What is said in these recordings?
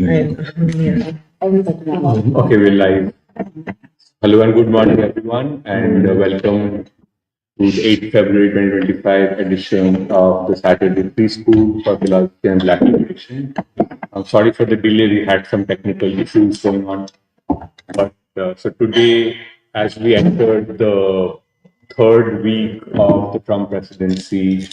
Okay, we're live. Hello and good morning, everyone, and welcome to the 8th February 2025 edition of the Saturday Preschool for Philosophy and Black Liberation. I'm sorry for the delay, we had some technical issues going on. But so today, as we entered the third week of the Trump presidency,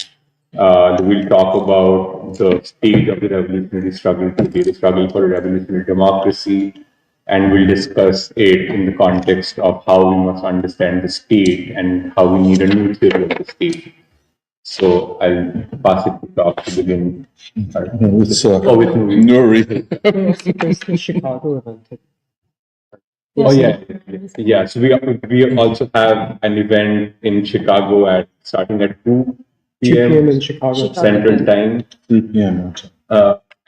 we'll talk about the state of the revolutionary struggle today, the struggle for a revolutionary democracy, and we'll discuss it in the context of how we must understand the state and how we need a new theory of the state. So I'll pass it to Doc to begin. With The Chicago event. Oh yeah. So we also have an event in Chicago starting at 2 p.m. in Chicago. Central Time, 3 p.m.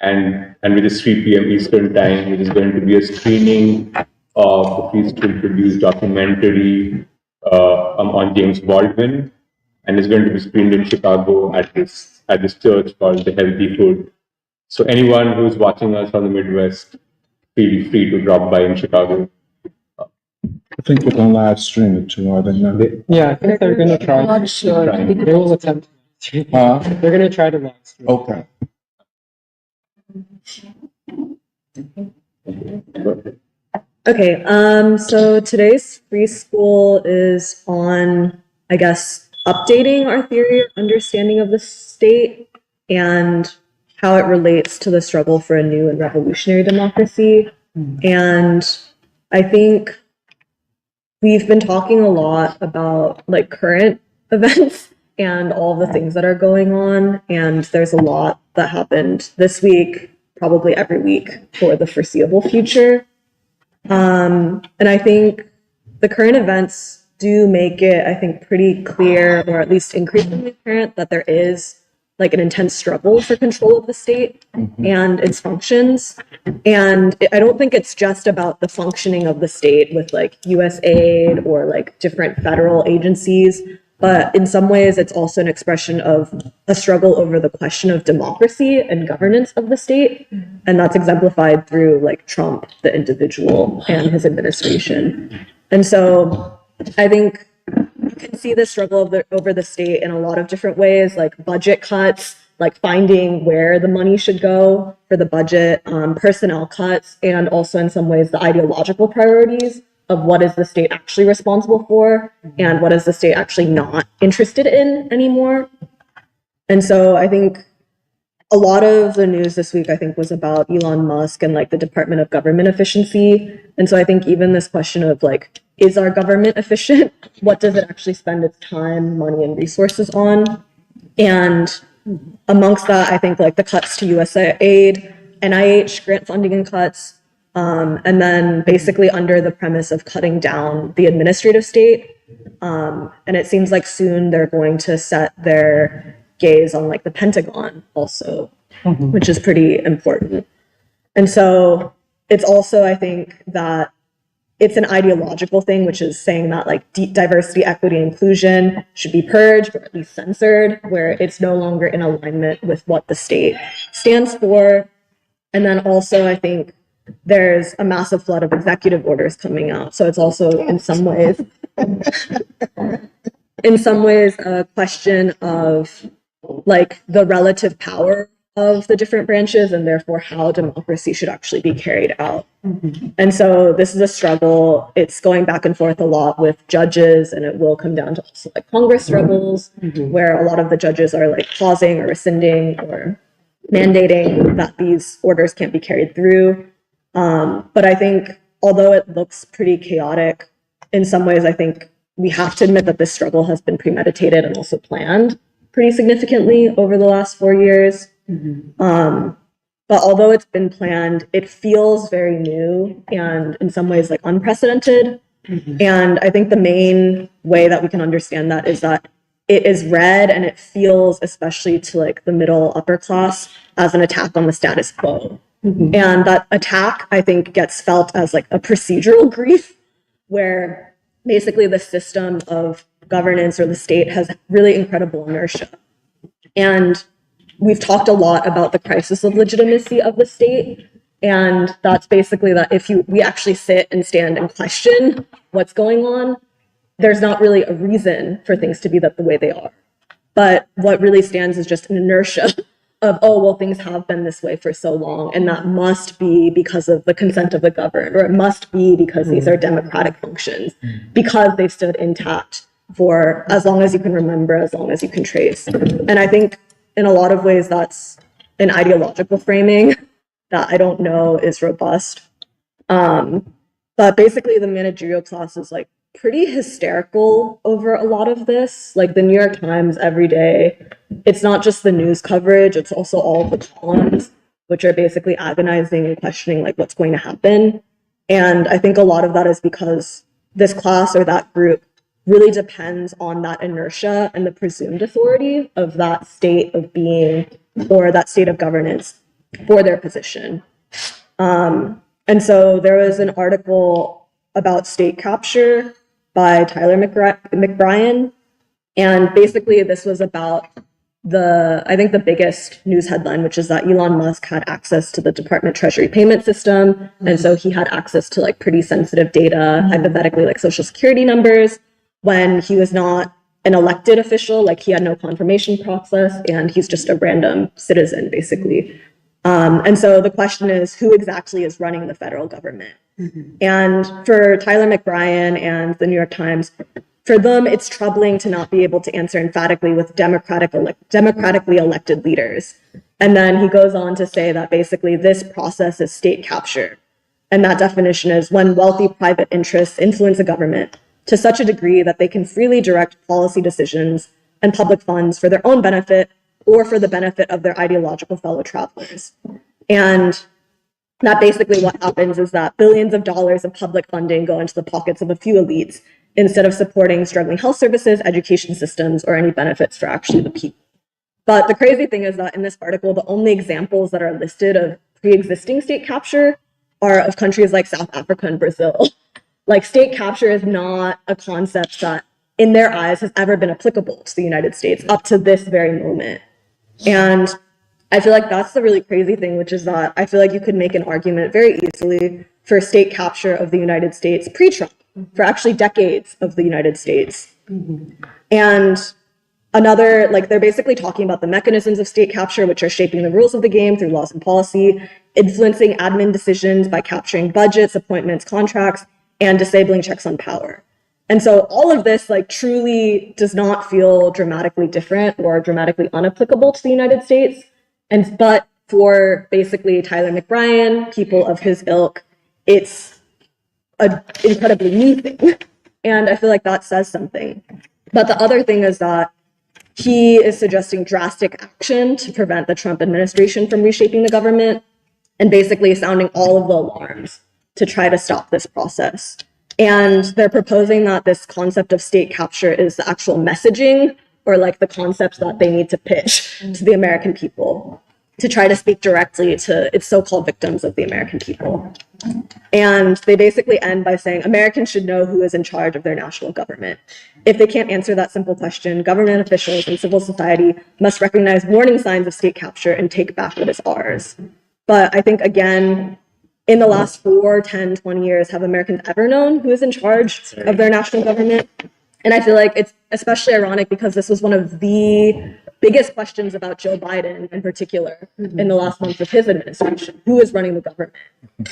and which is 3 p.m. Eastern Time, which is going to be a screening of the Free School produced documentary on James Baldwin, and it's going to be screened in Chicago at this church called the Healthy Food. So anyone who's watching us from the Midwest, feel free to drop by in Chicago. I think we're going to live stream it too, are they not? Yeah, I think they're going to try. I'm not sure. They will attempt. They're going to try to live stream. Okay. Okay, so today's free school is on, I guess, updating our theory or understanding of the state and how it relates to the struggle for a new and revolutionary democracy. And I think we've been talking a lot about like current events and all the things that are going on. And there's a lot that happened this week, probably every week for the foreseeable future. And I think the current events do make it, I think, pretty clear, or at least increasingly apparent, that there is like an intense struggle for control of the state and its functions. And I don't think it's just about the functioning of the state with like US aid or like different federal agencies, but in some ways it's also an expression of a struggle over the question of democracy and governance of the state. And that's exemplified through like Trump, the individual, and his administration. And so I think you can see the struggle over the state in a lot of different ways, like budget cuts, like finding where the money should go for the budget, personnel cuts, and also in some ways the ideological priorities of what is the state actually responsible for and what is the state actually not interested in anymore. And so I think a lot of the news this week, I think, was about Elon Musk and like the Department of Government Efficiency. And so I think even this question of like, is our government efficient? What does it actually spend its time, money, and resources on? And amongst that, I think like the cuts to USAID, NIH grant funding and cuts, and then basically under the premise of cutting down the administrative state. And it seems like soon they're going to set their gaze on like the Pentagon also, which is pretty important. And so it's also, I think, that it's an ideological thing, which is saying that like diversity, equity, inclusion should be purged or at least censored, where it's no longer in alignment with what the state stands for. And then also, I think there's a massive flood of executive orders coming out. So it's also in some ways a question of like the relative power of the different branches and therefore how democracy should actually be carried out. And so this is a struggle. It's going back and forth a lot with judges, and it will come down to also like Congress struggles, where a lot of the judges are like pausing or rescinding or mandating that these orders can't be carried through. But I think although it looks pretty chaotic, in some ways I think we have to admit that this struggle has been premeditated and also planned pretty significantly over the last 4 years. But although it's been planned, it feels very new and in some ways like unprecedented. And I think the main way that we can understand that is that it is read and it feels, especially to like the middle upper class, as an attack on the status quo. And that attack, I think, gets felt as like a procedural grief, where basically the system of governance or the state has really incredible inertia. And we've talked a lot about the crisis of legitimacy of the state. And that's basically that if we actually sit and stand and question what's going on, there's not really a reason for things to be the way they are. But what really stands is just an inertia of, oh, well, things have been this way for so long, and that must be because of the consent of the governed, or it must be because these are democratic functions, because they've stood intact for as long as you can remember, as long as you can trace. And I think in a lot of ways, that's an ideological framing that I don't know is robust. But basically, the managerial class is like pretty hysterical over a lot of this. Like the New York Times every day, it's not just the news coverage, it's also all the columns, which are basically agonizing and questioning like what's going to happen. And I think a lot of that is because this class or that group really depends on that inertia and the presumed authority of that state of being or that state of governance for their position. And so there was an article about state capture by Tyler McBrien. And basically this was about I think the biggest news headline, which is that Elon Musk had access to the Department Treasury payment system. And so he had access to like pretty sensitive data, hypothetically like social security numbers, when he was not an elected official, like he had no confirmation process and he's just a random citizen basically. And so the question is, who exactly is running the federal government? And for Tyler McBrien and the New York Times, for them, it's troubling to not be able to answer emphatically with democratically elected leaders. And then he goes on to say that basically this process is state capture. And that definition is when wealthy private interests influence a government to such a degree that they can freely direct policy decisions and public funds for their own benefit or for the benefit of their ideological fellow travelers. And that basically what happens is that billions of dollars of public funding go into the pockets of a few elites instead of supporting struggling health services, education systems, or any benefits for actually the people. But the crazy thing is that in this article, the only examples that are listed of pre-existing state capture are of countries like South Africa and Brazil. Like state capture is not a concept that in their eyes has ever been applicable to the United States up to this very moment. And I feel like that's the really crazy thing, which is that I feel like you could make an argument very easily for state capture of the United States pre-Trump, for actually decades of the United States. And another, like they're basically talking about the mechanisms of state capture, which are shaping the rules of the game through laws and policy, influencing admin decisions by capturing budgets, appointments, contracts, and disabling checks on power. And so all of this like truly does not feel dramatically different or dramatically unapplicable to the United States. But for basically Tyler McBrien, people of his ilk, it's an incredibly new thing. And I feel like that says something. But the other thing is that he is suggesting drastic action to prevent the Trump administration from reshaping the government and basically sounding all of the alarms to try to stop this process. And they're proposing that this concept of state capture is the actual messaging or like the concepts that they need to pitch to the American people to try to speak directly to its so-called victims of the American people. And they basically end by saying Americans should know who is in charge of their national government. If they can't answer that simple question, government officials and civil society must recognize warning signs of state capture and take back what is ours. But I think, again, in the last 4, 10, 20 years, have Americans ever known who is in charge of their national government? And I feel like it's especially ironic because this was one of the biggest questions about Joe Biden in particular in the last month of his administration. Who is running the government?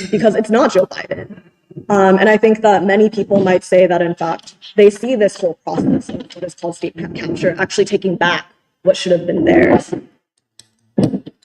Because it's not Joe Biden. And I think that many people might say that, in fact, they see this whole process of what is called state capture actually taking back what should have been theirs.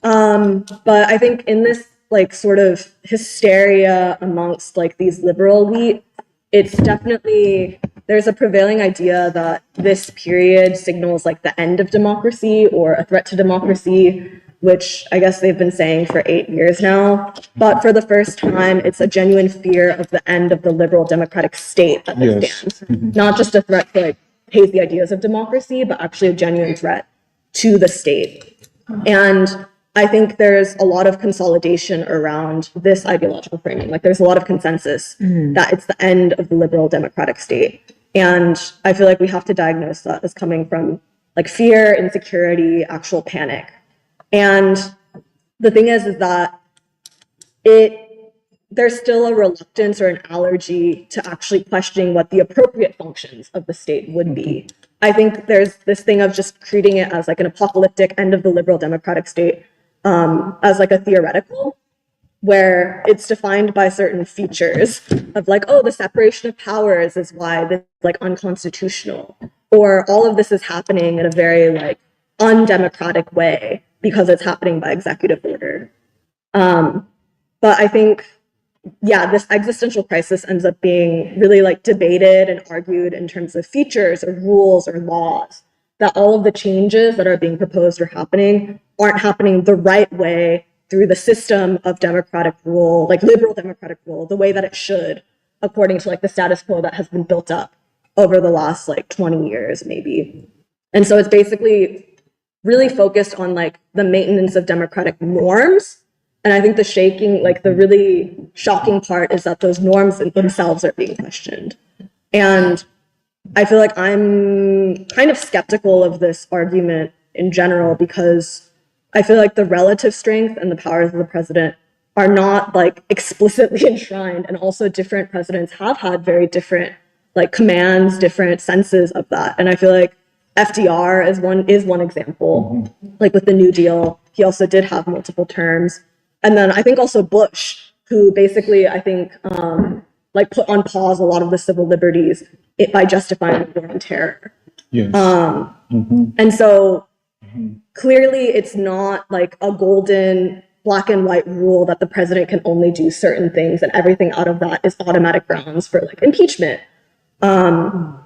But I think in this like sort of hysteria amongst like these liberal elite, it's definitely, there's a prevailing idea that this period signals like the end of democracy or a threat to democracy, which I guess they've been saying for 8 years now. But for the first time, it's a genuine fear of the end of the liberal democratic state that this stands. Not just a threat to like hazy ideas of democracy, but actually a genuine threat to the state. And I think there's a lot of consolidation around this ideological framing. Like there's a lot of consensus that it's the end of the liberal democratic state. And I feel like we have to diagnose that as coming from like fear, insecurity, actual panic. And the thing is that there's still a reluctance or an allergy to actually questioning what the appropriate functions of the state would be. I think there's this thing of just treating it as like an apocalyptic end of the liberal democratic state as like a theoretical, where it's defined by certain features of like, oh, the separation of powers is why this is like unconstitutional, or all of this is happening in a very like undemocratic way because it's happening by executive order. But I think, yeah, this existential crisis ends up being really like debated and argued in terms of features or rules or laws, that all of the changes that are being proposed or happening aren't happening the right way through the system of democratic rule, like liberal democratic rule, the way that it should, according to like the status quo that has been built up over the last like 20 years, maybe. And so it's basically really focused on like the maintenance of democratic norms. And I think the really shocking part is that those norms themselves are being questioned. And I feel like I'm kind of skeptical of this argument in general, because I feel like the relative strength and the powers of the president are not like explicitly enshrined. And also different presidents have had very different like commands, different senses of that. And I feel like FDR is one example, like with the New Deal, he also did have multiple terms. And then I think also Bush, who basically, I think, like put on pause a lot of the civil liberties by justifying the war on terror. Yes. And so clearly it's not like a golden black and white rule that the president can only do certain things and everything out of that is automatic grounds for like impeachment. And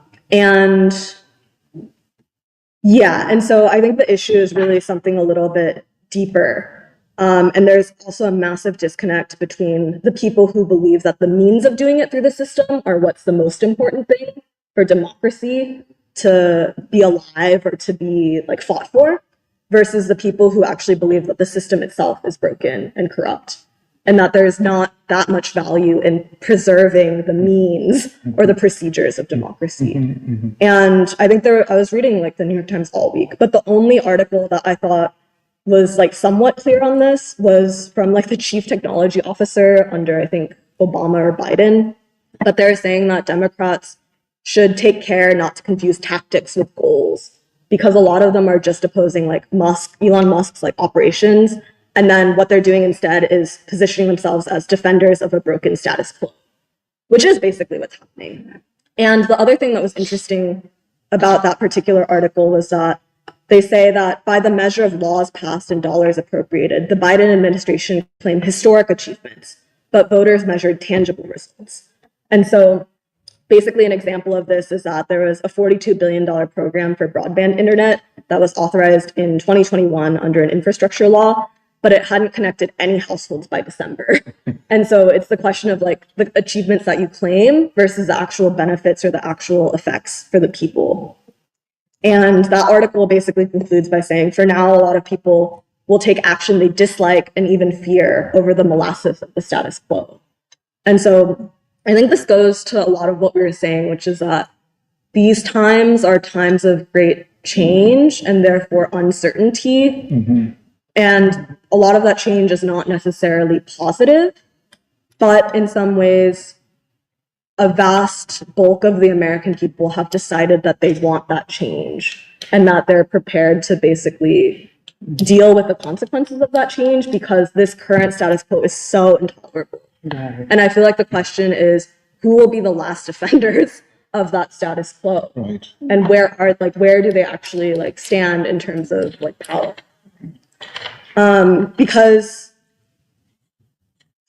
yeah, and so I think the issue is really something a little bit deeper. And there's also a massive disconnect between the people who believe that the means of doing it through the system are what's the most important thing for democracy to be alive or to be like fought for, versus the people who actually believe that the system itself is broken and corrupt, and that there's not that much value in preserving the means or the procedures of democracy. And I think I was reading like the New York Times all week, but the only article that I thought was like somewhat clear on this was from like the chief technology officer under, I think, Obama or Biden. But they're saying that Democrats should take care not to confuse tactics with goals, because a lot of them are just opposing like Elon Musk's like operations. And then what they're doing instead is positioning themselves as defenders of a broken status quo, which is basically what's happening. And the other thing that was interesting about that particular article was that they say that by the measure of laws passed and dollars appropriated, the Biden administration claimed historic achievements, but voters measured tangible results. And so basically an example of this is that there was a $42 billion program for broadband internet that was authorized in 2021 under an infrastructure law, but it hadn't connected any households by December. And so it's the question of like the achievements that you claim versus the actual benefits or the actual effects for the people. And that article basically concludes by saying, for now, a lot of people will take action they dislike and even fear over the molasses of the status quo. And so I think this goes to a lot of what we were saying, which is that these times are times of great change and therefore uncertainty. And a lot of that change is not necessarily positive, but in some ways, a vast bulk of the American people have decided that they want that change and that they're prepared to basically deal with the consequences of that change, because this current status quo is so intolerable. And I feel like the question is, who will be the last defenders of that status quo? Right. And where do they actually like stand in terms of like power? Because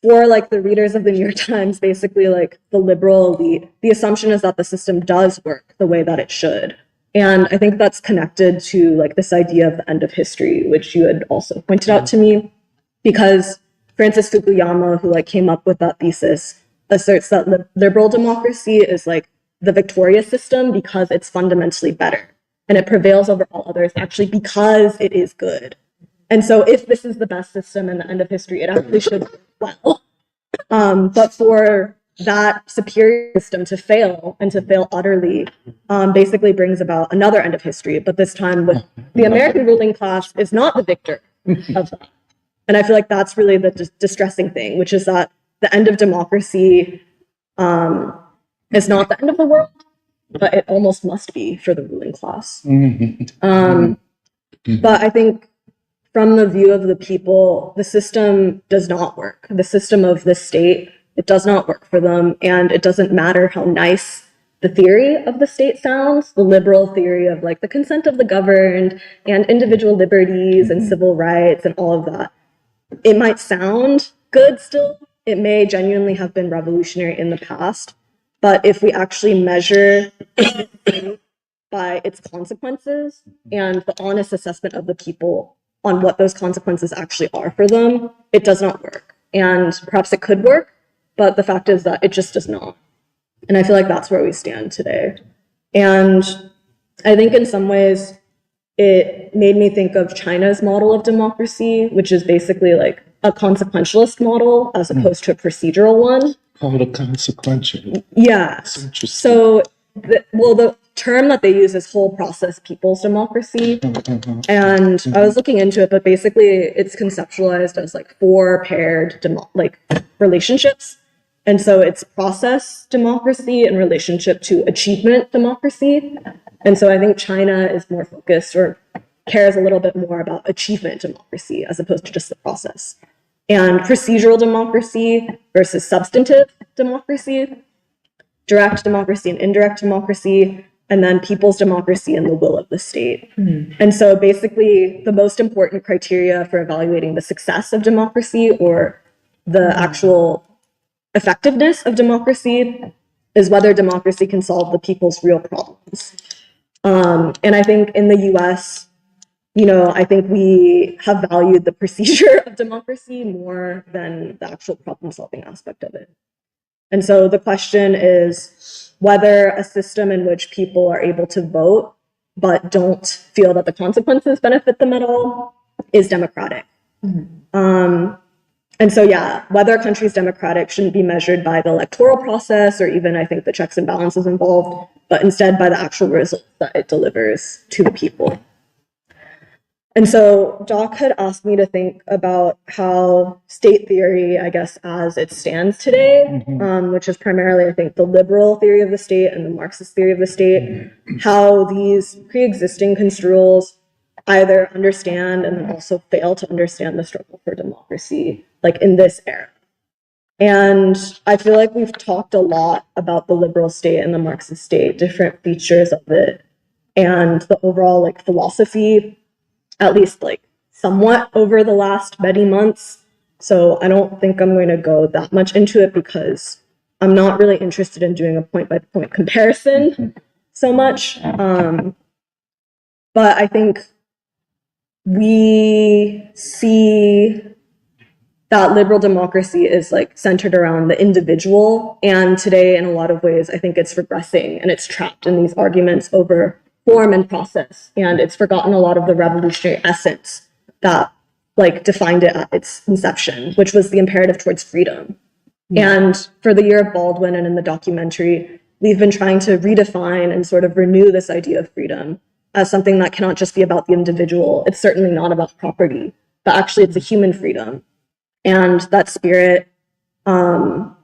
for like the readers of the New York Times, basically like the liberal elite, the assumption is that the system does work the way that it should. And I think that's connected to like this idea of the end of history, which you had also pointed out to me, because Francis Fukuyama, who like came up with that thesis, asserts that liberal democracy is like the victorious system because it's fundamentally better and it prevails over all others actually because it is good. And so if this is the best system in the end of history, it actually should work well. But for that superior system to fail and to fail utterly basically brings about another end of history, but this time with the American ruling class is not the victor of that. And I feel like that's really the distressing thing, which is that the end of democracy is not the end of the world, but it almost must be for the ruling class. But I think from the view of the people, the system does not work. The system of the state, it does not work for them. And it doesn't matter how nice the theory of the state sounds, the liberal theory of like the consent of the governed and individual liberties and civil rights and all of that. It might sound good still. It may genuinely have been revolutionary in the past. But if we actually measure by its consequences and the honest assessment of the people on what those consequences actually are for them, it does not work. And perhaps it could work, but the fact is that it just does not. And I feel like that's where we stand today. And I think in some ways, it made me think of China's model of democracy, which is basically like a consequentialist model as opposed to a procedural one. Called a consequential. Yeah. That's interesting. So, the term that they use is whole process people's democracy. And I was looking into it, but basically it's conceptualized as like four paired relationships. And so it's process democracy in relationship to achievement democracy. And so I think China is more focused or cares a little bit more about achievement democracy as opposed to just the process. And procedural democracy versus substantive democracy, direct democracy and indirect democracy, and then people's democracy and the will of the state. And so basically the most important criteria for evaluating the success of democracy or the actual effectiveness of democracy is whether democracy can solve the people's real problems. And I think in the US, I think we have valued the procedure of democracy more than the actual problem-solving aspect of it. And so the question is whether a system in which people are able to vote but don't feel that the consequences benefit them at all is democratic. And so, yeah, whether a country is democratic shouldn't be measured by the electoral process or even, I think, the checks and balances involved, but instead by the actual results that it delivers to the people. And so Doc had asked me to think about how state theory, I guess, as it stands today, which is primarily, I think, the liberal theory of the state and the Marxist theory of the state, how these pre-existing construals either understand and then also fail to understand the struggle for democracy, like in this era. And I feel like we've talked a lot about the liberal state and the Marxist state, different features of it, and the overall like philosophy, at least like somewhat over the last many months. So I don't think I'm going to go that much into it because I'm not really interested in doing a point-by-point comparison so much. But I think we see that liberal democracy is like centered around the individual. And today, in a lot of ways, I think it's regressing and it's trapped in these arguments over form and process. And it's forgotten a lot of the revolutionary essence that like defined it at its inception, which was the imperative towards freedom. And for the year of Baldwin and in the documentary, we've been trying to redefine and sort of renew this idea of freedom as something that cannot just be about the individual. It's certainly not about property, but actually it's a human freedom. And that spirit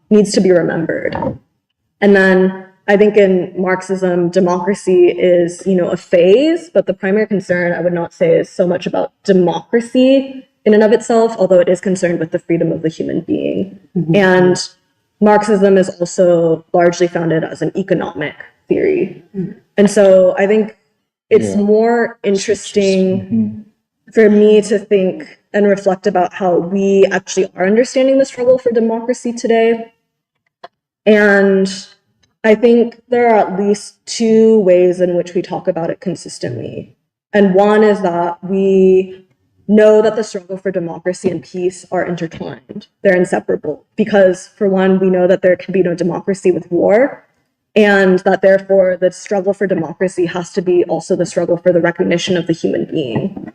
needs to be remembered. And then I think in Marxism, democracy is, a phase, but the primary concern I would not say is so much about democracy in and of itself, although it is concerned with the freedom of the human being. And Marxism is also largely founded as an economic theory. And so I think it's more interesting for me to think and reflect about how we actually are understanding the struggle for democracy today. And I think there are at least two ways in which we talk about it consistently. And one is that we know that the struggle for democracy and peace are intertwined. They're inseparable. Because, for one, we know that there can be no democracy with war, and that therefore the struggle for democracy has to be also the struggle for the recognition of the human being.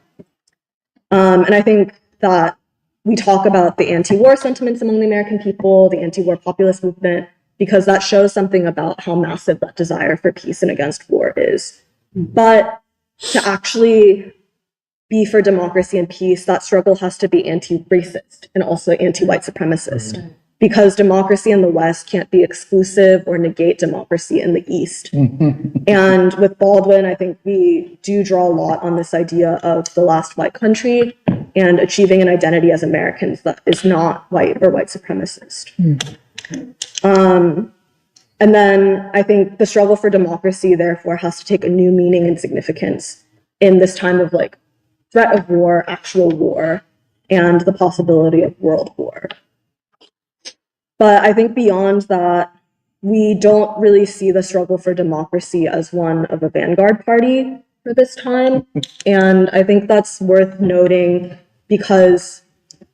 And I think that we talk about the anti-war sentiments among the American people, the anti-war populist movement, because that shows something about how massive that desire for peace and against war is. But to actually be for democracy and peace, that struggle has to be anti-racist and also anti-white supremacist. Because democracy in the West can't be exclusive or negate democracy in the East. And with Baldwin, I think we do draw a lot on this idea of the last white country and achieving an identity as Americans that is not white or white supremacist. And then I think the struggle for democracy, therefore, has to take a new meaning and significance in this time of like threat of war, actual war, and the possibility of world war. But I think beyond that, we don't really see the struggle for democracy as one of a vanguard party for this time. And I think that's worth noting because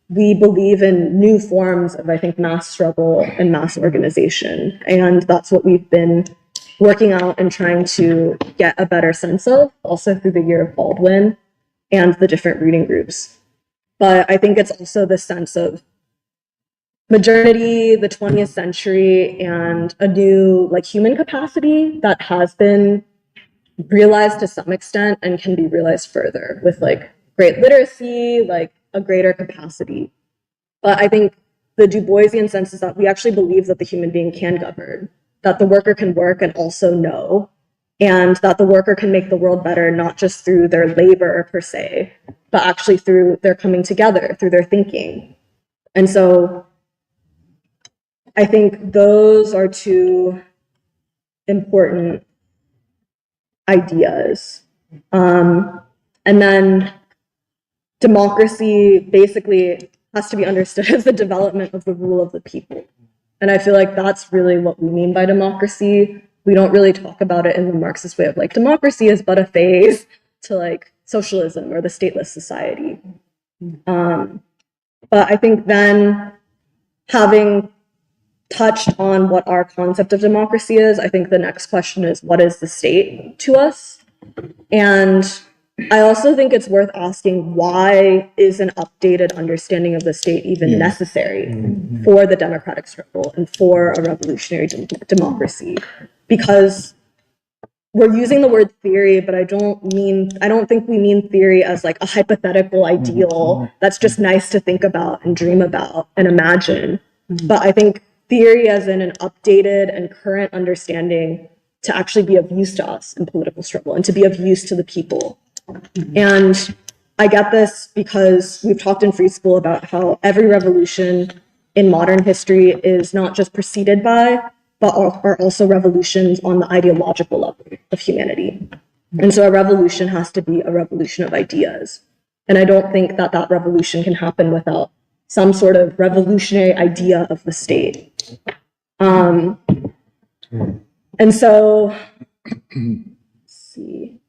we believe in new forms of, I think, mass struggle and mass organization. And that's what we've been working out and trying to get a better sense of, also through the year of Baldwin and the different reading groups. But I think it's also the sense of modernity, the 20th century, and a new like human capacity that has been realized to some extent and can be realized further with like great literacy, like a greater capacity. But I think the Du Boisian sense is that we actually believe that the human being can govern, that the worker can work and also know, and that the worker can make the world better, not just through their labor per se, but actually through their coming together, through their thinking. And so I think those are two important ideas. And then democracy basically has to be understood as the development of the rule of the people. And I feel like that's really what we mean by democracy. We don't really talk about it in the Marxist way of like democracy is but a phase to like socialism or the stateless society. But I think then having touched on what our concept of democracy is, I think the next question is, what is the state to us? And I also think it's worth asking, why is an updated understanding of the state even necessary for the democratic struggle and for a revolutionary democracy? Because we're using the word theory, but I don't think we mean theory as like a hypothetical ideal that's just nice to think about and dream about and imagine. But I think theory as in an updated and current understanding to actually be of use to us in political struggle and to be of use to the people. And I get this because we've talked in free school about how every revolution in modern history is not just preceded by, but are also revolutions on the ideological level of humanity. And so a revolution has to be a revolution of ideas. And I don't think that that revolution can happen without some sort of revolutionary idea of the state. And so, let's see.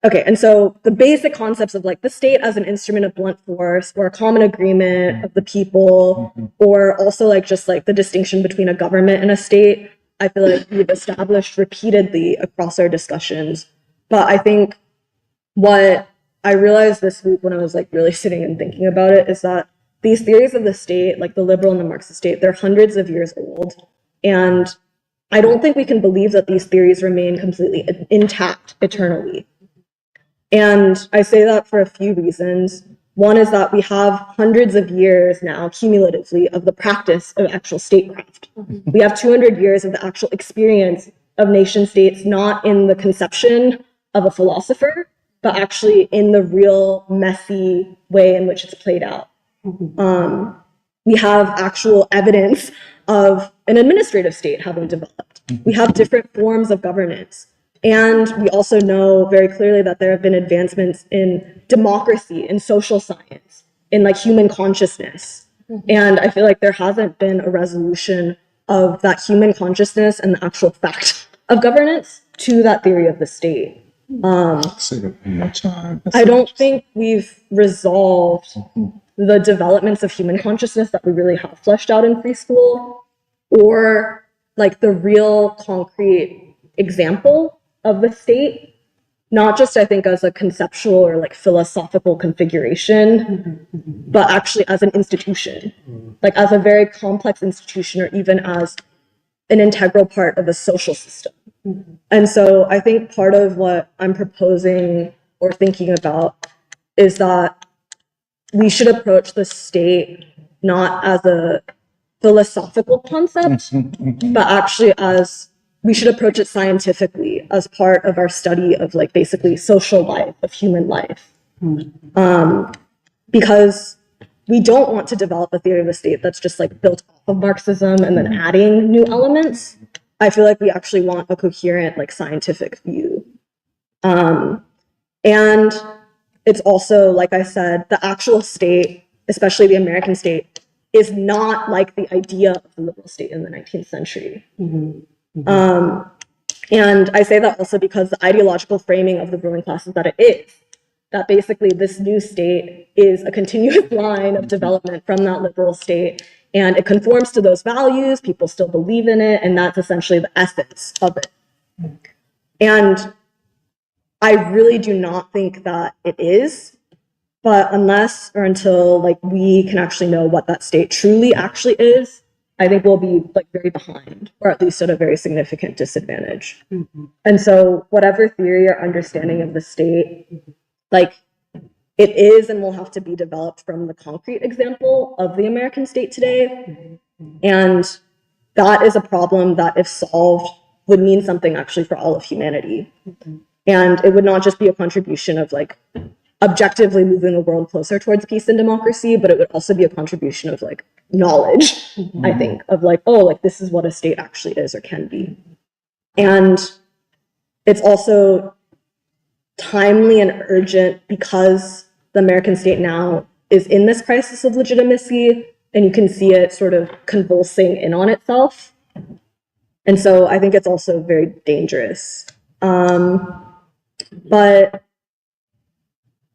Okay, and so the basic concepts of like the state as an instrument of blunt force or a common agreement of the people, or also like just like the distinction between a government and a state, I feel like we've established repeatedly across our discussions. But I think what I realized this week when I was like really sitting and thinking about it is that these theories of the state, like the liberal and the Marxist state, they're hundreds of years old. And I don't think we can believe that these theories remain completely intact eternally. And I say that for a few reasons. One is that we have hundreds of years now, cumulatively, of the practice of actual statecraft. We have 200 years of the actual experience of nation states, not in the conception of a philosopher, but actually in the real messy way in which it's played out. We have actual evidence of an administrative state having developed. We have different forms of governance. And we also know very clearly that there have been advancements in democracy, in social science, in like human consciousness. And I feel like there hasn't been a resolution of that human consciousness and the actual fact of governance to that theory of the state. Say that one more time. I don't think we've resolved the developments of human consciousness that we really have fleshed out in free school, or like the real concrete example of the state, not just I think as a conceptual or like philosophical configuration, but actually as an institution, like as a very complex institution, or even as an integral part of a social system. And so I think part of what I'm proposing or thinking about is that we should approach the state not as a philosophical concept, but actually as we should approach it scientifically as part of our study of like basically social life, of human life. Because we don't want to develop a theory of the state that's just like built off of Marxism and then adding new elements. I feel like we actually want a coherent like scientific view. And it's also, like I said, the actual state, especially the American state, is not like the idea of the liberal state in the 19th century. And I say that also because the ideological framing of the ruling class is that it is. That basically this new state is a continuous line of development from that liberal state, and it conforms to those values, people still believe in it, and that's essentially the essence of it. And I really do not think that it is, but unless or until like we can actually know what that state truly actually is, I think we'll be like very behind, or at least at a very significant disadvantage. And so whatever theory or understanding of the state, like it is and will have to be developed from the concrete example of the American state today. And that is a problem that, if solved, would mean something actually for all of humanity. And it would not just be a contribution of like objectively moving the world closer towards peace and democracy, but it would also be a contribution of like knowledge, I think, of like, oh, like this is what a state actually is or can be. And it's also timely and urgent because the American state now is in this crisis of legitimacy, and you can see it sort of convulsing in on itself. And so I think it's also very dangerous. But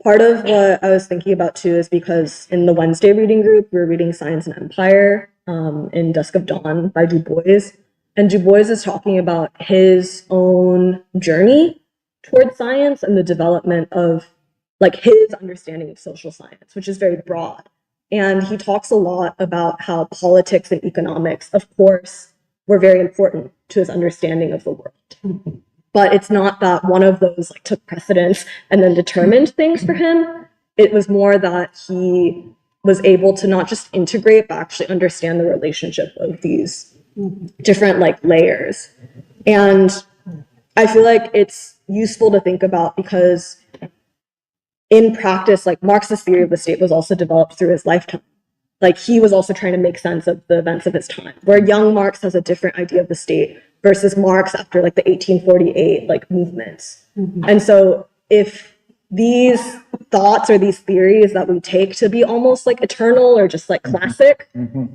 part of what I was thinking about too is because in the Wednesday reading group, we were reading Science and Empire in Dusk of Dawn by Du Bois. And Du Bois is talking about his own journey towards science and the development of like his understanding of social science, which is very broad. And he talks a lot about how politics and economics, of course, were very important to his understanding of the world. But it's not that one of those like took precedence and then determined things for him. It was more that he was able to not just integrate, but actually understand the relationship of these different like layers. And I feel like it's useful to think about because in practice, like Marx's theory of the state was also developed through his lifetime. Like he was also trying to make sense of the events of his time, where young Marx has a different idea of the state versus Marx after like the 1848 like movements. And so if these thoughts or these theories that we take to be almost like eternal or just like classic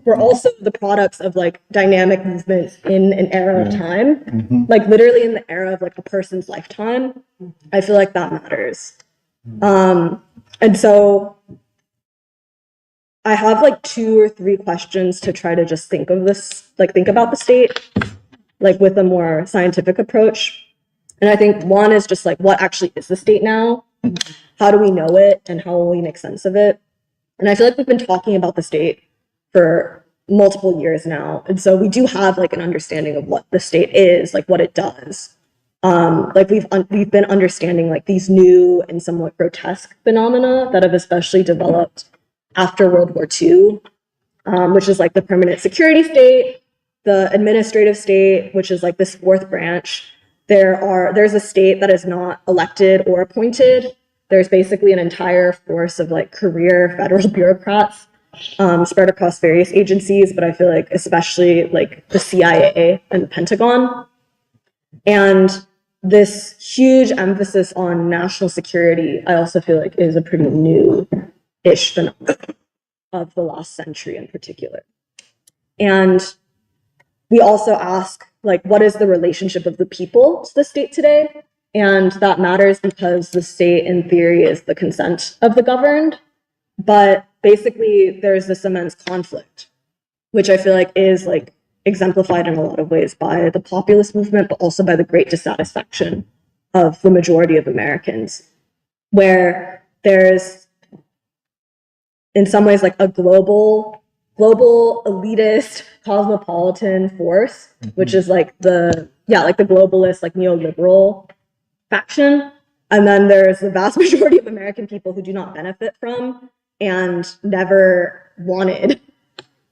were also the products of like dynamic movements in an era of time, like literally in the era of like a person's lifetime, I feel like that matters. And so I have like 2 or 3 questions to try to just think of this, like think about the state, like with a more scientific approach. And I think one is just like, what actually is the state now? How do we know it? And how will we make sense of it? And I feel like we've been talking about the state for multiple years now. And so we do have like an understanding of what the state is, like what it does. Like we've been understanding like these new and somewhat grotesque phenomena that have especially developed after World War II, which is like the permanent security state, the administrative state, which is like this 4th branch. There's a state that is not elected or appointed. There's basically an entire force of like career federal bureaucrats spread across various agencies, but I feel like especially like the CIA and the Pentagon. And this huge emphasis on national security, I also feel like is a pretty new-ish phenomenon of the last century in particular. And we also ask, like, what is the relationship of the people to the state today? And that matters because the state, in theory, is the consent of the governed. But basically, there's this immense conflict, which I feel like is like exemplified in a lot of ways by the populist movement, but also by the great dissatisfaction of the majority of Americans, where there's, in some ways, like a global elitist cosmopolitan force, which is like the globalist, like neoliberal faction, And then there's the vast majority of American people who do not benefit from and never wanted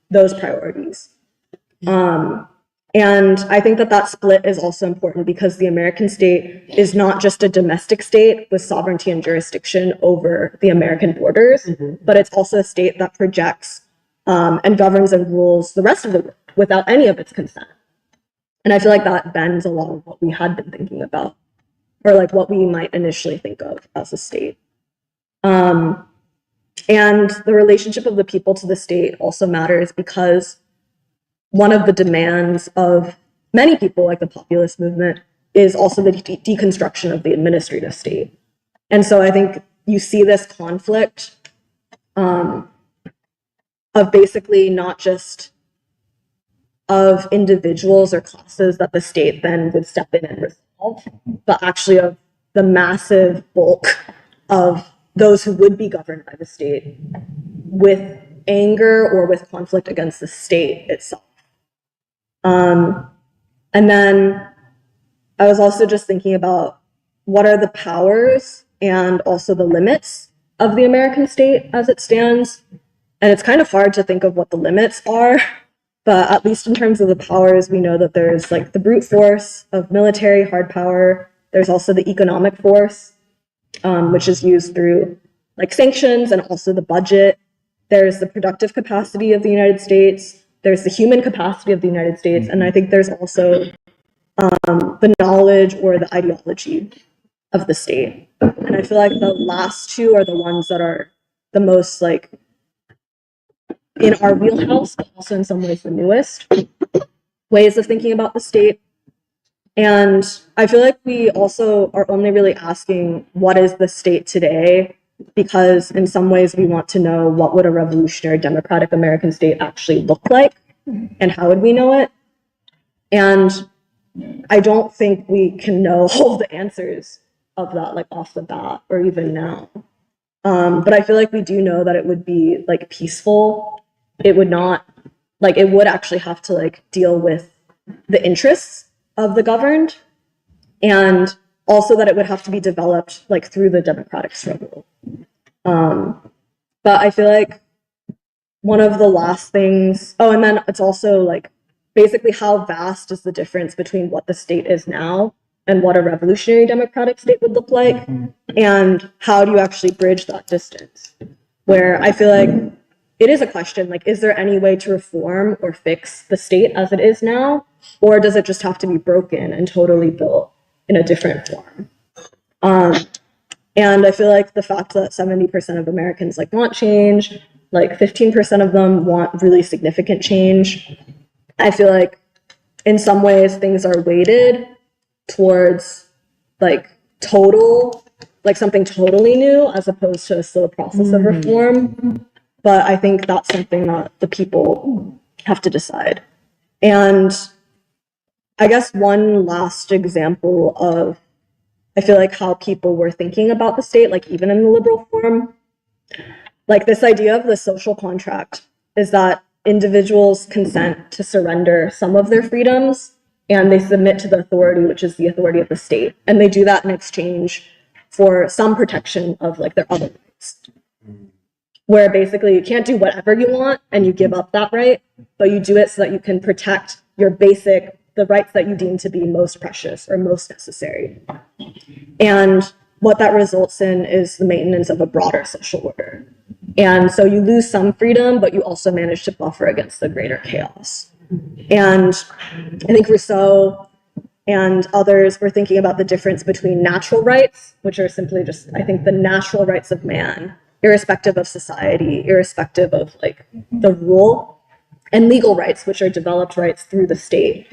those priorities. And I think that that split is also important because the American state is not just a domestic state with sovereignty and jurisdiction over the American borders, but it's also a state that projects and governs and rules the rest of the world without any of its consent. And I feel like that bends a lot of what we had been thinking about, or like what we might initially think of as a state. And the relationship of the people to the state also matters because one of the demands of many people, like the populist movement, is also the deconstruction of the administrative state. And so I think you see this conflict of basically not just of individuals or classes that the state then would step in and resolve, but actually of the massive bulk of those who would be governed by the state with anger or with conflict against the state itself. And then I was also just thinking about what are the powers and also the limits of the American state as it stands. And it's kind of hard to think of what the limits are, but at least in terms of the powers, we know that there's like the brute force of military hard power. There's also the economic force, which is used through like sanctions and also the budget. There's the productive capacity of the United States. There's the human capacity of the United States. And I think there's also the knowledge or the ideology of the state. And I feel like the last two are the ones that are the most like in our wheelhouse, but also in some ways the newest ways of thinking about the state. And I feel like we also are only really asking what is the state today, because in some ways we want to know what would a revolutionary democratic American state actually look like and how would we know it. And I don't think we can know all the answers of that like off the bat or even now. But I feel like we do know that it would be like peaceful. It would not like it would actually have to like deal with the interests of the governed, and also that it would have to be developed like through the democratic struggle. But I feel like one of the last things, and then it's also like basically how vast is the difference between what the state is now and what a revolutionary democratic state would look like, and how do you actually bridge that distance? Where I feel like it is a question, like, is there any way to reform or fix the state as it is now? Or does it just have to be broken and totally built in a different form? And I feel like the fact that 70% of Americans like want change, like 15% of them want really significant change. I feel like in some ways things are weighted towards like total, like something totally new as opposed to a slow process of reform. But I think that's something that the people have to decide. And I guess one last example of, I feel like how people were thinking about the state, like even in the liberal form, like this idea of the social contract is that individuals consent to surrender some of their freedoms and they submit to the authority, which is the authority of the state. And they do that in exchange for some protection of like their other rights. Where basically you can't do whatever you want and you give up that right, but you do it so that you can protect your the rights that you deem to be most precious or most necessary. And what that results in is the maintenance of a broader social order. And so you lose some freedom, but you also manage to buffer against the greater chaos. And I think Rousseau and others were thinking about the difference between natural rights, which are simply just, I think, the natural rights of man, irrespective of society, irrespective of like the rule, and legal rights, which are developed rights through the state.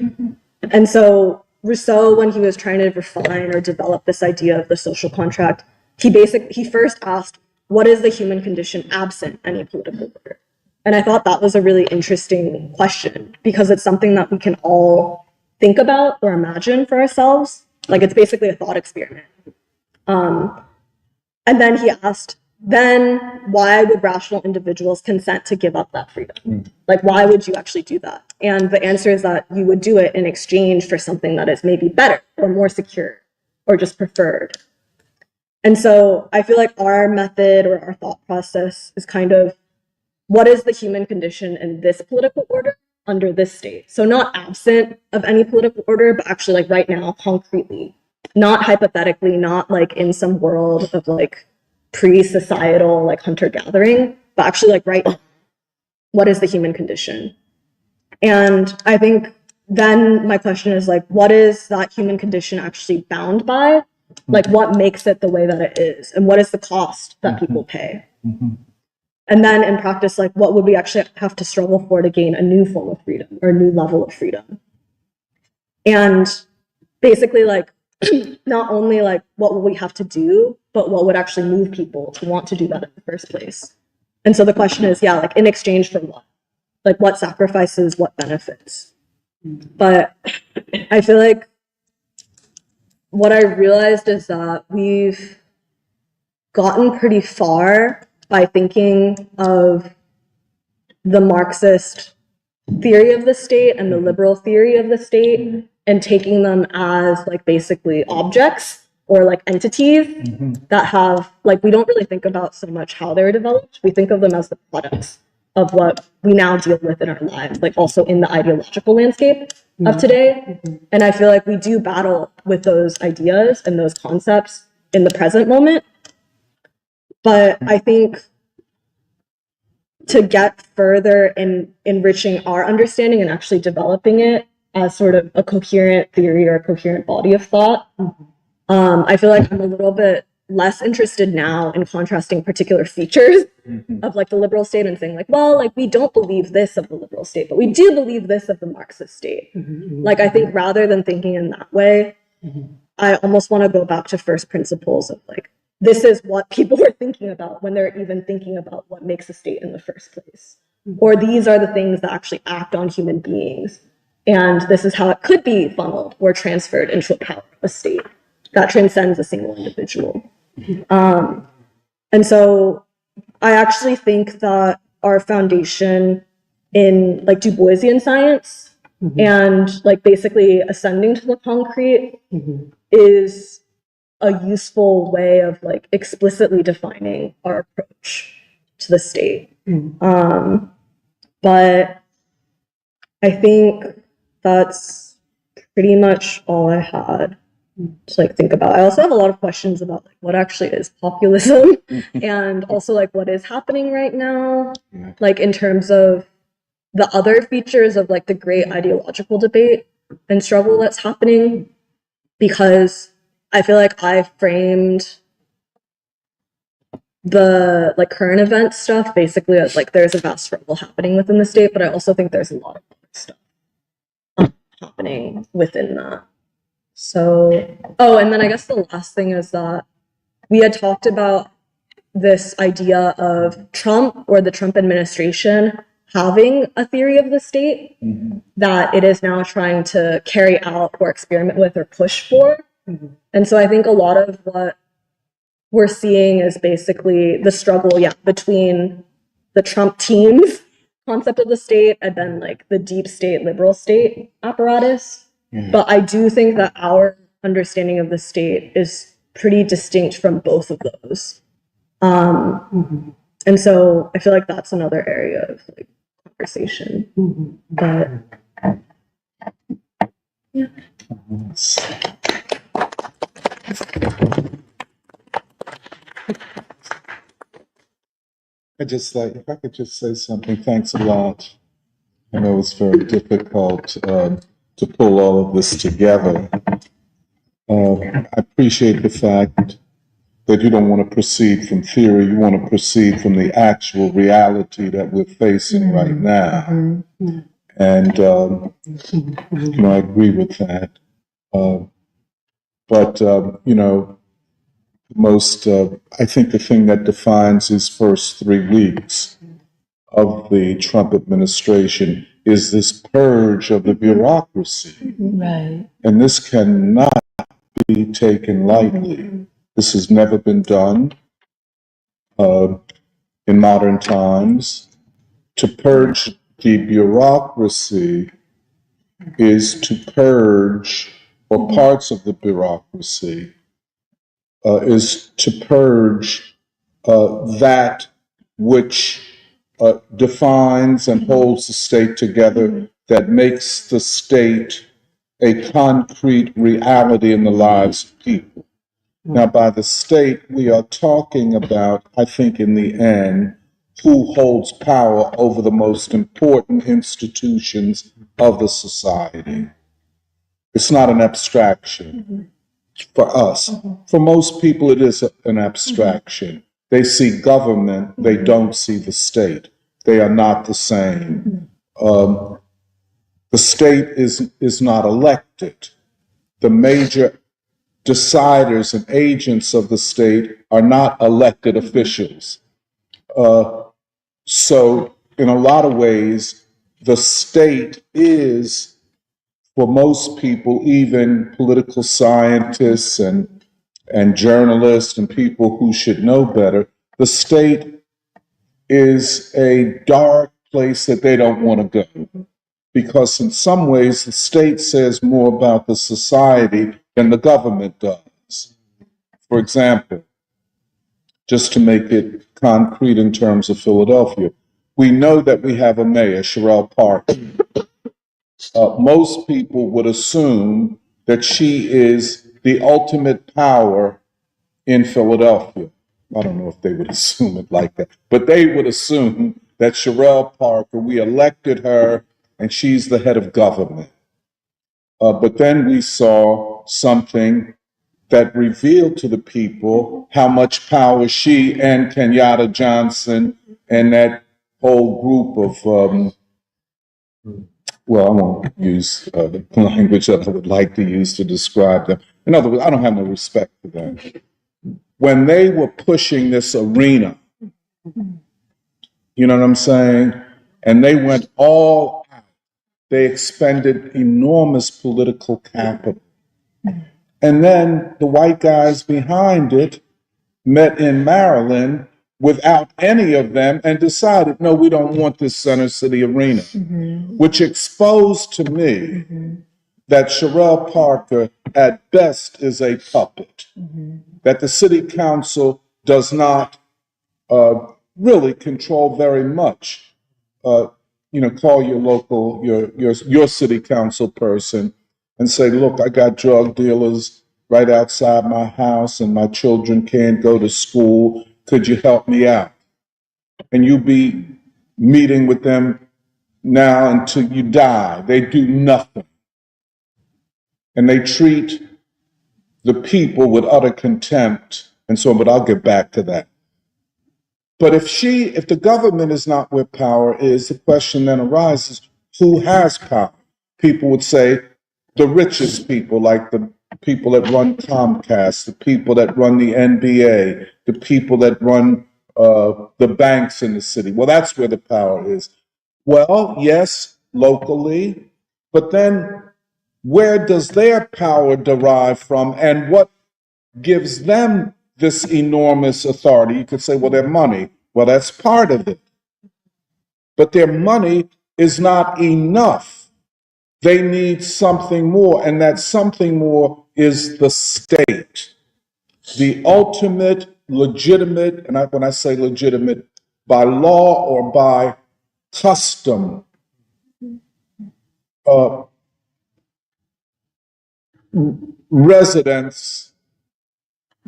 And so Rousseau, when he was trying to refine or develop this idea of the social contract, he first asked, what is the human condition absent any political order? And I thought that was a really interesting question because it's something that we can all think about or imagine for ourselves. Like it's basically a thought experiment. And then he asked, then why would rational individuals consent to give up that freedom? Like, why would you actually do that? And the answer is that you would do it in exchange for something that is maybe better or more secure or just preferred. And so I feel like our method or our thought process is kind of what is the human condition in this political order under this state? So not absent of any political order, but actually like right now, concretely, not hypothetically, not like in some world of like pre-societal like hunter-gathering, but actually like right now, what is the human condition? And I think then my question is like, what is that human condition actually bound by? Like what makes it the way that it is? And what is the cost that people pay? And then in practice, like what would we actually have to struggle for to gain a new form of freedom or a new level of freedom? And basically like not only like what will we have to do, but what would actually move people to want to do that in the first place? And so the question is, yeah, like in exchange for what? Like what sacrifices, what benefits? But I feel like what I realized is that we've gotten pretty far by thinking of the Marxist theory of the state and the liberal theory of the state and taking them as like basically objects or like entities that have like we don't really think about so much how they were developed. We think of them as the products of what we now deal with in our lives, like also in the ideological landscape of today. And I feel like we do battle with those ideas and those concepts in the present moment. But I think to get further in enriching our understanding and actually developing it as sort of a coherent theory or a coherent body of thought, I feel like I'm a little bit less interested now in contrasting particular features of like the liberal state and saying like, well, like we don't believe this of the liberal state, but we do believe this of the Marxist state. Like I think rather than thinking in that way, I almost want to go back to first principles of like, this is what people are thinking about when they're even thinking about what makes a state in the first place. Or these are the things that actually act on human beings. And this is how it could be funneled or transferred into a power of a state that transcends a single individual. And so I actually think that our foundation in like Du Boisian science and like basically ascending to the concrete is a useful way of like explicitly defining our approach to the state. But I think that's pretty much all I had to like think about. I also have a lot of questions about like what actually is populism and also like what is happening right now, like in terms of the other features of like the great ideological debate and struggle that's happening, because I feel like I framed the like current event stuff basically as like there's a vast struggle happening within the state, but I also think there's a lot of other stuff happening within that. So, oh, and then I guess the last thing is that we had talked about this idea of Trump or the Trump administration having a theory of the state that it is now trying to carry out or experiment with or push for. And so I think a lot of what we're seeing is basically the struggle, between the Trump team's concept of the state and then like the deep state, liberal state apparatus. But I do think that our understanding of the state is pretty distinct from both of those. And so I feel like that's another area of like conversation. But yeah. If I could just say something, thanks a lot. I know it's very difficult to pull all of this together. I appreciate the fact that you don't want to proceed from theory, you want to proceed from the actual reality that we're facing right now. And, I agree with that. But I think the thing that defines his first 3 weeks of the Trump administration is this purge of the bureaucracy. Right. And this cannot be taken lightly. This has never been done in modern times. To purge the bureaucracy is to purge, or parts of the bureaucracy, is to purge that which defines and holds the state together, that makes the state a concrete reality in the lives of people. Now, by the state, we are talking about, I think, in the end, who holds power over the most important institutions of the society. It's not an abstraction for us. For most people, it is an abstraction. They see government, they don't see the state. They are not the same. The state is not elected. The major deciders and agents of the state are not elected officials. So, in a lot of ways, the state is, for most people, even political scientists and journalists and people who should know better, the state is a dark place that they don't want to go. Because in some ways, the state says more about the society than the government does. For example, just to make it concrete in terms of Philadelphia, we know that we have a mayor, Sherelle Parker. Most people would assume that she is the ultimate power in Philadelphia. I don't know if they would assume it like that, but they would assume that Sherelle Parker, we elected her and she's the head of government. But then we saw something that revealed to the people how much power she and Kenyatta Johnson and that whole group of, well, I won't use the language that I would like to use to describe them. In other words, I don't have no respect for them. When they were pushing this arena, you know what I'm saying? And they went all out. They expended enormous political capital. And then the white guys behind it met in Maryland without any of them and decided, no, we don't want this Center City Arena, which exposed to me that Sherelle Parker at best is a puppet, that the city council does not really control very much. Call your local, your city council person and say, look, I got drug dealers right outside my house and my children can't go to school. Could you help me out? And you be meeting with them now until you die. They do nothing. And they treat the people with utter contempt and so on, but I'll get back to that. But if the government is not where power is, the question then arises, who has power? People would say the richest people, like the people that run Comcast, the people that run the NBA, the people that run the banks in the city. Well, that's where the power is. Well, yes, locally, but then where does their power derive from and what gives them this enormous authority? You could say, well, their money. Well, that's part of it. But their money is not enough. They need something more, and that something more is the state. The ultimate, legitimate, and when I say legitimate, by law or by custom, residence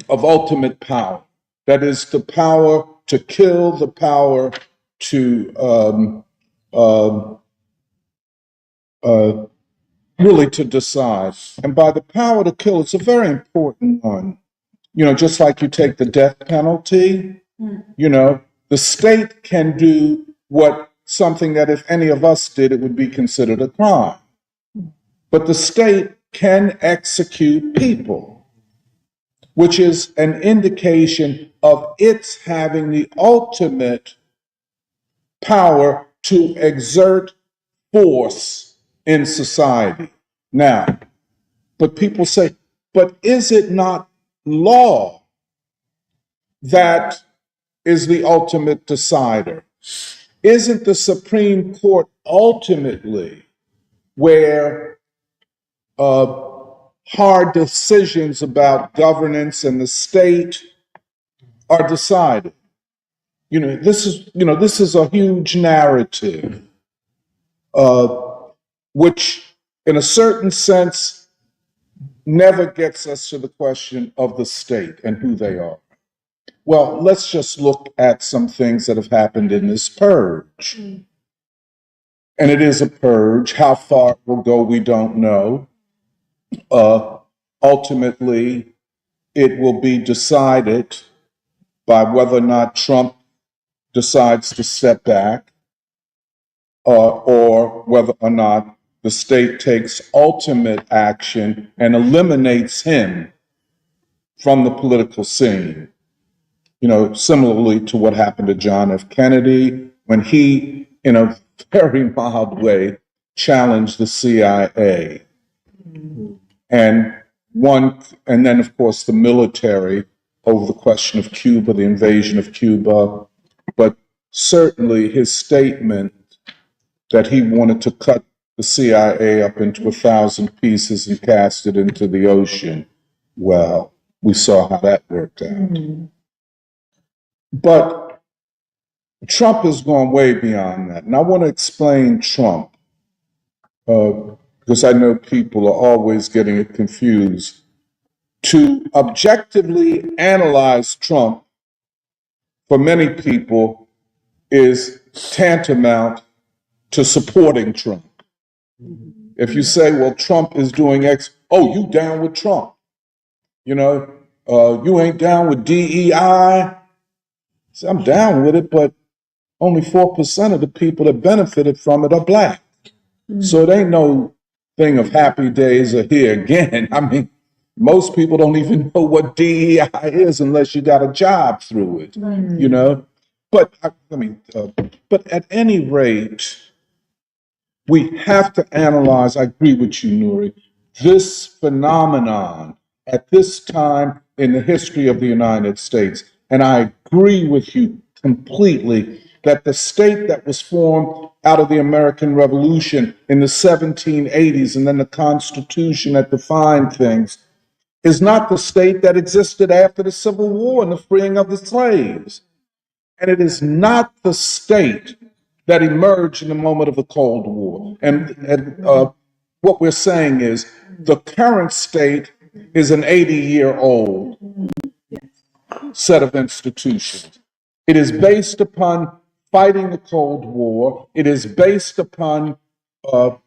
of ultimate power. That is the power to kill, the power to really to decide. And by the power to kill, it's a very important one. Just like you take the death penalty, the state can do something that if any of us did, it would be considered a crime. But the state can execute people, which is an indication of its having the ultimate power to exert force in society. Now, but people say, but is it not law that is the ultimate decider? Isn't the Supreme Court ultimately where hard decisions about governance and the state are decided. This is a huge narrative, which in a certain sense never gets us to the question of the state and who they are. Well, let's just look at some things that have happened in this purge. And it is a purge. How far it will go, we don't know. Ultimately, it will be decided by whether or not Trump decides to step back, or whether or not the state takes ultimate action and eliminates him from the political scene. Similarly to what happened to John F. Kennedy when he, in a very mild way, challenged the CIA. And then of course the military over the question of Cuba, the invasion of Cuba, but certainly his statement that he wanted to cut the CIA up into 1,000 pieces and cast it into the ocean. Well, we saw how that worked out. But Trump has gone way beyond that. And I want to explain Trump, because I know people are always getting it confused. To objectively analyze Trump, for many people, is tantamount to supporting Trump. If you say, well, Trump is doing X, oh, you down with Trump. You ain't down with DEI. So I'm down with it, but only 4% of the people that benefited from it are Black. So it ain't no thing of happy days are here again. I mean, most people don't even know what DEI is unless you got a job through it, But but at any rate, we have to analyze, I agree with you, Nuri, this phenomenon at this time in the history of the United States. And I agree with you completely that the state that was formed out of the American Revolution in the 1780s and then the Constitution that defined things is not the state that existed after the Civil War and the freeing of the slaves. And it is not the state that emerged in the moment of the Cold War. And what we're saying is the current state is an 80-year-old set of institutions. It is based upon fighting the Cold War. It is based upon all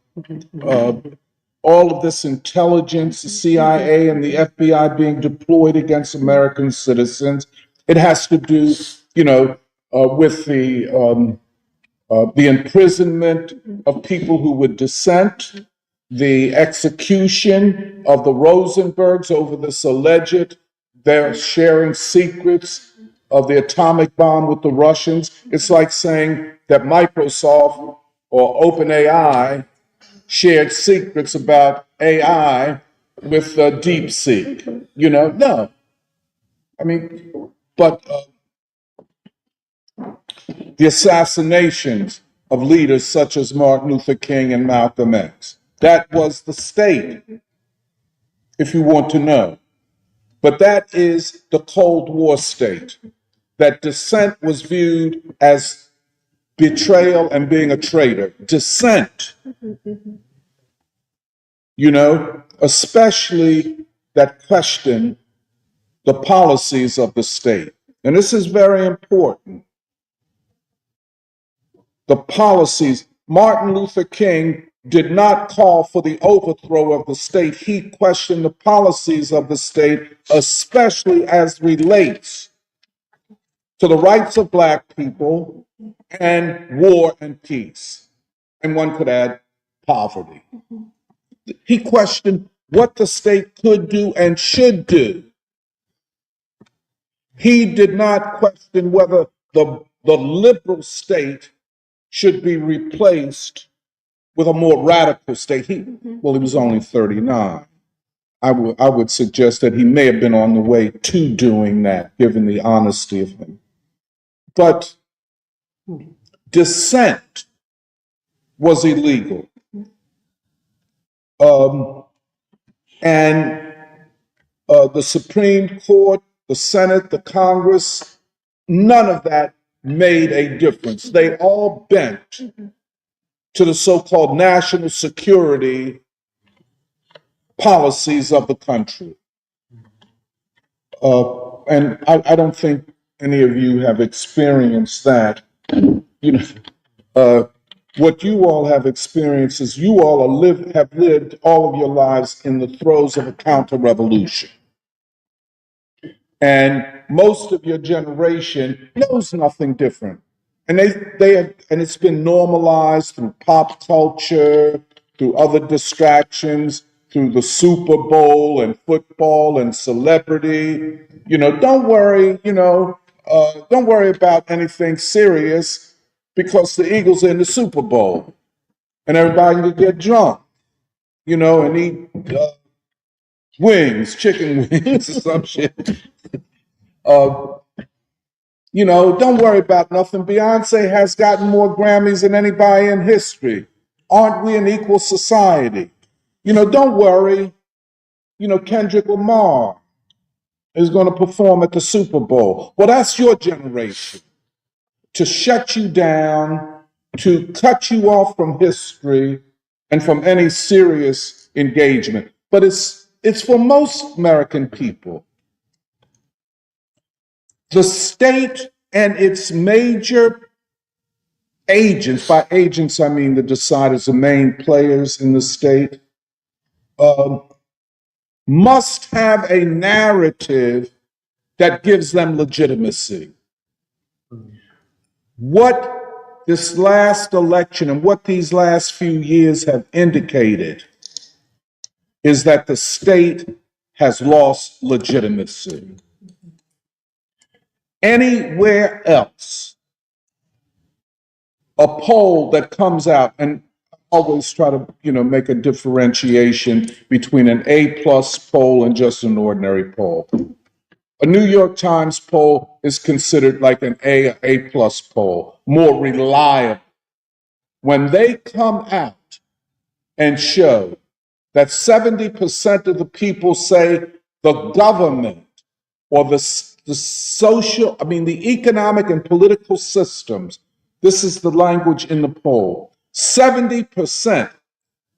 of this intelligence, the CIA and the FBI being deployed against American citizens. It has to do, with the imprisonment of people who would dissent, the execution of the Rosenbergs over this alleged they're sharing secrets of the atomic bomb with the Russians. It's like saying that Microsoft or OpenAI shared secrets about AI with DeepSeek. No. I mean, but the assassinations of leaders such as Martin Luther King and Malcolm X. That was the state, if you want to know. But that is the Cold War state. That dissent was viewed as betrayal and being a traitor. Dissent, especially that question the policies of the state. And this is very important. The policies, Martin Luther King did not call for the overthrow of the state. He questioned the policies of the state, especially as relates to the rights of Black people and war and peace. And one could add poverty. He questioned what the state could do and should do. He did not question whether the liberal state should be replaced with a more radical state. He was only 39. I would suggest that he may have been on the way to doing that, given the honesty of him. But dissent was illegal. And the Supreme Court, the Senate, the Congress, none of that made a difference. They all bent to the so-called national security policies of the country. And I don't think any of you have experienced that. You know, what you all have experienced is you all have lived all of your lives in the throes of a counter-revolution. And most of your generation knows nothing different. And and it's been normalized through pop culture, through other distractions, through the Super Bowl and football and celebrity. Don't worry, don't worry about anything serious because the Eagles are in the Super Bowl and everybody can get drunk, and eat wings, chicken wings or some shit. Don't worry about nothing. Beyonce has gotten more Grammys than anybody in history. Aren't we an equal society? Don't worry. Kendrick Lamar is going to perform at the Super Bowl. Well, that's your generation. To shut you down, to cut you off from history and from any serious engagement. But it's for most American people. The state and its major agents, by agents I mean the deciders, the main players in the state, must have a narrative that gives them legitimacy. What this last election and what these last few years have indicated is that the state has lost legitimacy. Anywhere else, a poll that comes out, and I always try to, make a differentiation between an A+ poll and just an ordinary poll. A New York Times poll is considered like an A+ poll, more reliable. When they come out and show that 70% of the people say the government or the economic and political systems, this is the language in the poll, 70%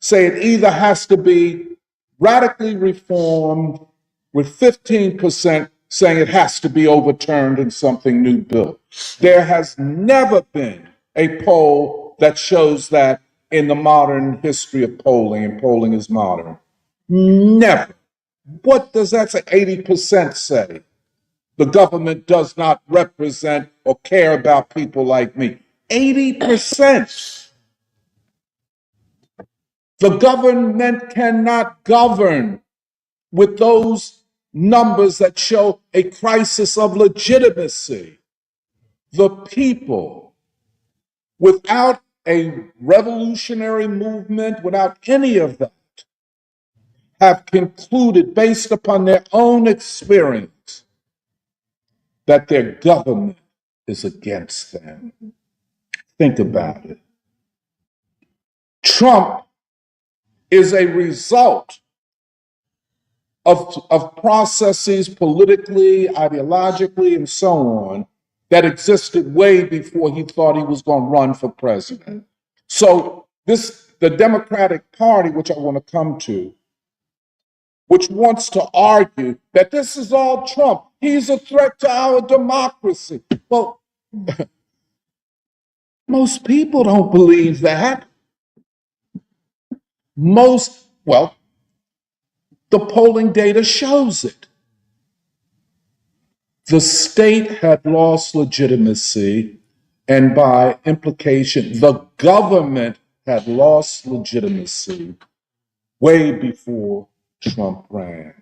say it either has to be radically reformed, with 15% saying it has to be overturned and something new built. There has never been a poll that shows that in the modern history of polling, and polling is modern. Never. What does that say? 80% say the government does not represent or care about people like me. 80%. The government cannot govern with those numbers that show a crisis of legitimacy. The people, without a revolutionary movement, without any of that, have concluded, based upon their own experience, that their government is against them. Think about it. Trump is a result of processes politically, ideologically, and so on that existed way before he thought he was going to run for president. So the Democratic Party, which I want to come to, which wants to argue that this is all Trump, he's a threat to our democracy. Well, most people don't believe that. The polling data shows it. The state had lost legitimacy, and by implication, the government had lost legitimacy way before Trump ran.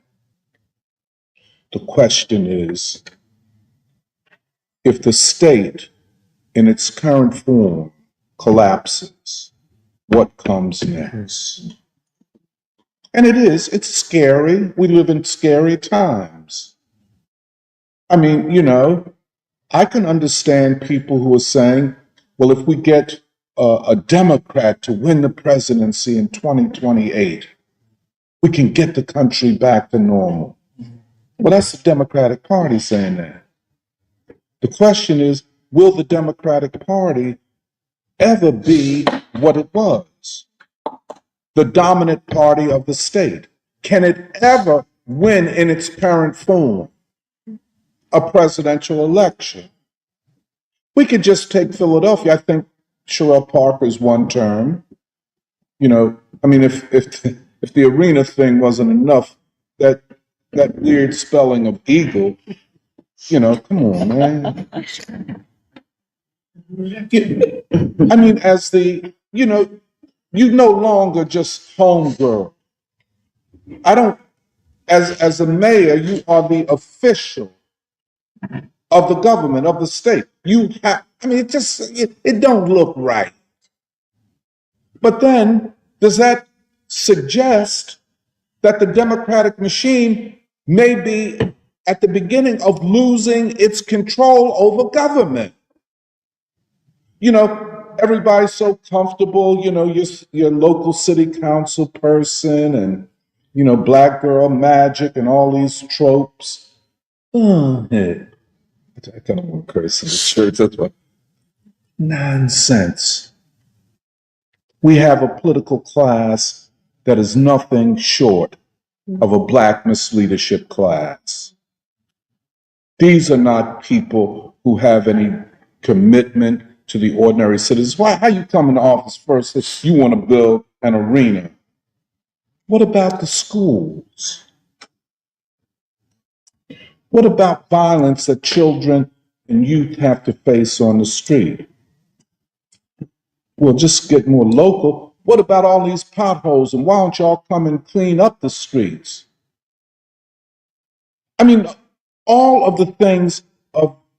The question is, if the state in its current form collapses, what comes next? And it's scary. We live in scary times. I mean, I can understand people who are saying, well, if we get a Democrat to win the presidency in 2028, we can get the country back to normal. Well, that's the Democratic Party saying that. The question is, will the Democratic Party ever be what it was? The dominant party of the state? Can it ever win in its current form a presidential election? We could just take Philadelphia. I think Sherelle Parker's one term. You know, I mean, if the arena thing wasn't enough, that weird spelling of eagle, you know, come on, man. I mean, as the, you no longer just homegirl. I don't, as a mayor, you are the official of the government, of the state. You have, I mean, it don't look right. But then, does that suggest that the democratic machine may be at the beginning of losing its control over government? You know, everybody's so comfortable, your local city council person and, black girl magic and all these tropes. Oh, hey. I kind of went crazy in the church. That's what nonsense. We have a political class that is nothing short of a black misleadership class. These are not people who have any commitment to the ordinary citizens. Why? How you come into office first? You want to build an arena. What about the schools? What about violence that children and youth have to face on the street? Well, just get more local. What about all these potholes? And why don't y'all come and clean up the streets? I mean, all of the things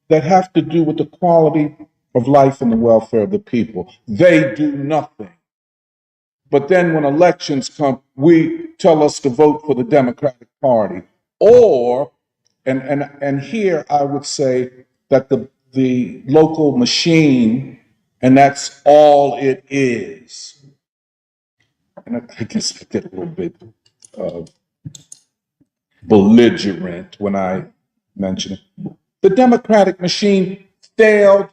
that have to do with the quality of life and the welfare of the people, they do nothing. But then when elections come, we tell us to vote for the Democratic Party. Or, and here I would say that the local machine, and that's all it is. And I guess I get a little bit belligerent when I mention it. The Democratic machine failed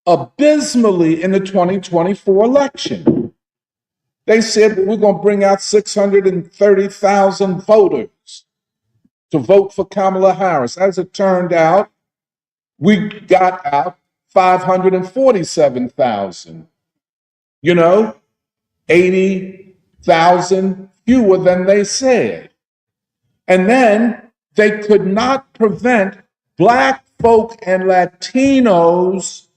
abysmally in the 2024 election. They said that we're going to bring out 630,000 voters to vote for Kamala Harris. As it turned out, we got out 547,000. 80,000 fewer than they said. And then they could not prevent Black folk and Latinos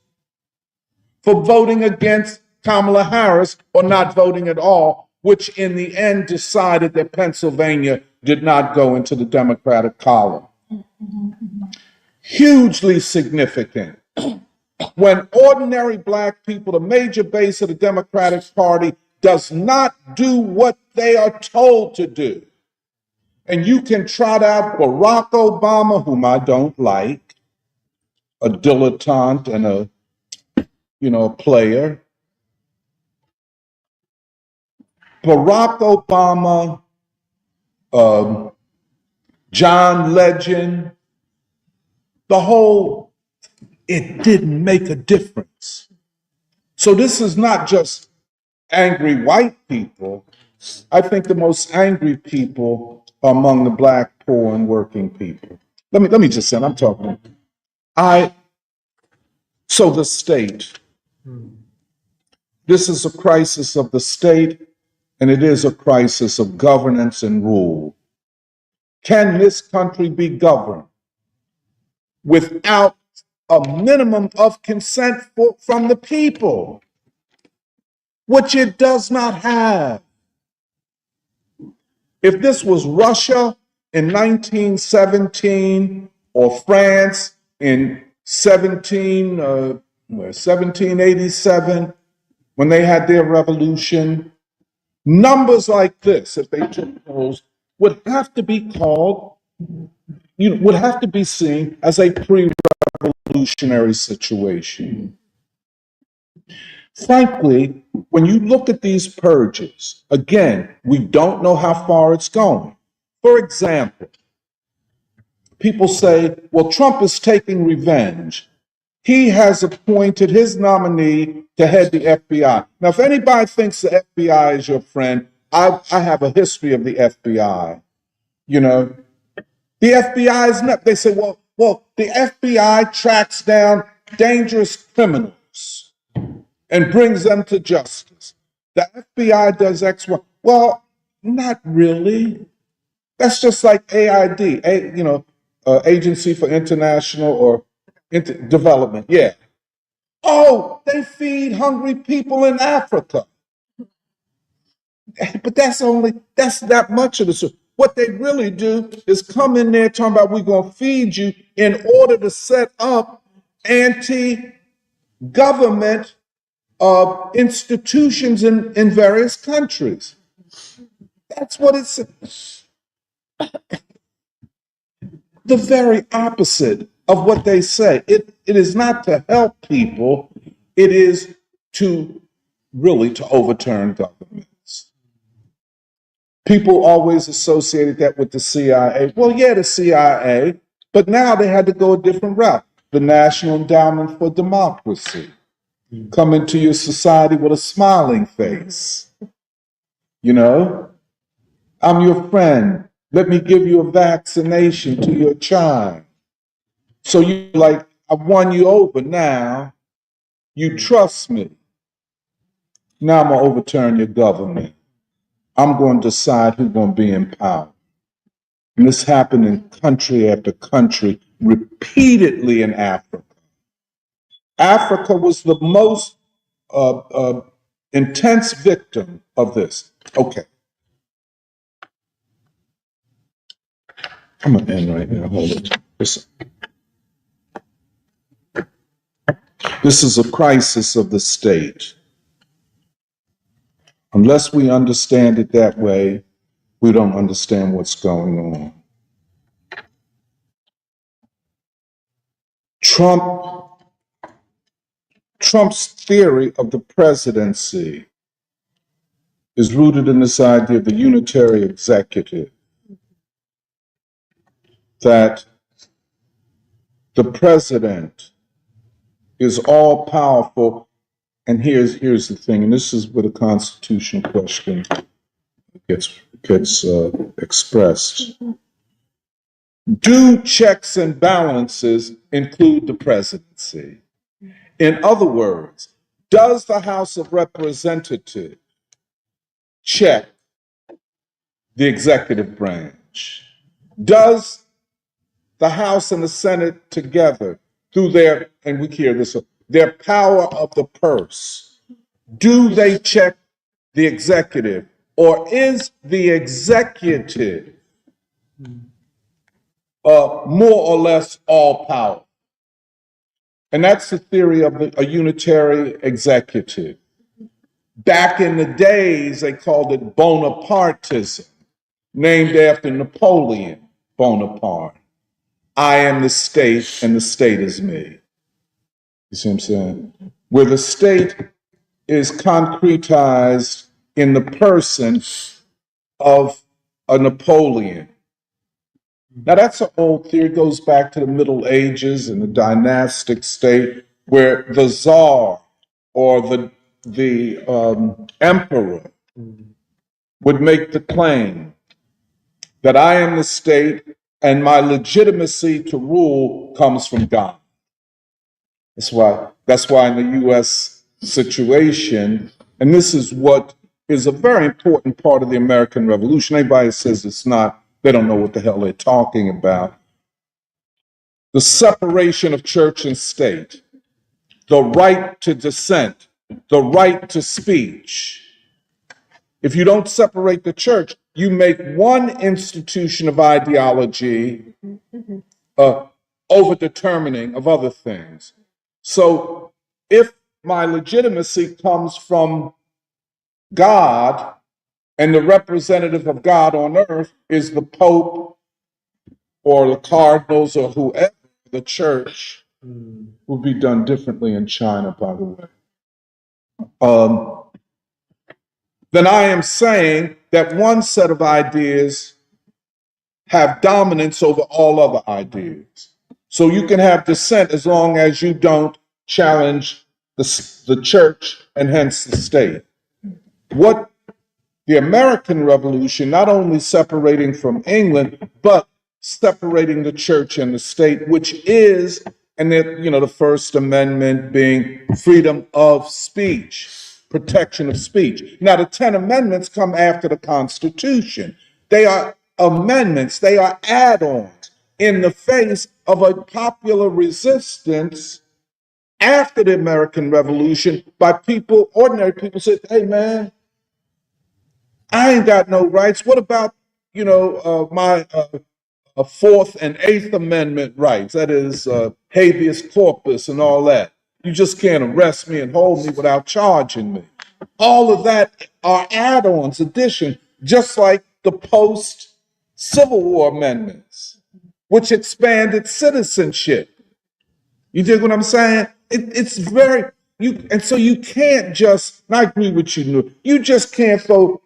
for voting against Kamala Harris or not voting at all, which in the end decided that Pennsylvania did not go into the Democratic column. Hugely significant. When ordinary Black people, the major base of the Democratic Party, does not do what they are told to do. And you can trot out Barack Obama, whom I don't like, a dilettante and a player. Barack Obama, John Legend, it didn't make a difference. So this is not just angry white people. I think the most angry people are among the Black, poor, and working people. Let me just say, I'm talking. So the state. This is a crisis of the state, and it is a crisis of governance and rule. Can this country be governed without a minimum of consent from the people, which it does not have? If this was Russia in 1917 or France in 1787, when they had their revolution, numbers like this, if they took those, would have to be called, would have to be seen as a pre-revolutionary situation. frankly, when you look at these purges, again, we don't know how far it's going. For example, people say, well, Trump is taking revenge. He has appointed his nominee to head the FBI. Now, if anybody thinks the FBI is your friend, I have a history of the FBI. You know, the FBI is not, they say, well, the FBI tracks down dangerous criminals and brings them to justice. The FBI does X, Y. Well, not really. That's just like AID, Agency for International or Development. Yeah. Oh, they feed hungry people in Africa. But that's not much of the story. What they really do is come in there talking about we're going to feed you in order to set up anti-government institutions in various countries. That's what it's the very opposite of what they say. It is not to help people, it is to really to overturn governments. People always associated that with the CIA. Well, yeah, the CIA, but now they had to go a different route. The National Endowment for Democracy. Come into your society with a smiling face. You know, I'm your friend. Let me give you a vaccination to your child. So you like, I've won you over now. You trust me. Now I'm going to overturn your government. I'm going to decide who's going to be in power. And this happened in country after country, repeatedly in Africa. Africa was the most intense victim of this. Okay. I'm going to end right here. Hold it. This is a crisis of the state. Unless we understand it that way, we don't understand what's going on. Trump's theory of the presidency is rooted in this idea of the unitary executive, that the president is all powerful. And here's the thing, and this is where the constitutional question gets expressed. Do checks and balances include the presidency? In other words, does the House of Representatives check the executive branch? Does the House and the Senate together, through their, and we hear this, their power of the purse, do they check the executive? Or is the executive more or less all power? And that's the theory of a unitary executive. Back in the days, they called it Bonapartism, named after Napoleon Bonaparte. I am the state and the state is me. You see what I'm saying? Where the state is concretized in the person of a Napoleon. Now that's an old theory, it goes back to the Middle Ages and the dynastic state where the Tsar or the emperor would make the claim that I am the state and my legitimacy to rule comes from God. That's why in the U.S. situation, and this is what is a very important part of the American Revolution. Anybody says it's not, they don't know what the hell they're talking about. The separation of church and state, the right to dissent, the right to speech. If you don't separate the church, you make one institution of ideology over determining of other things. So if my legitimacy comes from God and the representative of God on earth is the Pope or the cardinals or whoever, the church, will be done differently in China, by the way. then I am saying that one set of ideas have dominance over all other ideas. So you can have dissent as long as you don't challenge the church and hence the state. What the American Revolution, not only separating from England, but separating the church and the state, which is, and then, the First Amendment being freedom of speech, protection of speech. Now, the 10 Amendments come after the Constitution. They are amendments, they are add ons in the face of a popular resistance after the American Revolution by people, ordinary people said, hey, man, I ain't got no rights. What about, my Fourth and Eighth Amendment rights? That is habeas corpus and all that. You just can't arrest me and hold me without charging me. All of that are add-ons, addition, just like the post-Civil War amendments, which expanded citizenship. You dig what I'm saying? It's very, and so you can't just, and I agree with you, you just can't throw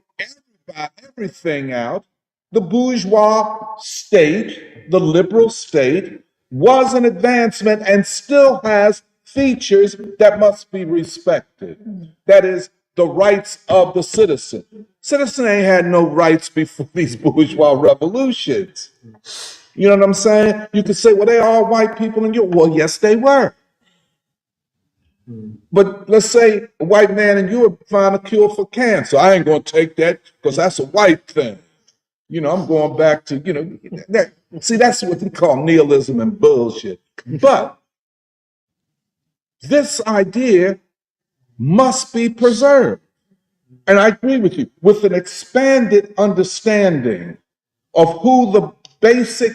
everything out. The bourgeois state, the liberal state, was an advancement and still has features that must be respected. That is, the rights of the citizen. Citizen ain't had no rights before these bourgeois revolutions. You know what I'm saying? You could say, well, they all white people in Europe. Well, yes, they were. But let's say a white man in Europe find a cure for cancer. I ain't going to take that because that's a white thing. I'm going back to, that's what they call nihilism and bullshit. But this idea must be preserved. And I agree with you, with an expanded understanding of who the basic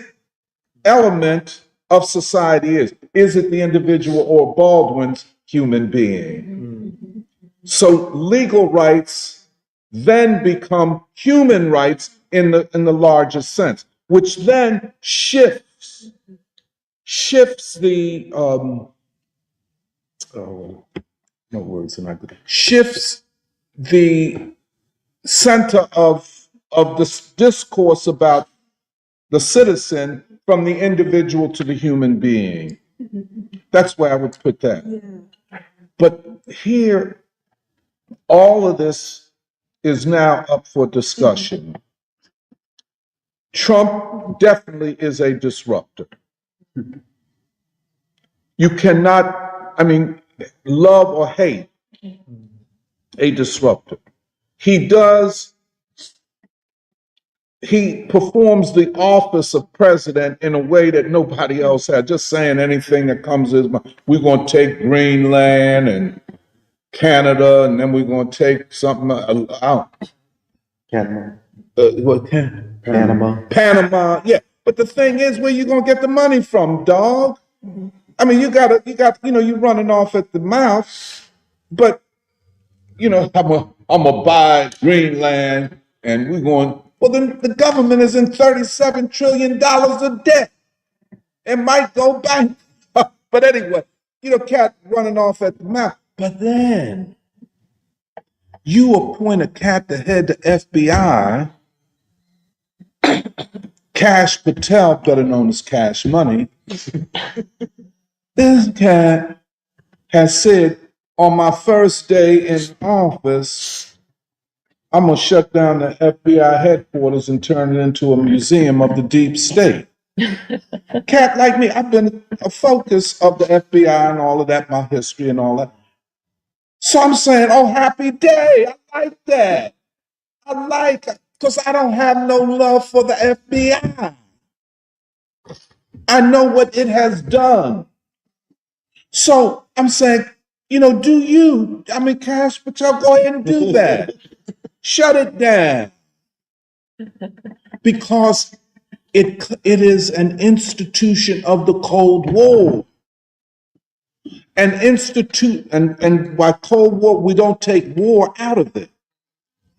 element of society is. Is it the individual or Baldwin's human being? So legal rights then become human rights in the larger sense, which then shifts the no words are not good. Shifts the center of this discourse about the citizen from the individual to the human being. That's where I would put that. Yeah. But here, all of this is now up for discussion. Trump definitely is a disruptor. You cannot, love or hate a disruptor. He performs the office of president in a way that nobody else has. Just saying anything that comes to his mind. We're going to take Greenland and Canada, and then we're going to take something out. Panama, yeah. But the thing is, where you going to get the money from, dog? You got, you running off at the mouth, but, I'm going to buy Greenland, and we're going, well, then the government is in $37 trillion of debt. It might go back. But anyway, cat running off at the mouth. But then you appoint a cat to head the FBI, Cash Patel, better known as Cash Money. This cat has said, on my first day in office, I'm going to shut down the FBI headquarters and turn it into a museum of the deep state. Cat like me, I've been a focus of the FBI and all of that, my history and all that. So I'm saying, oh, happy day. I like that. I like it because I don't have no love for the FBI. I know what it has done. So I'm saying, Cash Patel, go ahead and do that. Shut it down. Because it is an institution of the Cold War. And by Cold War, we don't take war out of it.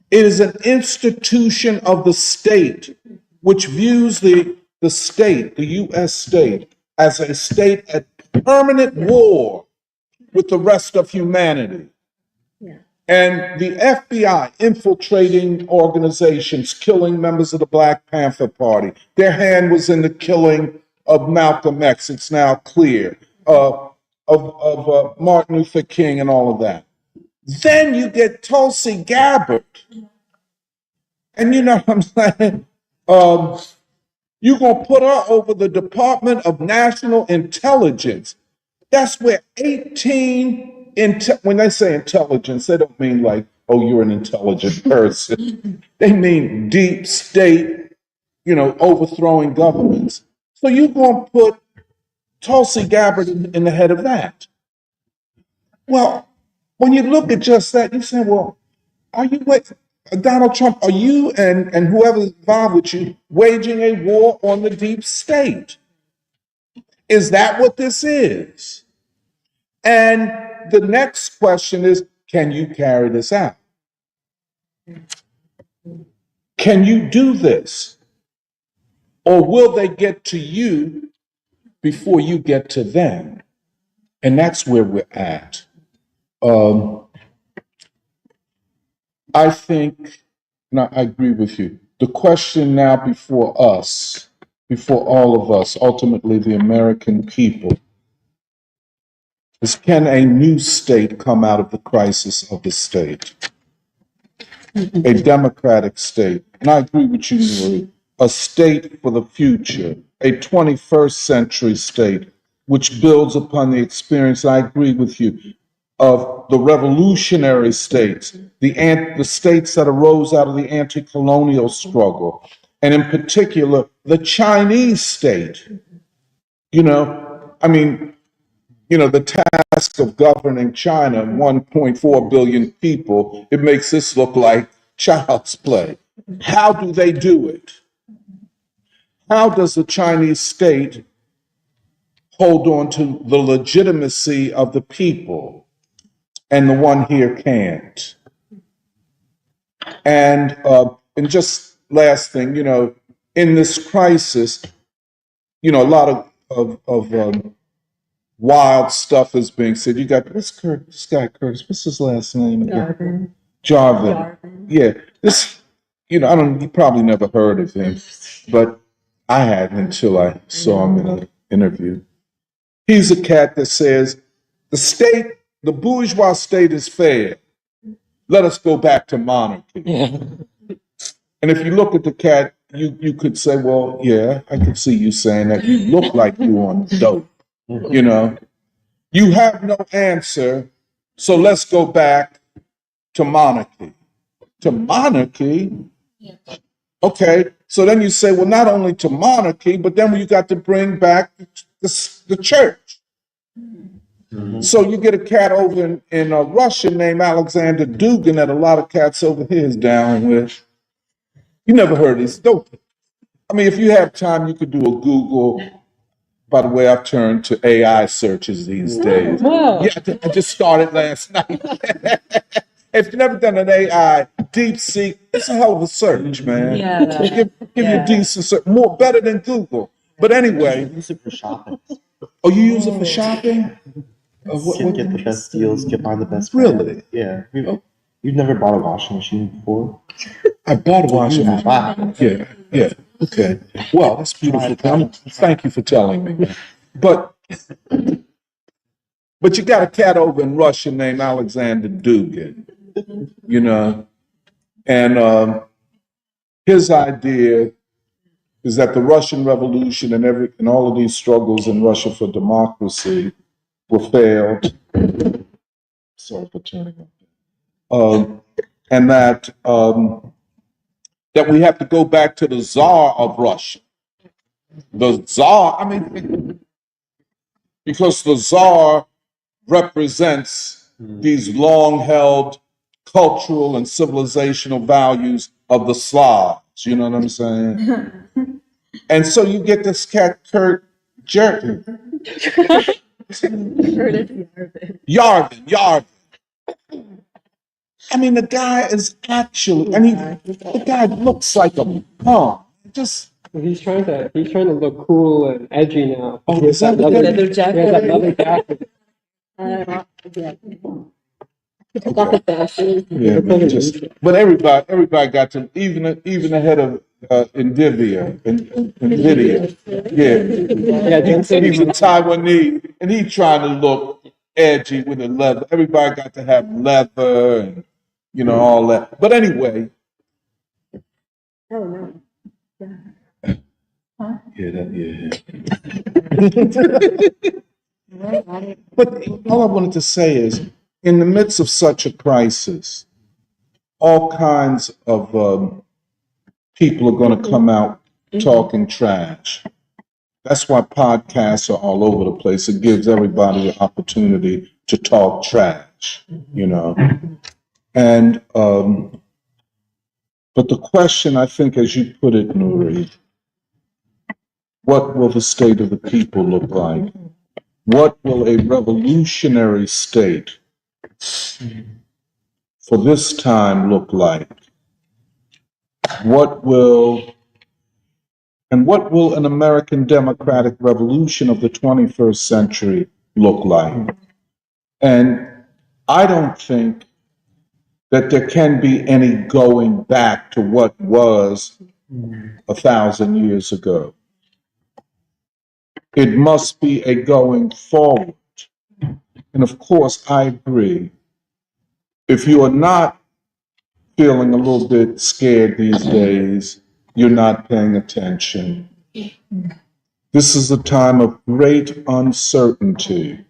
It is an institution of the state, which views the state, the U.S. state, as a state at permanent war with the rest of humanity. Yeah. And the FBI infiltrating organizations, killing members of the Black Panther Party. Their hand was in the killing of Malcolm X. It's now clear. Of Martin Luther King and all of that. Then you get Tulsi Gabbard. And you know what I'm saying? You're going to put her over the Department of National Intelligence. That's where 18, when they say intelligence, they don't mean like, oh, you're an intelligent person. They mean deep state, overthrowing governments. So you're going to put Tulsi Gabbard in the head of that. Well, when you look at just that, you say, well, are you Donald Trump, are you and whoever's involved with you waging a war on the deep state? Is that what this is? And the next question is, can you carry this out? Can you do this? Or will they get to you before you get to them? And that's where we're at. I think, and I agree with you. The question now before us, before all of us, ultimately the American people, is can a new state come out of the crisis of the state? A democratic state. And I agree with you, Marie. A state for the future, a 21st century state, which builds upon the experience, I agree with you, of the revolutionary states, the states that arose out of the anti-colonial struggle, and in particular, the Chinese state. The task of governing China, 1.4 billion people, it makes this look like child's play. How do they do it? How does the Chinese state hold on to the legitimacy of the people? And the one here can't. And just last thing, in this crisis, a lot of wild stuff is being said. You got this guy Curtis. What's his last name again? Jarvin. Yeah, this. You probably never heard of him, but I hadn't until I saw him in an interview. He's a cat that says the bourgeois state is fair. Let us go back to monarchy. Yeah. And if you look at the cat, you could say, well, yeah, I could see you saying that. You look like you on dope. You have no answer, so let's go back to monarchy. To monarchy? Okay, so then you say, well, not only to monarchy, but then you got to bring back the church. Mm-hmm. So you get a cat over in Russia named Alexander Dugin that a lot of cats over here is down with. You never heard this. If you have time, you could do a Google. By the way, I've turned to AI searches these days. Wow. Yeah, I just started last night. If you've never done an AI deep seek, it's a hell of a search, man. Yeah. Give you a decent search, better than Google. But anyway. I use it for shopping. Oh, you use it for shopping? Get the best deals, find the best Really? Brand. Yeah. You've never bought a washing machine before? I bought a washing machine. Wow. Yeah. Okay. Well, that's beautiful. Thank you for telling me. But you got a cat over in Russia named Alexander Dugin, and his idea is that the Russian Revolution and all of these struggles in Russia for democracy were failed. Sorry for turning up. And that we have to go back to the Tsar of Russia. The Tsar, because the Tsar represents these long-held cultural and civilizational values of the Slavs. You know what I'm saying? And so you get this cat, Kurt Yarvin. The guy is actually, the guy looks like a punk. He's trying to look cool and edgy now. Oh, is that what leather jacket? Yeah, that leather jacket. Okay. Yeah, man, but everybody got to, even ahead of Nvidia, yeah, he's a Taiwanese, and he trying to look edgy with the leather. Everybody got to have leather and all that. But anyway, Oh no. yeah. But all I wanted to say is, in the midst of such a crisis, all kinds of people are going to come out talking trash. That's why podcasts are all over the place. It gives everybody the opportunity to talk trash, And but the question, I think, as you put it, Nuri, what will the state of the people look like? What will a revolutionary state for this time look like? What will an American democratic revolution of the 21st century look like? And I don't think that there can be any going back to what was 1,000 years ago. It must be a going forward. And of course, I agree. If you are not feeling a little bit scared these days, you're not paying attention. This is a time of great uncertainty.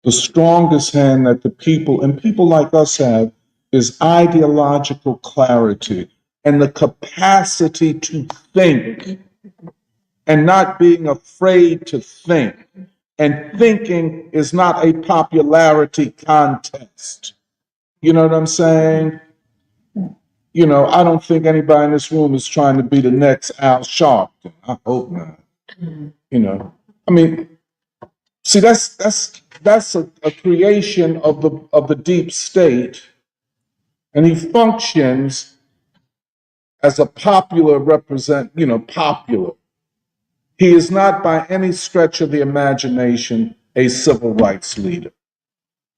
The strongest hand that the people and people like us have is ideological clarity and the capacity to think and not being afraid to think. And thinking is not a popularity contest. You know what I'm saying? I don't think anybody in this room is trying to be the next Al Sharpton. I hope not. I mean, see, that's a creation of the deep state, and he functions as a popular popular. He is not by any stretch of the imagination a civil rights leader.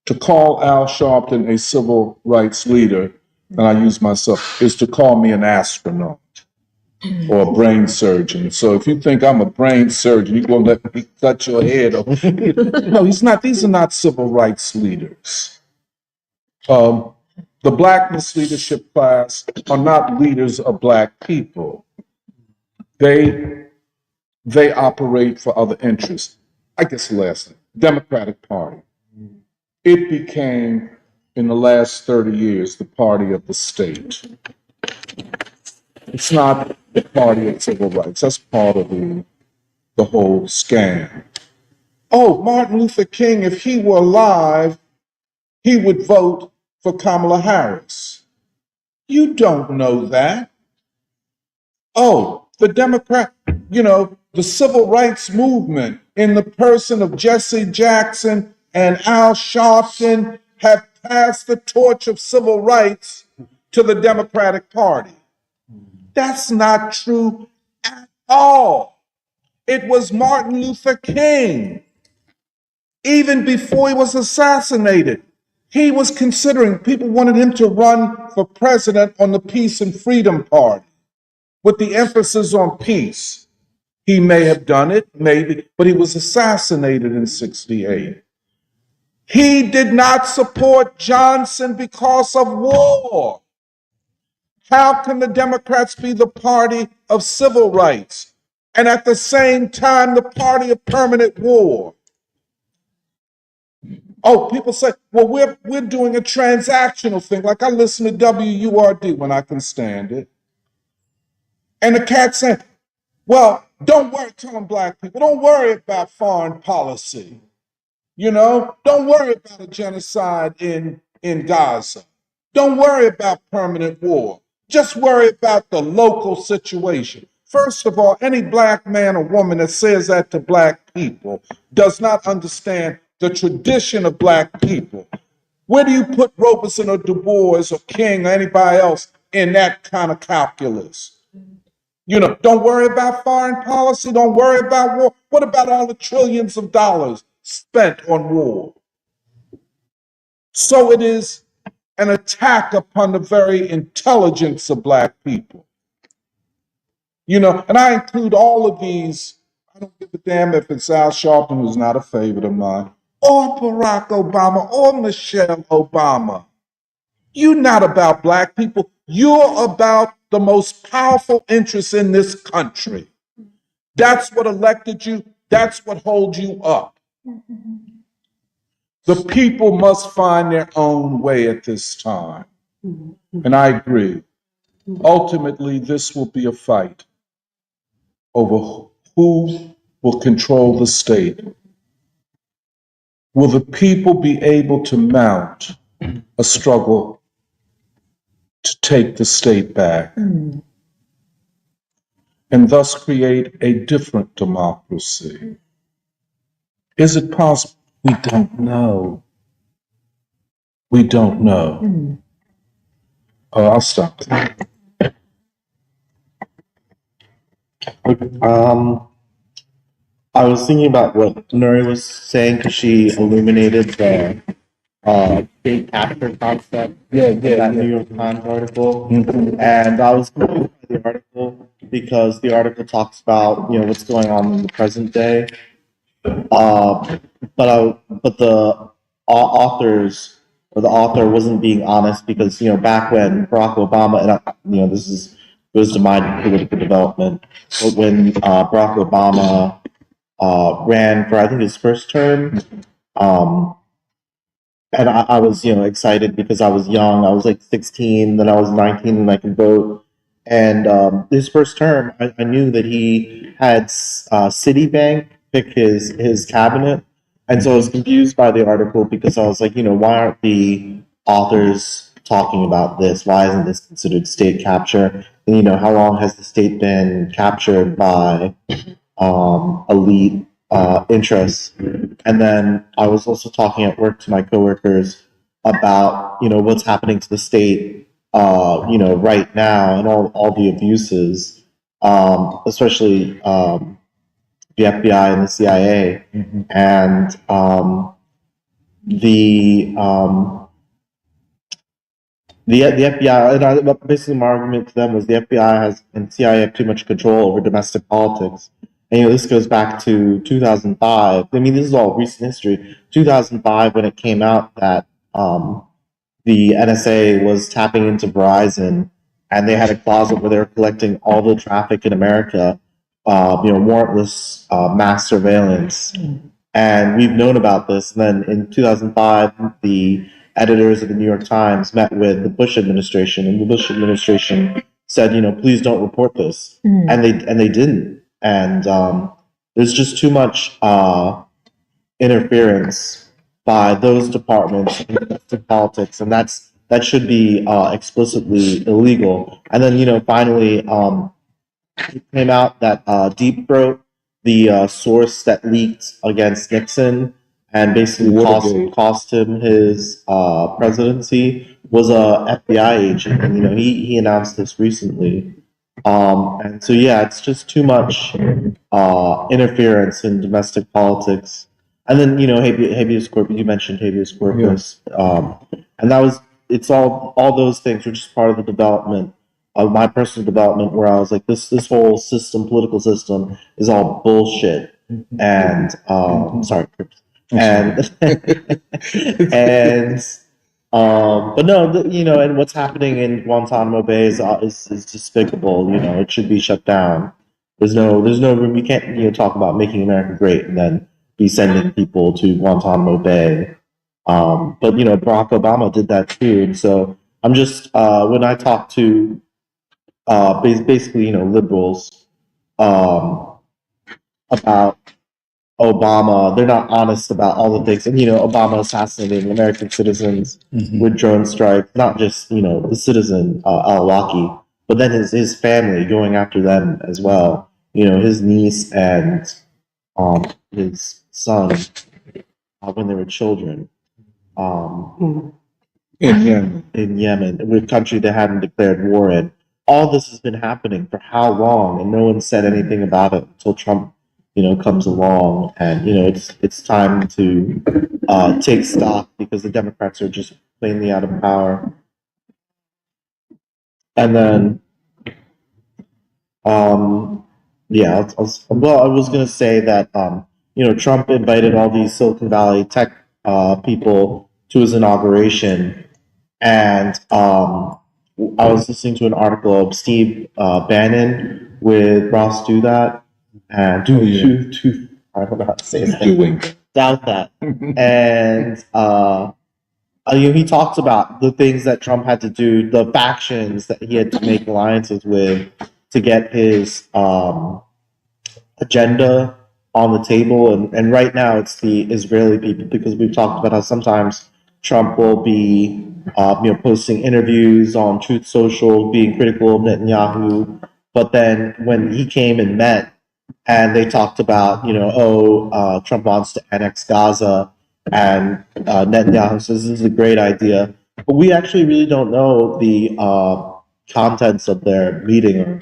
To call Al Sharpton a civil rights leader, and I use myself, is to call me an astronaut or a brain surgeon. So if you think I'm a brain surgeon, you're going to let me cut your head off. No, he's not. These are not civil rights leaders. The Blackness leadership class are not leaders of Black people. They operate for other interests. I guess lastly, Democratic Party. It became, in the last 30 years, the party of the state. It's not the party of civil rights. That's part of the whole scam. Oh, Martin Luther King, if he were alive, he would vote for Kamala Harris. You don't know that. Oh, the civil rights movement in the person of Jesse Jackson and Al Sharpton have passed the torch of civil rights to the Democratic Party. That's not true at all. It was Martin Luther King. Even before he was assassinated, he was considering, people wanted him to run for president on the Peace and Freedom Party with the emphasis on peace. He may have done it, maybe, but he was assassinated in 1968. He did not support Johnson because of war. How can the Democrats be the party of civil rights and at the same time the party of permanent war? Oh, people say, well, we're doing a transactional thing. Like I listen to WURD when I can stand it. And the cat said, well, don't worry, telling Black people, don't worry about foreign policy. Don't worry about a genocide in Gaza. Don't worry about permanent war. Just worry about the local situation. First of all, any Black man or woman that says that to Black people does not understand the tradition of Black people. Where do you put Robeson or Du Bois or King or anybody else in that kind of calculus? Don't worry about foreign policy. Don't worry about war. What about all the trillions of dollars spent on war? So it is an attack upon the very intelligence of Black people. You know, and I include all of these. I don't give a damn if it's Al Sharpton, who's not a favorite of mine, or Barack Obama, or Michelle Obama. You're not about Black people. You're about the most powerful interests in this country. That's what elected you. That's what holds you up. The people must find their own way at this time. And I agree. Ultimately, this will be a fight over who will control the state. Will the people be able to mount a struggle to take the state back and thus create a different democracy? Is it possible? We don't know. We don't know. Oh, I'll stop there. I was thinking about what Nuri was saying because she illuminated the state capture concept in that New York Times article. And I was moved by the article because the article talks about, you know, what's going on in the present day. But the authors or the author wasn't being honest because, you know, back when Barack Obama, and you know, goes to my political development, but when Barack Obama ran for, I think, his first term, and I was, you know, excited because I was young. I was like 16, then I was 19 and I could vote. And his first term, I knew that he had Citibank pick his cabinet. And so I was confused by the article because I was like, you know, why aren't the authors talking about this? Why isn't this considered state capture? And, you know, how long has the state been captured by elite interests? And then I was also talking at work to my coworkers about, you know, what's happening to the state, you know, right now and all the abuses, especially the FBI and the CIA, and the FBI. And basically my argument to them was the FBI and CIA have too much control over domestic politics. And, you know, this goes back to 2005. I mean, this is all recent history. 2005, when it came out that the NSA was tapping into Verizon, and they had a closet where they were collecting all the traffic in America, you know, warrantless mass surveillance. And we've known about this. And then in 2005, the editors of the New York Times met with the Bush administration, and the Bush administration said, you know, please don't report this. And they didn't. And there's just too much interference by those departments in politics, and that should be explicitly illegal. And then, you know, finally, it came out that Deep Throat, the source that leaked against Nixon and basically cost him his presidency, was a FBI agent. And, you know, he announced this recently. And so, yeah, it's just too much interference in domestic politics. And then, you know, habeas corpus, you mentioned habeas corpus. And it's all those things were just part of the development of my personal development, where I was like, this whole political system is all bullshit. And, sorry, and, and, but no, you know, and what's happening in Guantanamo Bay is despicable. You know, it should be shut down. There's no room. You can't, you know, talk about making America great and then be sending people to Guantanamo Bay. But, you know, Barack Obama did that too. And so I'm just, when I talk to basically, you know, liberals about Obama, they're not honest about all the things. And, you know, Obama assassinating American citizens with drone strikes, not just, you know, the citizen, al-Awlaki, but then his family, going after them as well. You know, his niece and his son, when they were children, in Yemen, a country they hadn't declared war in. All this has been happening for how long, and no one said anything about it until Trump, you know, comes along. And, you know, it's time to take stock, because the Democrats are just plainly out of power. And then, yeah, well, I was going to say that, Trump invited all these Silicon Valley tech people to his inauguration. And I was listening to an article of Steve Bannon with Ross Do That. And I don't know how to say his name. Doubt that. And he talks about the things that Trump had to do, the factions that he had to make alliances with to get his agenda on the table. And right now it's the Israeli people, because we've talked about how sometimes Trump will be posting interviews on Truth Social, being critical of Netanyahu. But then when he came and met, and they talked about, Trump wants to annex Gaza, and Netanyahu says this is a great idea. But we actually really don't know the contents of their meeting, or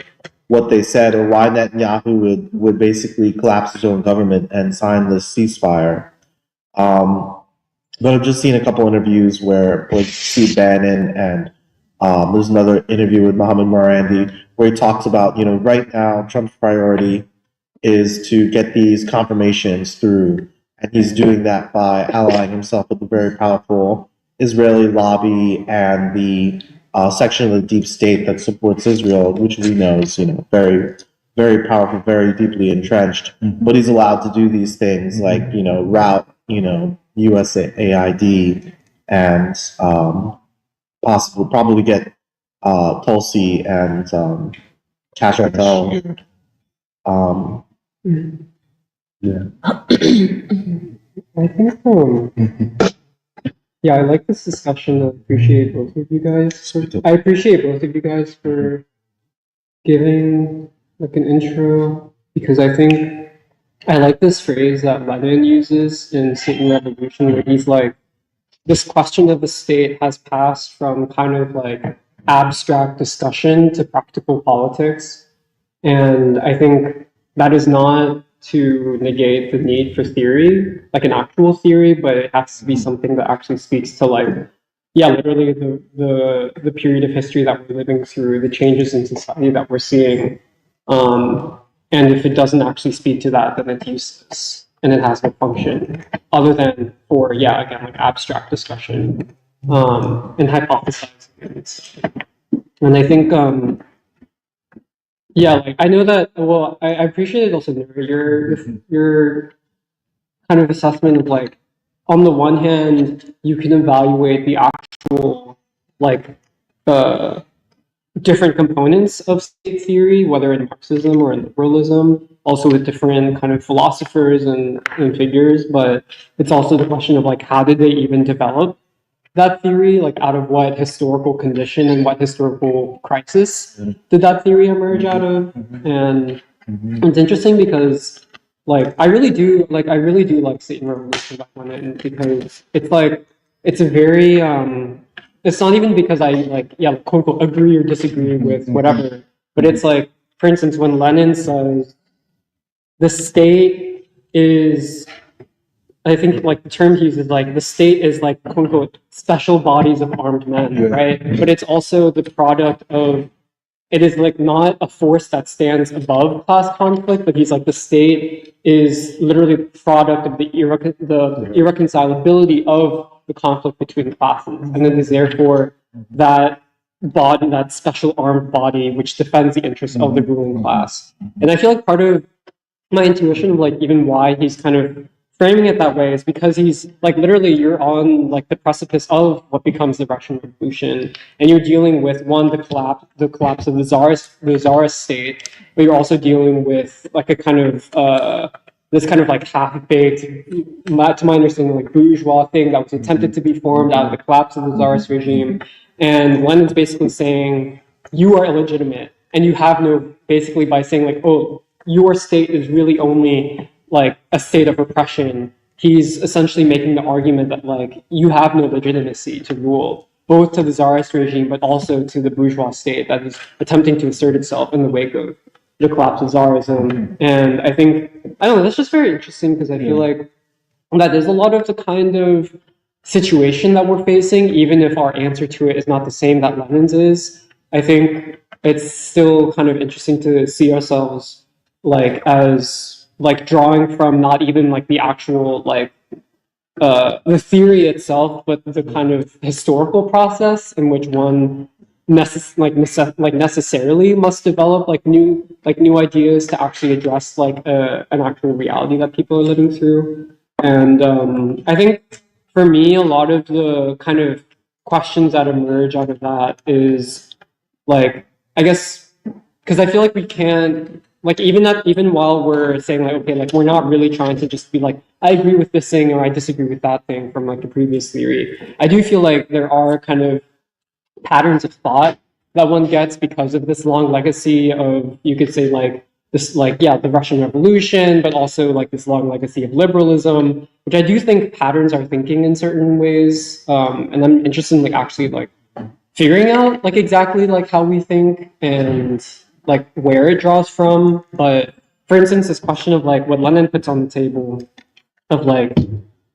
what they said, or why Netanyahu would basically collapse his own government and sign this ceasefire. But I've just seen a couple interviews where, like, Steve Bannon, and there's another interview with Mohammed Morandi where he talks about, right now Trump's priority is to get these confirmations through, and he's doing that by allying himself with the very powerful Israeli lobby and the section of the deep state that supports Israel, which we know is, very, very powerful, very deeply entrenched. Mm-hmm. But he's allowed to do these things like, route, USAID, and probably get Tulsi and Cash Patel. Yeah. I think, yeah, I like this discussion. I appreciate both of you guys. I appreciate both of you guys for giving like an intro, because I think I like this phrase that Lenin uses in State and Revolution, where he's like, this question of the state has passed from kind of like abstract discussion to practical politics. And I think that is not to negate the need for theory, like an actual theory, but it has to be something that actually speaks to, like, yeah, literally the period of history that we're living through, the changes in society that we're seeing. And if it doesn't actually speak to that, then it's useless and it has no function other than for, yeah, again, like abstract discussion and hypothesizing. And I think, yeah, like I know that. Well, I appreciated also your kind of assessment of, like, on the one hand, you can evaluate the actual, like, different components of state theory, whether in Marxism or in liberalism, also with different kind of philosophers and figures. But it's also the question of, like, how did they even develop that theory, like out of what historical condition and what historical crisis did that theory emerge out of? And it's interesting because, like, I really do like State and Revolution by Lenin, because it's like, it's a very it's not even because I, like, yeah, quote unquote, agree or disagree with whatever, but it's like, for instance, when Lenin says the state is, I think, like, the term he uses, like, the state is, like, quote unquote, special bodies of armed men, right? But it's also the product of, it is, like, not a force that stands above class conflict, but he's like, the state is literally the product of the irreconcilability of the conflict between classes. And then is therefore that body, that special armed body, which defends the interests of the ruling class. And I feel like part of my intuition of, like, even why he's kind of framing it that way is because he's, like, literally, you're on, like, the precipice of what becomes the Russian Revolution, and you're dealing with, one, the collapse of the Tsarist state, but you're also dealing with, like, a kind of this kind of, like, half-baked, to my understanding, like, bourgeois thing that was attempted to be formed out of the collapse of the Tsarist regime. And Lenin's basically saying, you are illegitimate, and you have no, basically, by saying, like, oh, your state is really only, like, a state of oppression, he's essentially making the argument that, like, you have no legitimacy to rule, both to the Tsarist regime, but also to the bourgeois state that is attempting to assert itself in the wake of the collapse of Tsarism. And I think, I don't know, that's just very interesting, because I feel like that is a lot of the kind of situation that we're facing, even if our answer to it is not the same that Lenin's is, I think it's still kind of interesting to see ourselves like as like drawing from not even like the actual like the theory itself, but the kind of historical process in which one necessarily must develop like new ideas to actually address like an actual reality that people are living through. And I think for me, a lot of the kind of questions that emerge out of that is like, I guess, because I feel like we can't, like, even while we're saying like, okay, like we're not really trying to just be like, I agree with this thing or I disagree with that thing from like the previous theory. I do feel like there are kind of patterns of thought that one gets because of this long legacy of, you could say, like this, like, yeah, the Russian Revolution, but also like this long legacy of liberalism, which I do think patterns are thinking in certain ways. And I'm interested in like actually like figuring out like exactly like how we think and like where it draws from. But for instance, this question of like what Lenin puts on the table of like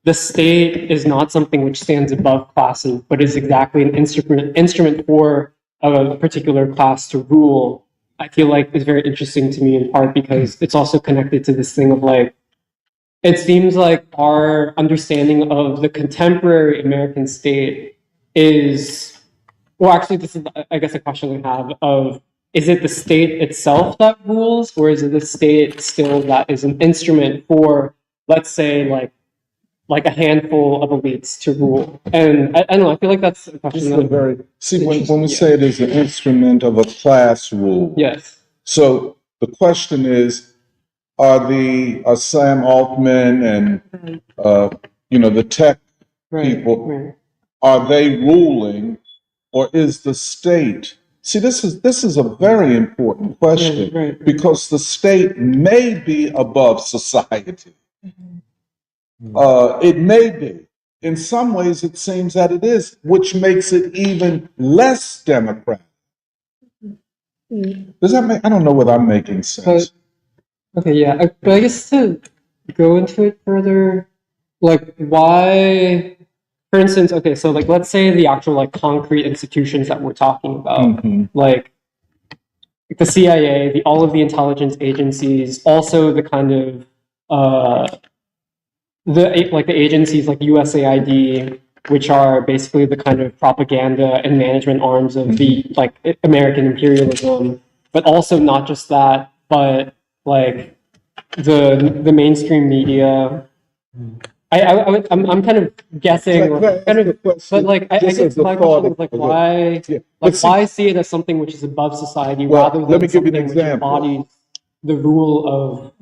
the state is not something which stands above classes, but is exactly an instrument for a particular class to rule. I feel like is very interesting to me in part because it's also connected to this thing of like, it seems like our understanding of the contemporary American state is, well, actually, this is, I guess, a question we have of, is it the state itself that rules, or is it the state still that is an instrument for, let's say, like a handful of elites to rule? And I don't know, I feel like that's a This question is that a very, see, when we Yeah. say it is an instrument of a class rule. Yes. So the question is, are Sam Altman and, the tech people, Right. are they ruling, or is the state? See, this is a very important question Right. because the state may be above society. It may be. In some ways, it seems that it is, which makes it even less democratic. Does that make? I don't know whether I'm making sense. Okay, yeah, but I guess to go into it further, like why, for instance, okay, so like let's say the actual like concrete institutions that we're talking about, Mhm. like the CIA, all of the intelligence agencies, also the kind of the agencies like USAID, which are basically the kind of propaganda and management arms of the like American imperialism, but also not just that, but like the mainstream media. I'm kind of guessing, Can I ask kind a of, question? but like I Just guess as a my thought question is like why, Yeah. But see, why see it as something which is above society well, rather let me than give you an something which example. embodies the rule of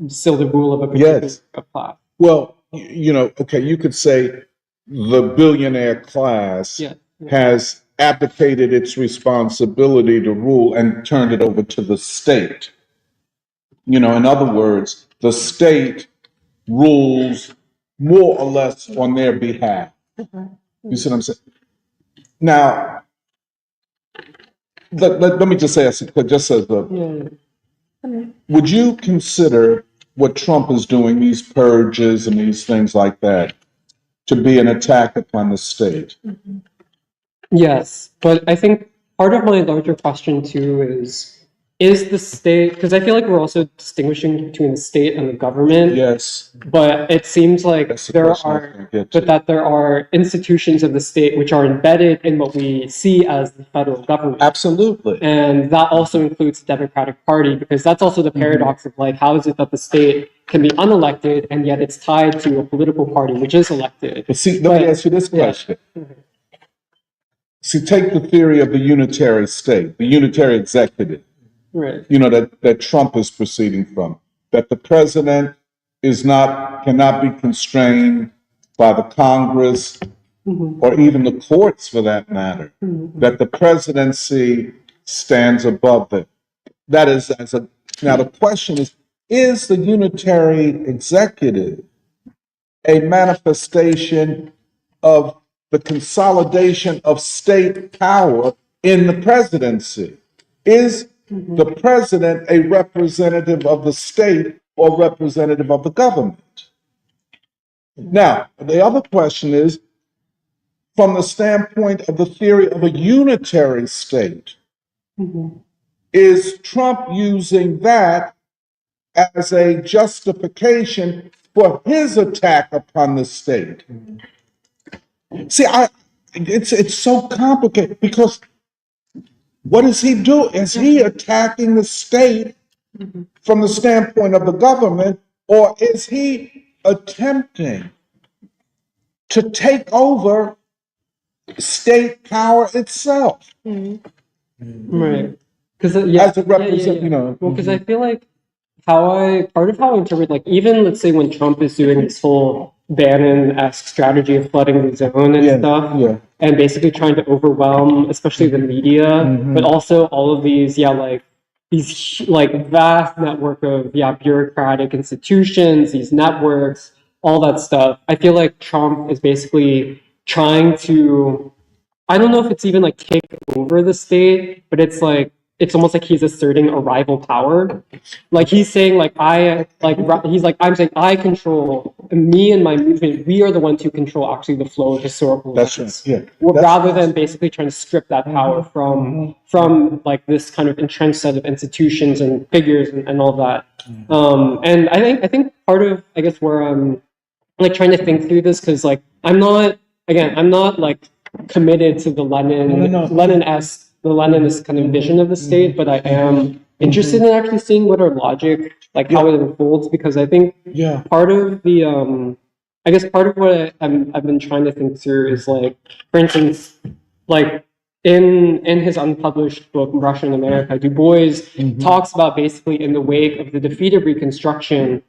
a particular Yes. class? Well, okay, you could say the billionaire class Yeah. has abdicated its responsibility to rule and turned it over to the state. In other words, the state rules more or less on their behalf. You see what I'm saying? Now, let me just say, just as a, Yeah. would you consider what Trump is doing, these purges and these things like that, to be an attack upon the state? Yes, but I think part of my larger question too is the state, because I feel like we're also distinguishing between the state and the government, Yes, but it seems like that's the there question I was are, going to get but to. that there are institutions of the state which are embedded in what we see as the federal government. Absolutely. And that also includes the Democratic Party, because that's also the paradox of like, how is it that the state can be unelected and yet it's tied to a political party which is elected? But see, let me ask you this question. See, take the theory of the unitary state, the unitary executive, Right. that Trump is proceeding from, that the president cannot be constrained by the Congress or even the courts for that matter, that the presidency stands above them. That is, now the question is the unitary executive a manifestation of the consolidation of state power in the presidency? Is the president a representative of the state or representative of the government? Now, the other question is, from the standpoint of the theory of a unitary state. Mhm. Is Trump using that as a justification for his attack upon the state? See, it's so complicated because what does he do? Is he attacking the state from the standpoint of the government, or is he attempting to take over state power itself Right. Because yeah, as a represent? You know, Well, because I feel like part of how I interpret, like, even let's say when Trump is doing this whole Bannon-esque strategy of flooding the zone and Yeah, stuff, yeah. and basically trying to overwhelm, especially the media, but also all of these, like these like vast network of bureaucratic institutions, these networks, all that stuff. I feel like Trump is basically trying to, I don't know if it's even like take over the state, but it's like it's almost like he's asserting a rival power. Like he's saying, I'm saying I control me and my movement. We are the ones who control actually the flow of historical That's events. right. Yeah. Rather than basically trying to strip that power from like this kind of entrenched set of institutions and figures and all that. And I think part of, I guess, where I'm like trying to think through this, because like I'm not like committed to the Leninist kind of vision of the state, but I am interested in actually seeing what our logic, like how it unfolds, because I think Yeah. part of the I guess part of what I've been trying to think through is, like, for instance, like in his unpublished book Russia and America, Du Bois talks about basically in the wake of the defeat of Reconstruction,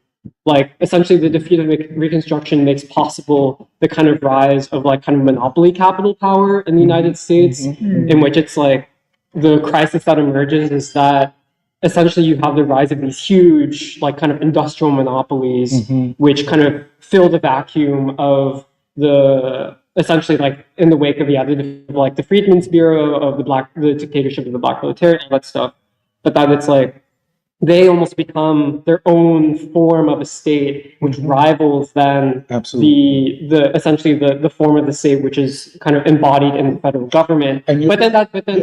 like essentially the defeat of Reconstruction makes possible the kind of rise of like kind of monopoly capital power in the United States, in which it's like the crisis that emerges is that essentially you have the rise of these huge like kind of industrial monopolies, which kind of fill the vacuum of the essentially like in the wake of the Freedmen's Bureau, of the dictatorship of the Black proletariat, all that stuff. But then it's like they almost become their own form of a state, which rivals then Absolutely. the essentially the form of the state, which is kind of embodied in the federal government. But then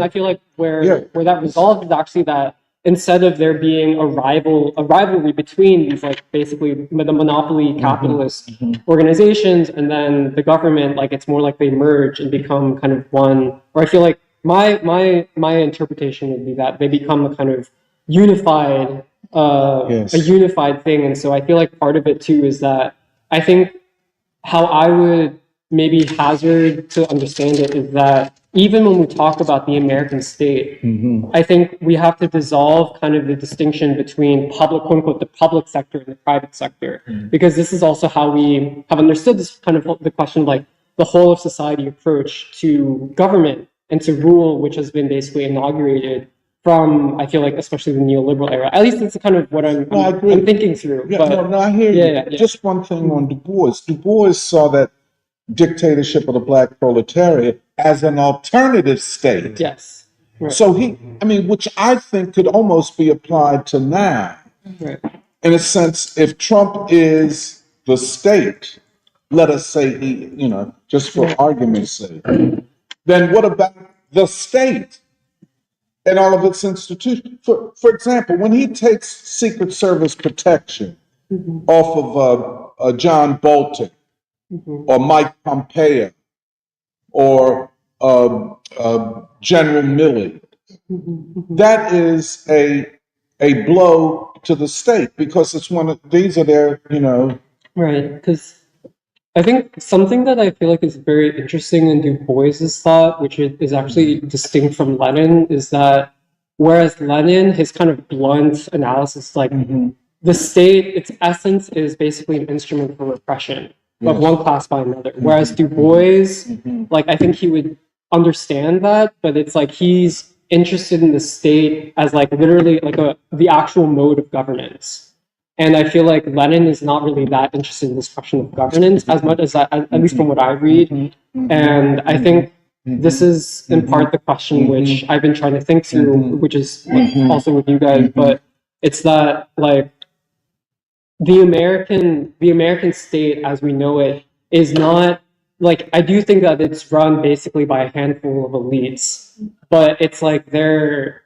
I feel like where that resolves is actually that instead of there being a rivalry between these like basically the monopoly capitalist organizations and then the government, like it's more like they merge and become kind of one. Or I feel like my interpretation would be that they become a kind of unified a unified thing. And so I feel like part of it too is that I think how I would maybe hazard to understand it is that even when we talk about the American state, I think we have to dissolve kind of the distinction between public, quote unquote, the public sector and the private sector, because this is also how we have understood this kind of the question of like the whole of society approach to government and to rule, which has been basically inaugurated from, I feel like, especially the neoliberal era. At least it's kind of what I'm thinking through. Yeah, but, I hear you. Just one thing on Du Bois. Du Bois saw that dictatorship of the Black proletariat as an alternative state. Yes. Right. So which I think could almost be applied to now. Right. In a sense, if Trump is the state, let us say just for argument's sake, then what about the state and all of its institutions? For example, when he takes Secret Service protection off of John Bolton or Mike Pompeo or General Milley, that is a blow to the state because it's these are their Right, because I think something that I feel like is very interesting in Du Bois's thought, which is actually distinct from Lenin, is that whereas Lenin, his kind of blunt analysis, like the state, its essence is basically an instrument for repression of one class by another. Whereas Du Bois, like I think he would understand that, but it's like he's interested in the state as like literally like the actual mode of governance. And I feel like Lenin is not really that interested in this question of governance as much as at least from what I read. And I think this is in part the question which I've been trying to think through, which is also with you guys. But it's that like the American state as we know it is not like I do think that it's run basically by a handful of elites, but it's like their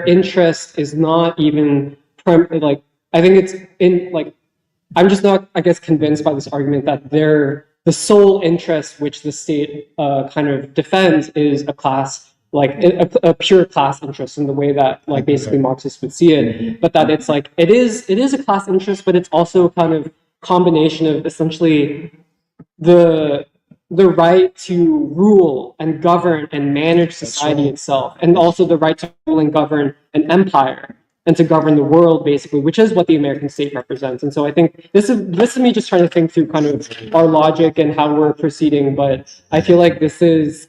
interest is not even like I think it's in like I'm just not, I guess, convinced by this argument that the sole interest which the state kind of defends is a class, like a pure class interest in the way that like basically Marxists would see it, but that it's like it is a class interest, but it's also kind of combination of essentially the the right to rule and govern and manage society itself, and also the right to rule and govern an empire and to govern the world, basically, which is what the American state represents. And so I think this is me just trying to think through kind of our logic and how we're proceeding. But I feel like this is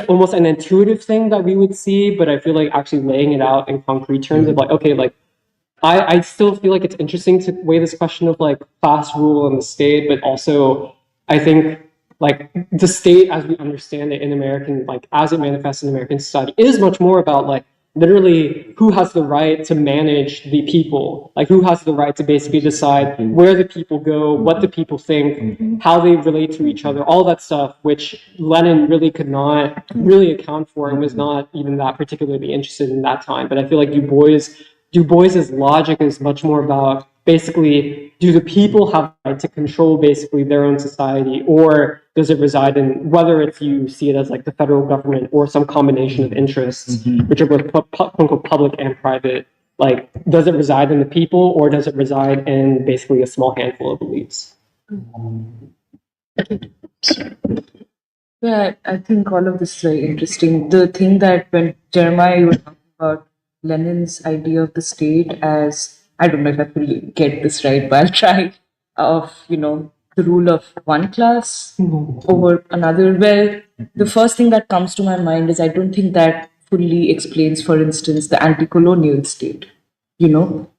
almost an intuitive thing that we would see, but I feel like actually laying it out in concrete terms of like, okay, like I still feel like it's interesting to weigh this question of like class rule in the state, but also I think like the state as we understand it in American, like as it manifests in American society, is much more about like literally who has the right to manage the people, like who has the right to basically decide where the people go, what the people think, how they relate to each other, all that stuff, which Lenin really could not really account for and was not even that particularly interested in that time. But I feel like Du Bois's logic is much more about basically, do the people have the right to control basically their own society, or does it reside in, whether it's you see it as like the federal government or some combination of interests, which are both quote unquote public and private, like does it reside in the people or does it reside in basically a small handful of elites? Yeah, I think all of this is very interesting. The thing that when Jeremiah, you were talking about Lenin's idea of the state as, I don't know if I will get this right, but I'll try, of, the rule of one class over another. Well, the first thing that comes to my mind is I don't think that fully explains, for instance, the anti-colonial state,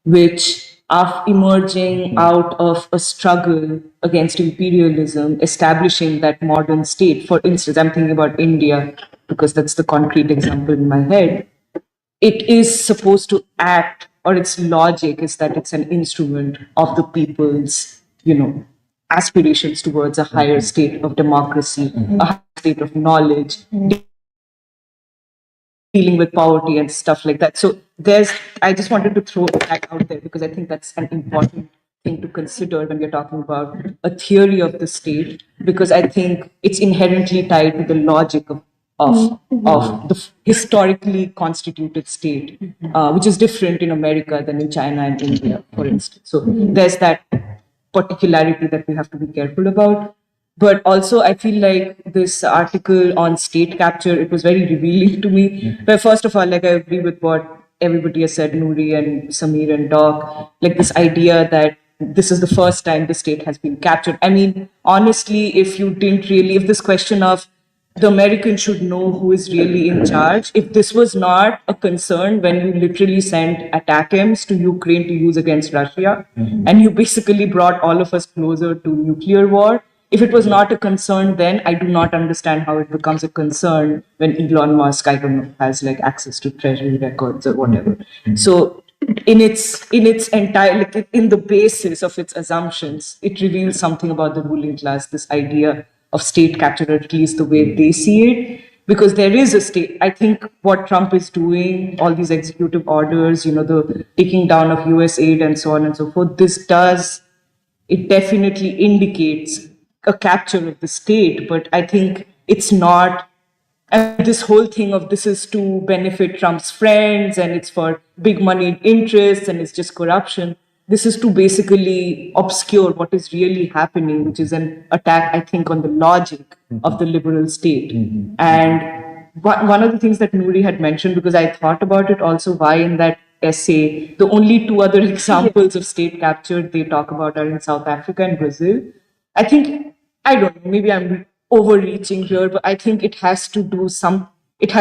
which are emerging out of a struggle against imperialism, establishing that modern state. For instance, I'm thinking about India because that's the concrete example in my head. It is supposed to act, or its logic is that it's an instrument of the people's, aspirations towards a higher state of democracy, a higher state of knowledge, dealing with poverty and stuff like that. So I just wanted to throw that out there because I think that's an important thing to consider when we're talking about a theory of the state, because I think it's inherently tied to the logic of the historically constituted state, which is different in America than in China and India, for instance. So there's that particularity that we have to be careful about. But also, I feel like this article on state capture, it was very revealing to me. But first of all, like I agree with what everybody has said, Nouri and Samir and Doc, like this idea that this is the first time the state has been captured. I mean, honestly, if this question of the Americans should know who is really in charge, if this was not a concern when you literally sent attack ATACMS to Ukraine to use against Russia, and you basically brought all of us closer to nuclear war, if it was not a concern then, I do not understand how it becomes a concern when Elon Musk, I don't know, has like access to treasury records or whatever. So in its entire, like in the basis of its assumptions, it reveals something about the ruling class, this idea of state capture, or at least the way they see it. Because there is a state, I think what Trump is doing, all these executive orders, the taking down of US aid and so on and so forth, it definitely indicates a capture of the state, but I think it's not. And this whole thing of this is to benefit Trump's friends and it's for big money interests and it's just corruption. This is to basically obscure what is really happening, which is an attack, I think, on the logic of the liberal state. And one of the things that Nouri had mentioned, because I thought about it also, why in that essay, the only two other examples of state capture they talk about are in South Africa and Brazil. I think, I don't know, maybe I'm overreaching here, but I think it has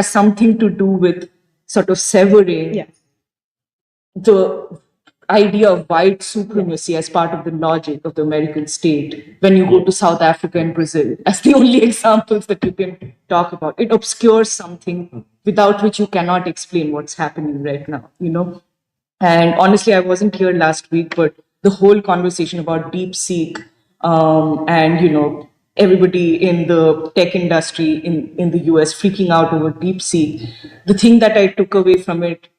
something to do with sort of severing the idea of white supremacy as part of the logic of the American state when you go to South Africa and Brazil as the only examples that you can talk about. It obscures something without which you cannot explain what's happening right now, And honestly, I wasn't here last week, but the whole conversation about DeepSeek and everybody in the tech industry in the US freaking out over DeepSeek. The thing that I took away from it,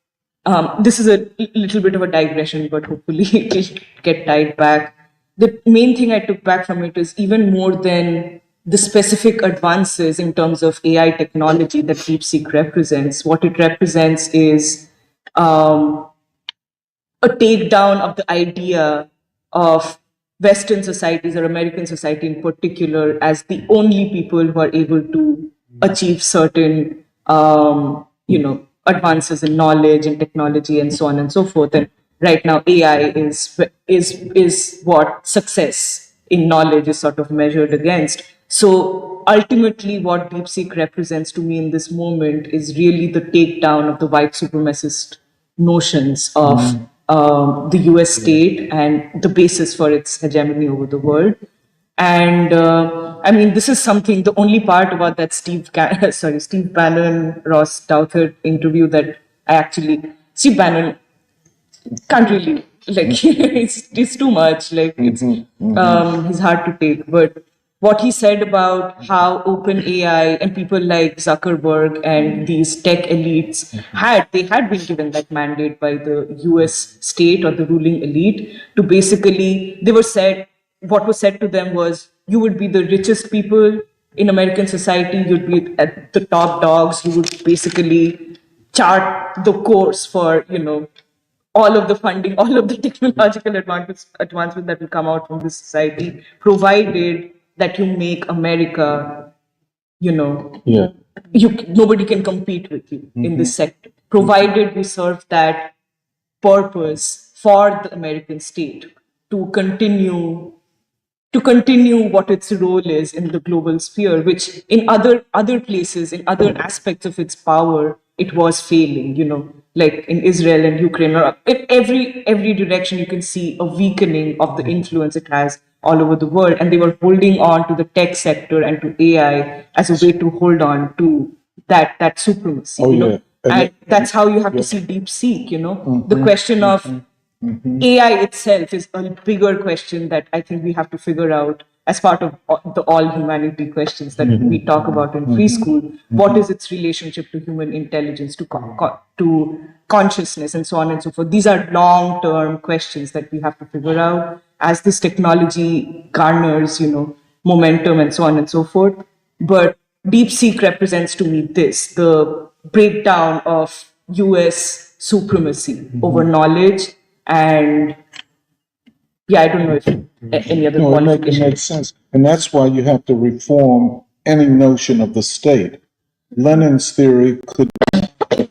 this is a little bit of a digression, but hopefully it will get tied back. The main thing I took back from it is even more than the specific advances in terms of AI technology that DeepSeek represents. What it represents is a takedown of the idea of Western societies or American society in particular as the only people who are able to achieve certain, advances in knowledge and technology and so on and so forth. And right now, AI is what success in knowledge is sort of measured against. So ultimately, what DeepSeek represents to me in this moment is really the takedown of the white supremacist notions of the US state and the basis for its hegemony over the world. And I mean, this is something, the only part about that Steve Bannon, Ross Douthat interview that Steve Bannon can't really, like, it's too much, like, he's hard to take. But what he said about how open AI and people like Zuckerberg and these tech elites had been given that mandate by the US state or the ruling elite to basically, what was said to them was, you would be the richest people in American society, you'd be at the top dogs, you would basically chart the course for, all of the funding, all of the technological advancement that will come out from this society, provided that you make America, Yeah. nobody can compete with you in this sector, provided you serve that purpose for the American state to continue what its role is in the global sphere, which in other places, in other aspects of its power, it was failing, like in Israel and Ukraine, or in every direction you can see a weakening of the influence it has all over the world. And they were holding on to the tech sector and to AI as a way to hold on to that supremacy. Oh, yeah. And that's how you have to see DeepSeek, the question of AI itself is a bigger question that I think we have to figure out as part of the all humanity questions that we talk about in free school. What is its relationship to human intelligence, to consciousness, and so on and so forth? These are long-term questions that we have to figure out as this technology garners, momentum and so on and so forth. But DeepSeek represents to me the breakdown of US supremacy over knowledge. And yeah, I don't know if any other No, it qualification. makes sense. And that's why you have to reform any notion of the state. Lenin's theory could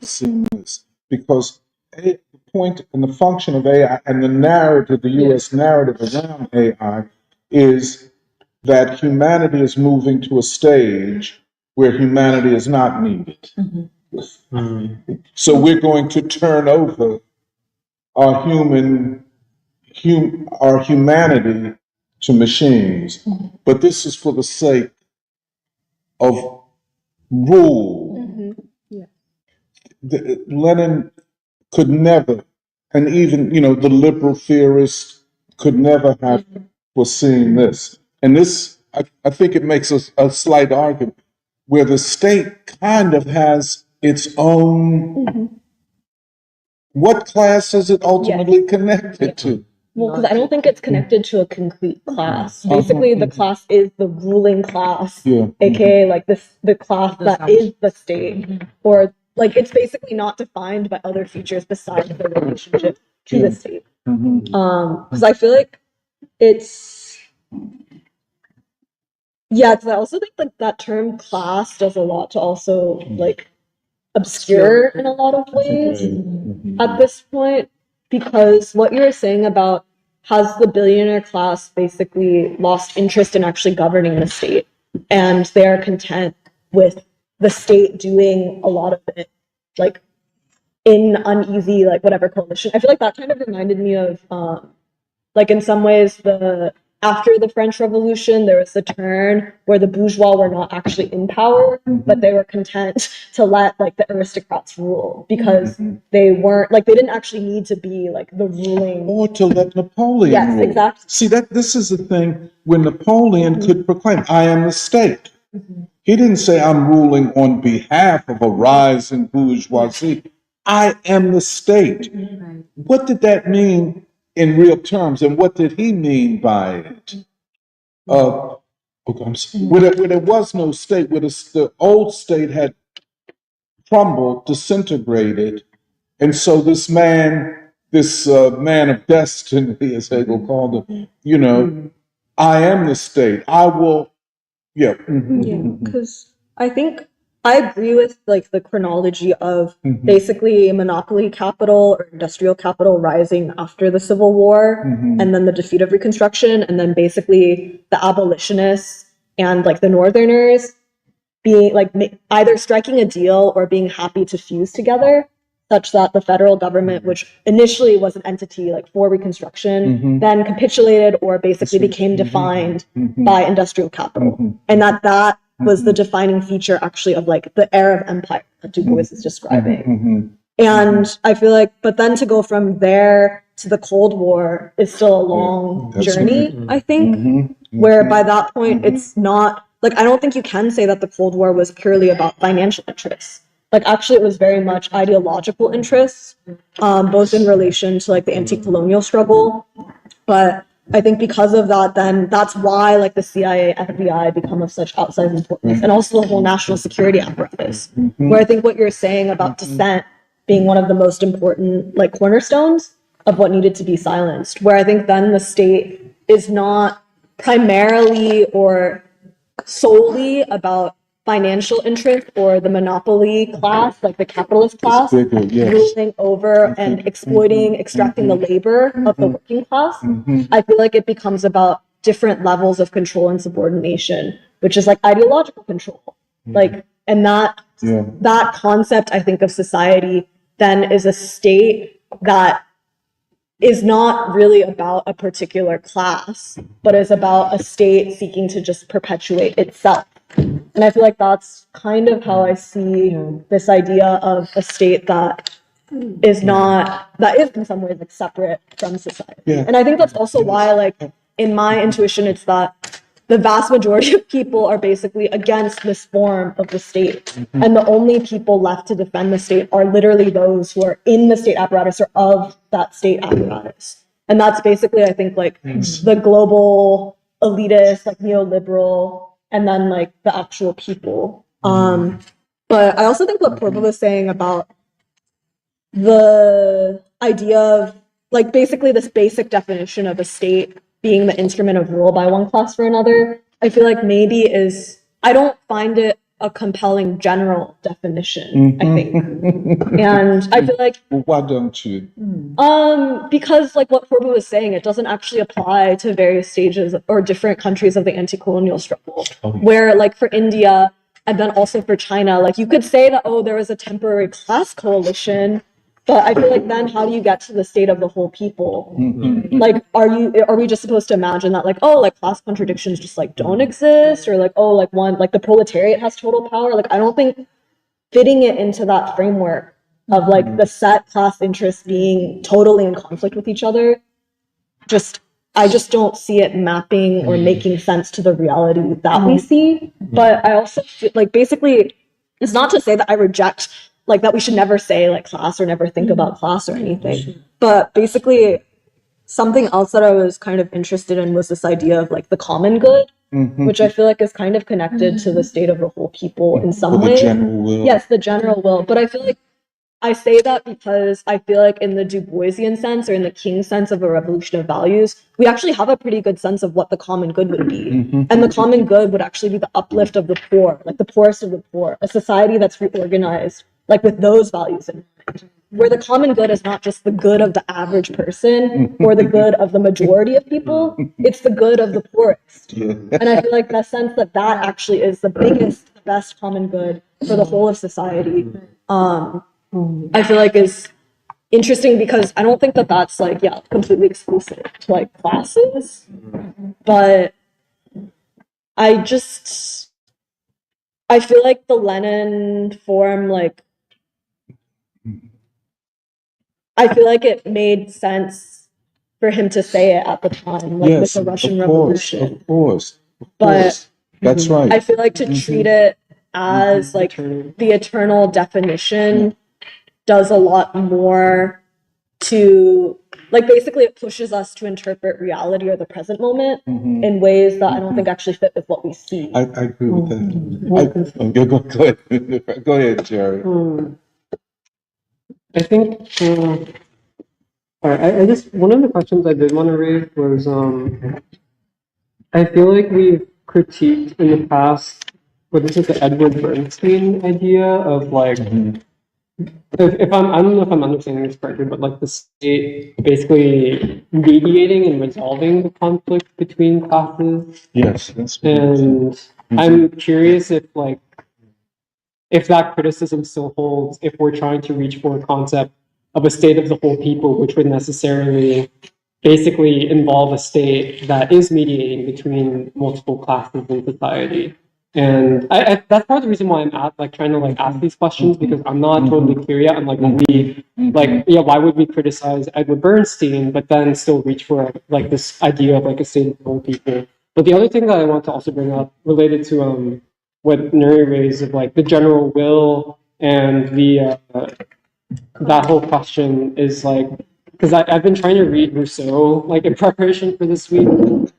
see this because the point and the function of AI and the narrative, the US narrative around AI is that humanity is moving to a stage where humanity is not needed. So we're going to turn over our our humanity to machines. But this is for the sake of rule. Lenin could never, and even, the liberal theorists could never have foreseen this. And this, I think it makes a slight argument where the state kind of has its own, what class is it ultimately connected to? Well, because I don't think it's connected to a concrete class. Basically, the class is the ruling class, aka like the class that is the state, or like it's basically not defined by other features besides the relationship to the state. Because I feel like it's because I also think like that term class does a lot to also like obscure in a lot of ways at this point, because what you were saying about has the billionaire class basically lost interest in actually governing the state, and they are content with the state doing a lot of it, like in uneasy, like whatever coalition. I feel like that kind of reminded me of, like in some ways, the after the French Revolution, there was the turn where the bourgeois were not actually in power, but they were content to let like the aristocrats rule because they weren't like they didn't actually need to be like the ruling. Or to let Napoleon Yes, rule. exactly. See, this is the thing when Napoleon could proclaim, I am the state. He didn't say, I'm ruling on behalf of a rising bourgeoisie. I am the state. What did that mean in real terms, and what did he mean by it? Okay, I'm sorry. Where there was no state, where the old state had crumbled, disintegrated, and so this man of destiny, as Hegel called him, I am the state. I will, yeah. Yeah, because I think I agree with like the chronology of basically monopoly capital or industrial capital rising after the Civil War and then the defeat of Reconstruction and then basically the abolitionists and like the Northerners being like either striking a deal or being happy to fuse together such that the federal government, which initially was an entity like for Reconstruction, then capitulated or basically became defined by industrial capital. And that was the defining feature actually of like the era of empire that Du Bois is describing. And I feel like, but then to go from there to the Cold War is still a long journey, I think, where by that point it's not, like, I don't think you can say that the Cold War was purely about financial interests. Like, actually, it was very much ideological interests, both in relation to, like, the anti-colonial struggle. But I think because of that, then that's why, like, the CIA, FBI become of such outsized importance. And also the whole national security apparatus, where I think what you're saying about dissent being one of the most important, like, cornerstones of what needed to be silenced, where I think then the state is not primarily or solely about financial interest or the monopoly class, like the capitalist class, ruling over and exploiting, extracting the labor of the working class. I feel like it becomes about different levels of control and subordination, which is like ideological control. Like, and that concept, I think, of society then is a state that is not really about a particular class, but is about a state seeking to just perpetuate itself. And I feel like that's kind of how I see this idea of a state that is in some ways like separate from society. And I think that's also why, like, in my intuition, it's that the vast majority of people are basically against this form of the state. And the only people left to defend the state are literally those who are in the state apparatus or of that state apparatus. And that's basically, I think, like the global elitist, like neoliberal, and then like the actual people. But I also think what Purva was saying about the idea of like basically this basic definition of a state being the instrument of rule by one class for another, I feel like maybe I don't find it a compelling general definition, I think. And I feel like why don't you? Because like what Purva was saying, it doesn't actually apply to various stages or different countries of the anti-colonial struggle. Where like for India and then also for China, like you could say that, oh, there was a temporary class coalition, but I feel like then how do you get to the state of the whole people? Like, are we just supposed to imagine that like, oh, like class contradictions just like don't exist, or like, oh, like the proletariat has total power? Like, I don't think fitting it into that framework of like the set class interests being totally in conflict with each other, I just don't see it mapping or making sense to the reality that we see. But I also feel like basically it's not to say that I reject like that we should never say like class or never think about class or anything. But basically something else that I was kind of interested in was this idea of like the common good, which I feel like is kind of connected to the state of the whole people in some way. The general will. Yes, the general will. But I feel like I say that because I feel like in the Du Boisian sense or in the King sense of a revolution of values, we actually have a pretty good sense of what the common good would be. And the common good would actually be the uplift of the poor, like the poorest of the poor, a society that's reorganized, like with those values in mind, where the common good is not just the good of the average person or the good of the majority of people, it's the good of the poorest. And I feel like that sense that actually is the biggest, the best common good for the whole of society. I feel like is interesting because I don't think that that's like, completely exclusive to like classes. but I feel like the Lenin form, like, I feel like it made sense for him to say it at the time, like with Yes, the Russian of course, Revolution. of course, of But course. That's right. I feel like to treat it as like the eternal definition does a lot more to, like, basically it pushes us to interpret reality or the present moment in ways that I don't think actually fit with what we see. I agree with that. Go ahead. Go ahead, Jerry. I think I just one of the questions I did want to raise was I feel like we've critiqued in the past what is it, the Edward Bernstein idea of like if I don't know if I'm understanding this correctly, but like the state basically mediating and resolving the conflict between classes. Yes, that's And I'm curious if that criticism still holds, if we're trying to reach for a concept of a state of the whole people, which would necessarily basically involve a state that is mediating between multiple classes in society. And that's part of the reason why I'm trying to ask these questions, because I'm not totally clear yet. I'm like, why would we criticize Edward Bernstein, but then still reach for like this idea of like a state of the whole people? But the other thing that I want to also bring up related to what Nuri raised of like the general will and the that whole question is like, because I've been trying to read Rousseau like in preparation for this week,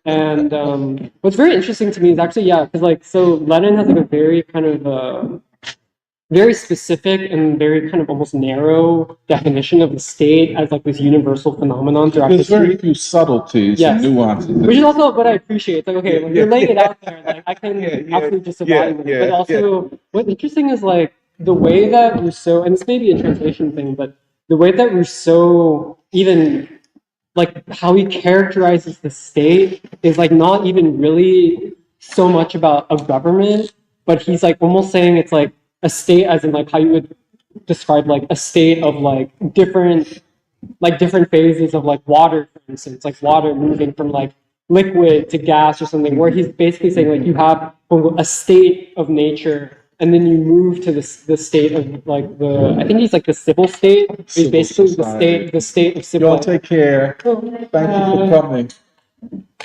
and what's very interesting to me is actually because so Lenin has like a very kind of very specific and very kind of almost narrow definition of the state as like this universal phenomenon throughout There's very history. few subtleties Yes. and nuances. Which is also what I appreciate. It's like, okay, when you're laying it out there, like I can Yeah, absolutely just yeah, embody it. But also, what's interesting is like the way that Rousseau, and this may be a translation thing, but the way that Rousseau even like how he characterizes the state is like not even really so much about a government, but he's like almost saying it's like a state as in like how you would describe like a state of different phases of like water, for instance, like water moving from like liquid to gas or something, where he's basically saying like you have a state of nature and then you move to the state of like I think he's like the civil state. He's basically the state of civil. Y'all take care. Thank you for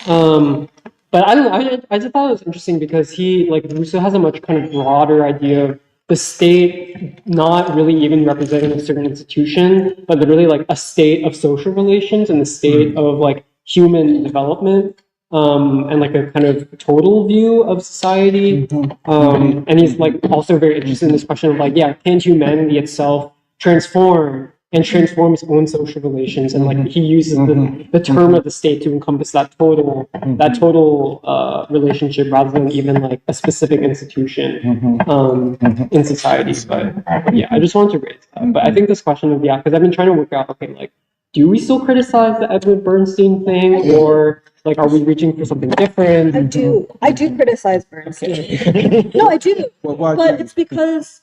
coming. But I don't know. I just thought it was interesting because he like Rousseau has a much kind of broader idea of the state not really even representing a certain institution, but really like a state of social relations and the state of like human development, and like a kind of total view of society. And he's like also very interested in this question of like, can humanity itself transform and transform its own social relations? And like he uses the term of the state to encompass that total relationship rather than even like a specific institution in society. But yeah, I just wanted to raise that. But I think this question of because I've been trying to work out, okay, like do we still criticize the Edward Bernstein thing, or like are we reaching for something different? I do criticize Bernstein. No, I do. But it's because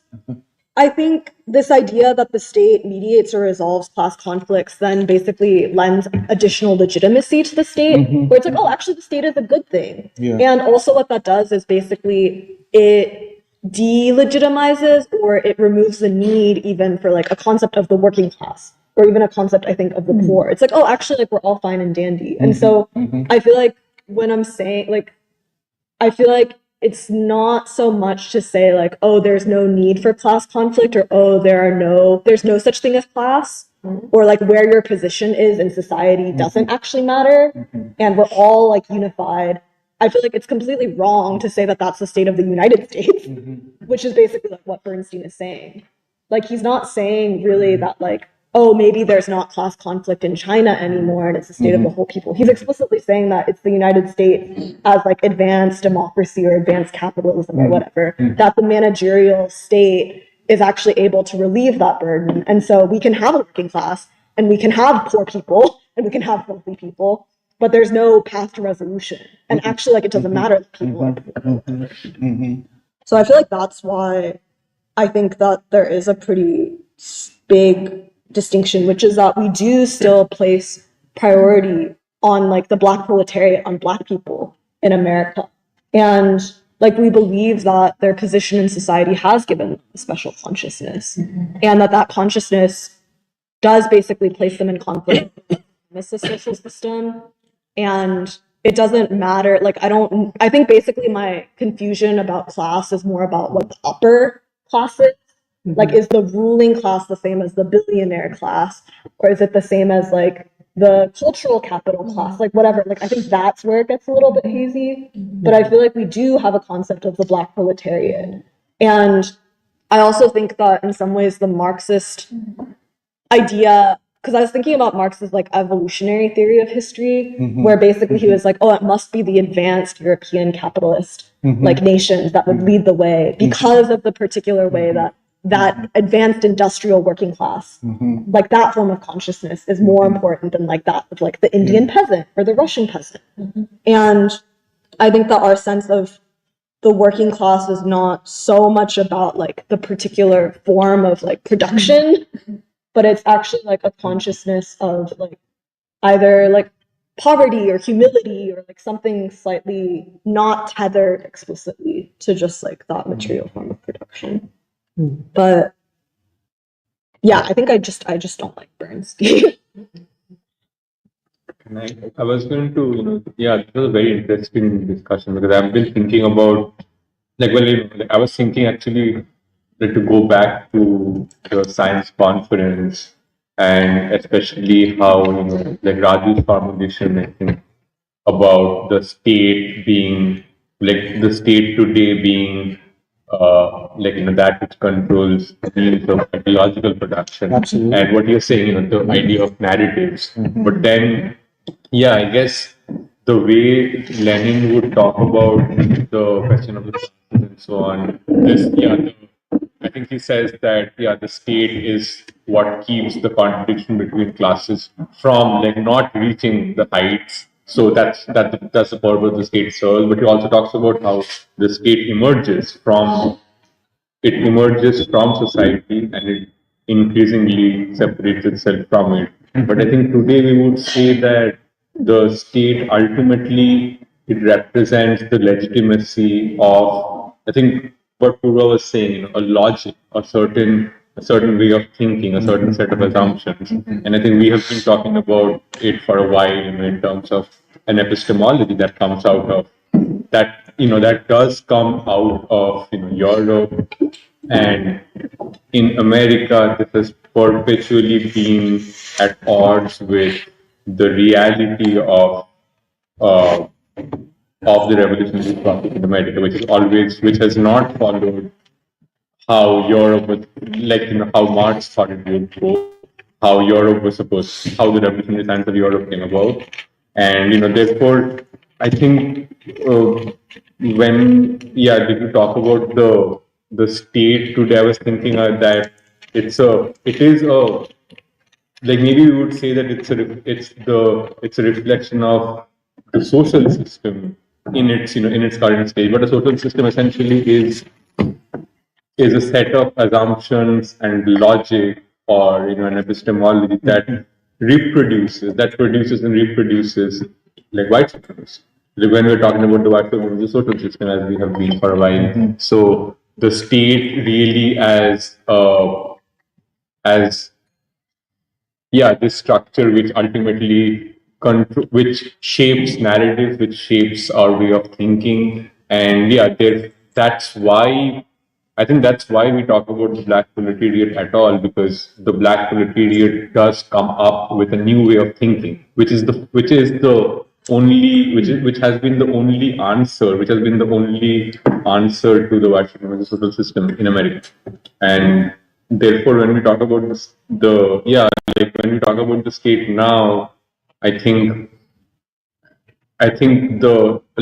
I think this idea that the state mediates or resolves class conflicts then basically lends additional legitimacy to the state, where it's like, oh, actually the state is a good thing. Yeah. And also what that does is basically it delegitimizes or it removes the need even for like a concept of the working class, or even a concept, I think, of the poor. It's like, oh, actually, like we're all fine and dandy. And so I feel like when I'm saying like, I feel like it's not so much to say like, oh, there's no need for class conflict, or oh, there's no such thing as class, or like where your position is in society doesn't actually matter, and we're all like unified. I feel like it's completely wrong to say that that's the state of the United States, which is basically like what Bernstein is saying. Like he's not saying really that like, oh, maybe there's not class conflict in China anymore and it's the state of the whole people. He's explicitly saying that it's the United States as like advanced democracy or advanced capitalism or whatever, that the managerial state is actually able to relieve that burden. And so we can have a working class and we can have poor people and we can have wealthy people, but there's no path to resolution. And actually, like, it doesn't matter if people are poor. So I feel like that's why I think that there is a pretty big distinction, which is that we do still place priority on like the Black proletariat, on Black people in America. And like we believe that their position in society has given them a special consciousness, and that consciousness does basically place them in conflict with the social system. And it doesn't matter, like I think basically my confusion about class is more about what the upper class is. Like, is the ruling class the same as the billionaire class, or is it the same as like the cultural capital class, like whatever. Like I think that's where it gets a little bit hazy. But I feel like we do have a concept of the Black proletariat. And I also think that in some ways the Marxist idea, because I was thinking about Marx's like evolutionary theory of history, where basically he was like, oh, it must be the advanced European capitalist like nations that would lead the way because of the particular way that advanced industrial working class, like that form of consciousness is more important than like that of like the Indian peasant or the Russian peasant. And I think that our sense of the working class is not so much about like the particular form of like production, but it's actually like a consciousness of like either like poverty or humility or like something slightly not tethered explicitly to just like that material form of production. But yeah, I think I just don't like Bernstein. I was going to, yeah, this was a very interesting discussion because I've been thinking about, I was thinking actually to go back to the science conference and especially how, like Raju's formulation, I think, about the state being, like the state today being, that which controls the means of ideological production. Absolutely. And what you're saying, the idea of narratives. But then, yeah, I guess the way Lenin would talk about the question of the classes and so on, I think he says that the state is what keeps the contradiction between classes from like not reaching the heights. So that's the purpose the state serves. But he also talks about how the state emerges from society and it increasingly separates itself from it. But I think today we would say that the state ultimately it represents the legitimacy of, I think what Purva was saying, a logic, a certain way of thinking, a certain set of assumptions. And I think we have been talking about it for a while, in terms of an epistemology that comes out of that does come out of Europe, and in America this has perpetually been at odds with the reality uh, of the revolutionary process in America, which has not followed how Europe was, how Marx thought it would go, how Europe was supposed, how the revolutionary science of Europe came about, and therefore, I think did you talk about the state today? I was thinking that it is a maybe we would say that it's a reflection of the social system in its in its current stage, but a social system essentially is a set of assumptions and logic or an epistemology that produces and reproduces like white supremacy. Like when we're talking about the white supremacy social system, as we have been for a while, so the state really as this structure which ultimately which shapes narratives, which shapes our way of thinking, and that's why I think that's why we talk about the Black proletariat at all, because the Black proletariat does come up with a new way of thinking, which has been the only answer to the white supremacy social system in America. And therefore, when we talk about when we talk about the state now, I think a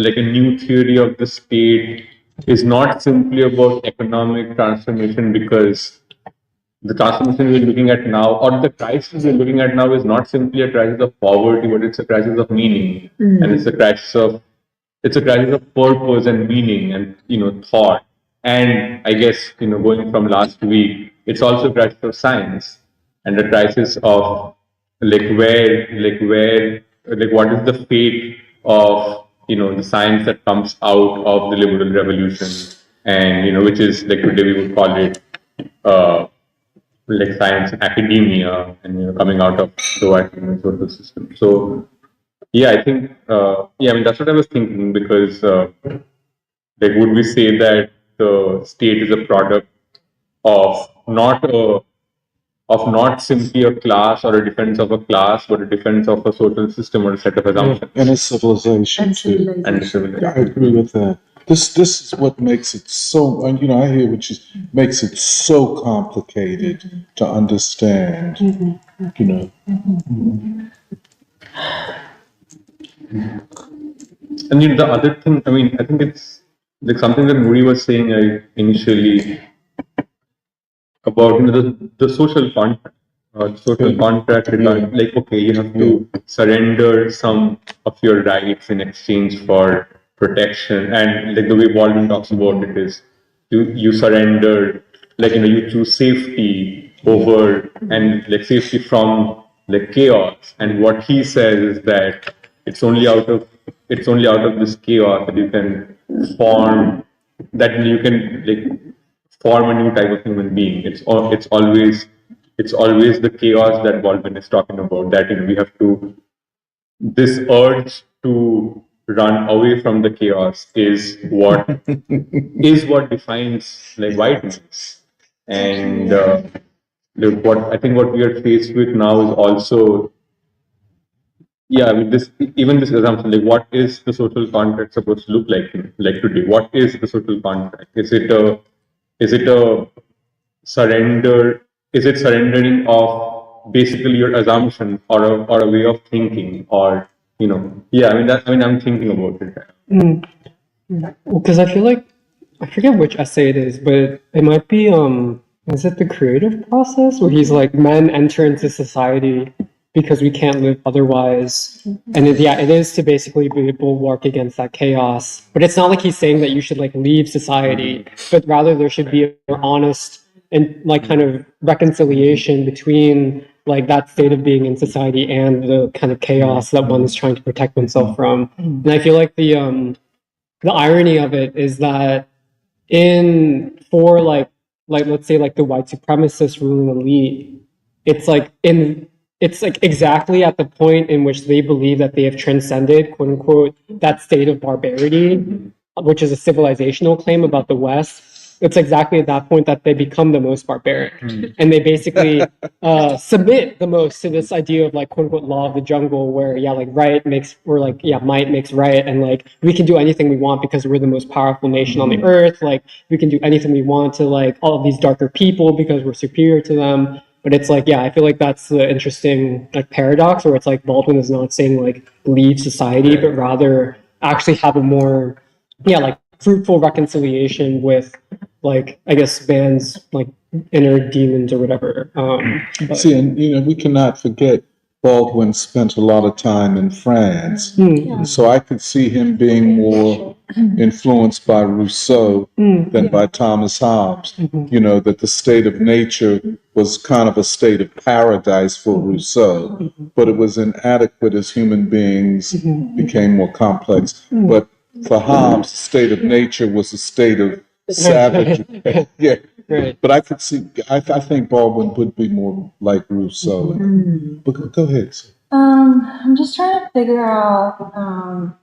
new theory of the state is not simply about economic transformation, because the transformation we're looking at now, or the crisis we're looking at now, is not simply a crisis of poverty, but it's a crisis of meaning, and it's a crisis of purpose and meaning and thought. And I guess going from last week, it's also a crisis of science and a crisis of where like what is the fate of the science that comes out of the liberal revolution, and which is like today we would call it like science and academia, and coming out of the white social system. So yeah, I think I mean that's what I was thinking, because like would we say that the state is a product of not simply a class or a defense of a class, but a defense of a social system or a set of assumptions. And a civilization too. And civilization. I agree with that. This is what makes it so, and I hear what you makes it so complicated to understand. And the other thing, I mean, I think it's like something that Muri was saying initially about the social contract. Social contract regarding, like, okay, you have to surrender some of your rights in exchange for protection, and like the way Baldwin talks about it is you surrender, like you choose safety over, and like safety from like chaos. And what he says is that it's only out of this chaos that you can form form a new type of human being. It's always the chaos that Baldwin is talking about. That we have to, this urge to run away from the chaos is what defines like whiteness. And what I think what we are faced with now is also, I mean, this assumption, like what is the social contract supposed to look like today? What is the social contract? Is it a surrender? Is it surrendering of basically your assumption or a way of thinking, or I mean I'm thinking about it. Because I feel like I forget which essay it is, but it might be is it the creative process where he's like, men enter into society because we can't live otherwise, and it is to basically be a bulwark against that chaos. But it's not like he's saying that you should like leave society, but rather there should be a more honest and like kind of reconciliation between like that state of being in society and the kind of chaos that one is trying to protect oneself from. And I feel like the irony of it is that for like let's say like the white supremacist ruling elite, it's like exactly at the point in which they believe that they have transcended, quote unquote, that state of barbarity, which is a civilizational claim about the West. It's exactly at that point that they become the most barbaric, and they basically submit the most to this idea of like, quote unquote, law of the jungle, where like might makes right, and like we can do anything we want because we're the most powerful nation on the earth. Like we can do anything we want to like all of these darker people because we're superior to them. But it's like, I feel like that's the interesting like paradox, where it's like Baldwin is not saying like leave society, but rather actually have a more like fruitful reconciliation with like, I guess, man's like inner demons or whatever. See, and we cannot forget Baldwin spent a lot of time in France, so I could see him being more influenced by Rousseau than by Thomas Hobbes. That the state of nature was kind of a state of paradise for Rousseau, but it was inadequate as human beings became more complex. But for Hobbes, the state of nature was a state of savage. Right. But I could see, I think Baldwin would be more like Rousseau. But go ahead. I'm just trying to figure out,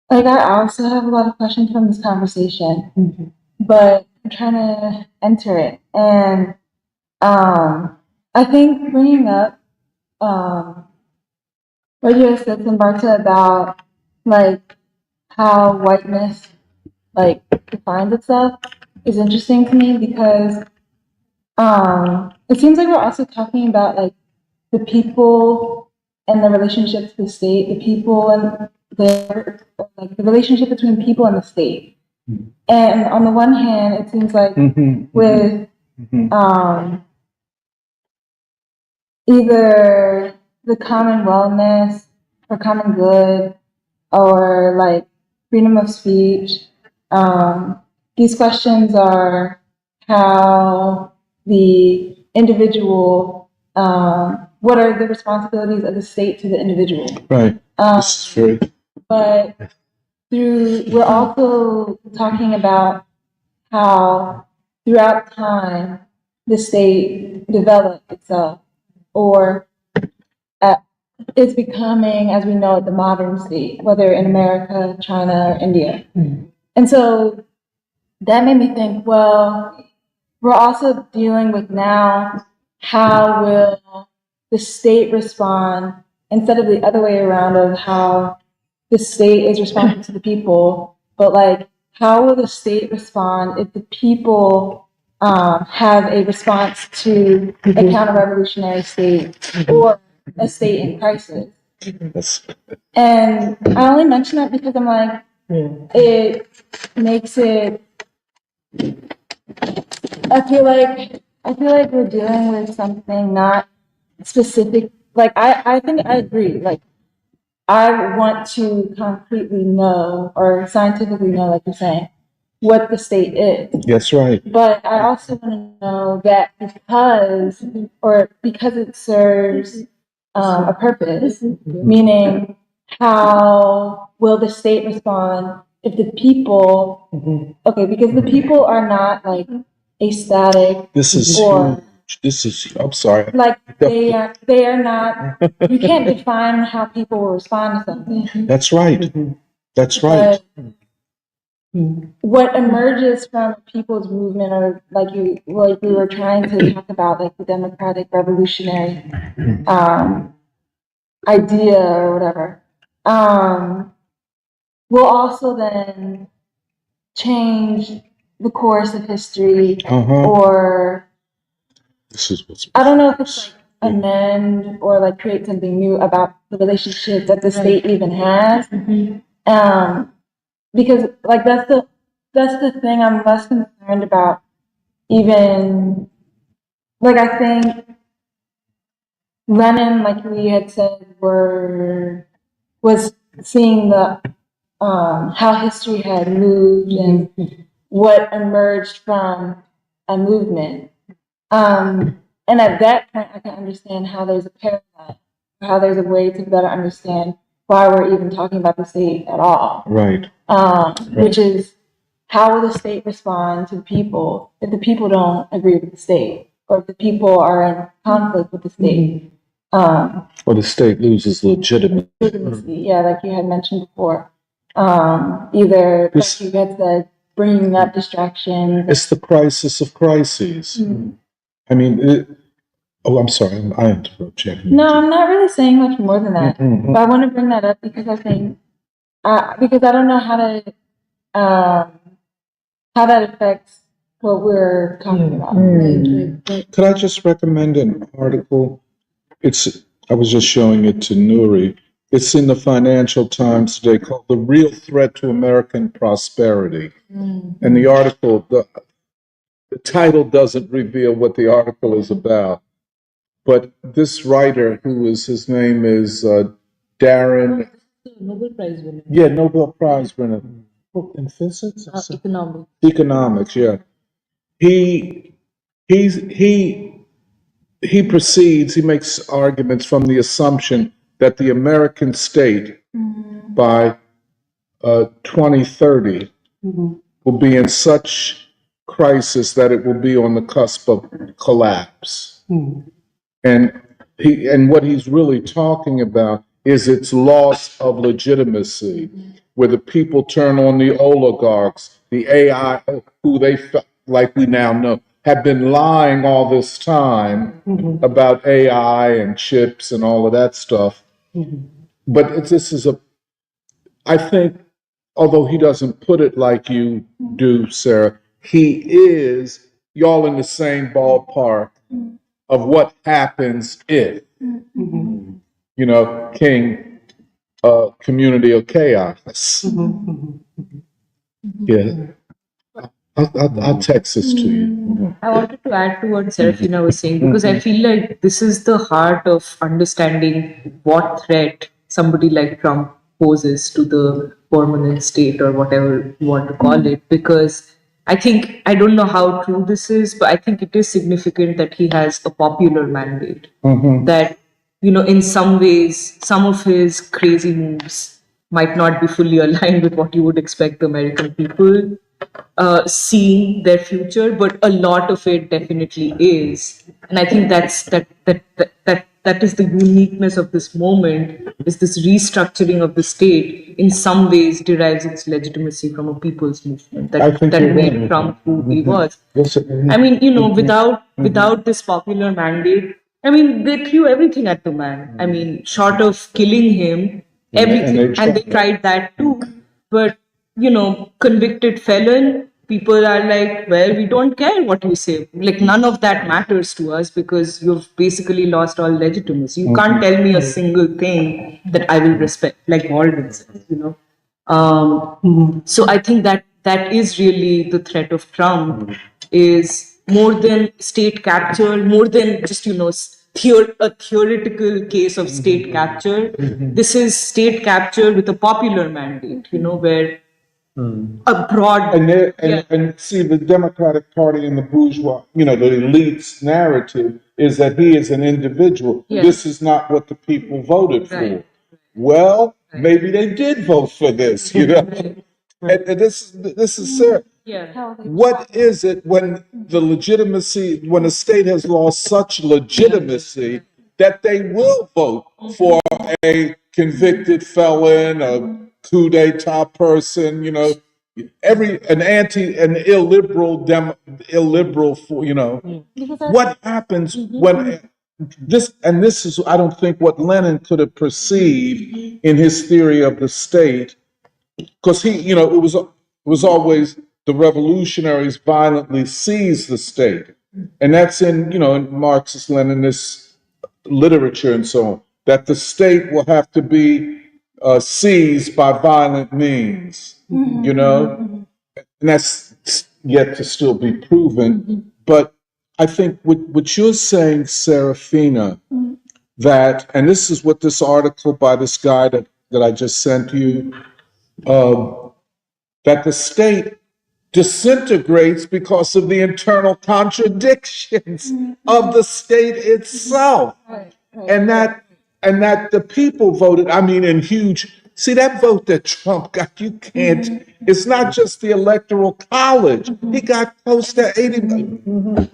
like I also have a lot of questions from this conversation, but I'm trying to enter it. And I think bringing up what you said, Barta, about like how whiteness like defines itself is interesting to me, because it seems like we're also talking about like the people and the relationship to the state, the people and the relationship between people and the state. And on the one hand, it seems like with either the common wellness or common good or like freedom of speech, these questions are how the individual, what are the responsibilities of the state to the individual? Right. This is very But we're also talking about how throughout time the state developed itself, or it's becoming, as we know it, the modern state, whether in America, China, or India. And so that made me think, well, we're also dealing with now, how will the state respond instead of the other way around of how the state is responding to the people, but like, how will the state respond if the people have a response to a counter-revolutionary state or a state in crisis? that's And I only mention that because I'm like, it makes it. I feel like we're dealing with something not specific. Like I think I agree. Like I want to concretely know or scientifically know, like you're saying, what the state is. that's right. But I also want to know that because it serves a purpose, meaning how will the state respond if the people, okay, because the people are not like a static This is or huge. This is. I'm sorry. like they are not, you can't define how people will respond to something. That's right. That's right. But what emerges from people's movement, or like we were trying to talk about, like the democratic revolutionary idea or whatever, will also then change the course of history, or This is what's. I don't know if it's like amend or like create something new about the relationship that the state even has. Because like that's the thing I'm less concerned about. Even like I think Lenin, like we had said, was seeing the how history had moved and what emerged from a movement. And at that point, I can understand how there's a paradigm, how there's a way to better understand why we're even talking about the state at all. Right. Which is, how will the state respond to the people if the people don't agree with the state, or if the people are in conflict with the state? Or the state loses legitimacy. Yeah, like you had mentioned before. Either, like you had said, bringing up distractions. It's the crisis of crises. I mean, I'm sorry, I interrupt you. No, I'm not really saying much more than that. But I want to bring that up because I think, because I don't know how that affects what we're talking about. Could I just recommend an article? I was just showing it to Nuri. It's in the Financial Times today, called "The Real Threat to American Prosperity." And the article, the title doesn't reveal what the article is about, but this writer, his name is Darren. Nobel Prize winner. Yeah, Nobel Prize winner. In physics? Economics. Economics, yeah. He proceeds, he makes arguments from the assumption that the American state by 2030 will be in such crisis that it will be on the cusp of collapse. And what he's really talking about is its loss of legitimacy, where the people turn on the oligarchs, the AI, who they, like we now know, have been lying all this time about AI and chips and all of that stuff. But this is I think, although he doesn't put it like you do, Sarah, y'all in the same ballpark of what happens if, King, community of chaos. Yeah. I'll text this to you. I wanted to add to what Serafina was saying, because I feel like this is the heart of understanding what threat somebody like Trump poses to the permanent state, or whatever you want to call it. Because I don't know how true this is, but I think it is significant that he has a popular mandate. That in some ways, some of his crazy moves might not be fully aligned with what you would expect the American people seeing their future, but a lot of it definitely is. And I think that is the uniqueness of this moment, is this restructuring of the state in some ways derives its legitimacy from a people's movement I think that you're made right. Trump who he was. Yes, I mean, without this popular mandate, I mean, they threw everything at the man. I mean, short of killing him, everything, and they tried that too. But convicted felon, people are like, well, we don't care what you say. Like, none of that matters to us because you've basically lost all legitimacy. You can't tell me a single thing that I will respect, like Baldwin said. So I think that is really the threat of Trump, is more than state capture, more than just a theoretical case of state capture. This is state capture with a popular mandate, where a broad and see the Democratic Party and the bourgeois, the elites narrative is that he is an individual. Yeah. This is not what the people voted for. Right. Well, maybe they did vote for this, and this is serious. Yeah. What is it when when a state has lost such legitimacy that they will vote for a convicted felon, a coup d'etat person, an illiberal, what happens when this is, I don't think, what Lenin could have perceived in his theory of the state, because it was always the revolutionaries violently seized the state, and that's in Marxist Leninist literature and so on, that the state will have to be seized by violent means, and that's yet to still be proven. But I think what you're saying, Serafina, that, and this is what this article by this guy that I just sent you, that the state disintegrates because of the internal contradictions of the state itself, and that the people voted. I mean, in huge. See that vote that Trump got? You can't. It's not just the electoral college. He got close to 80.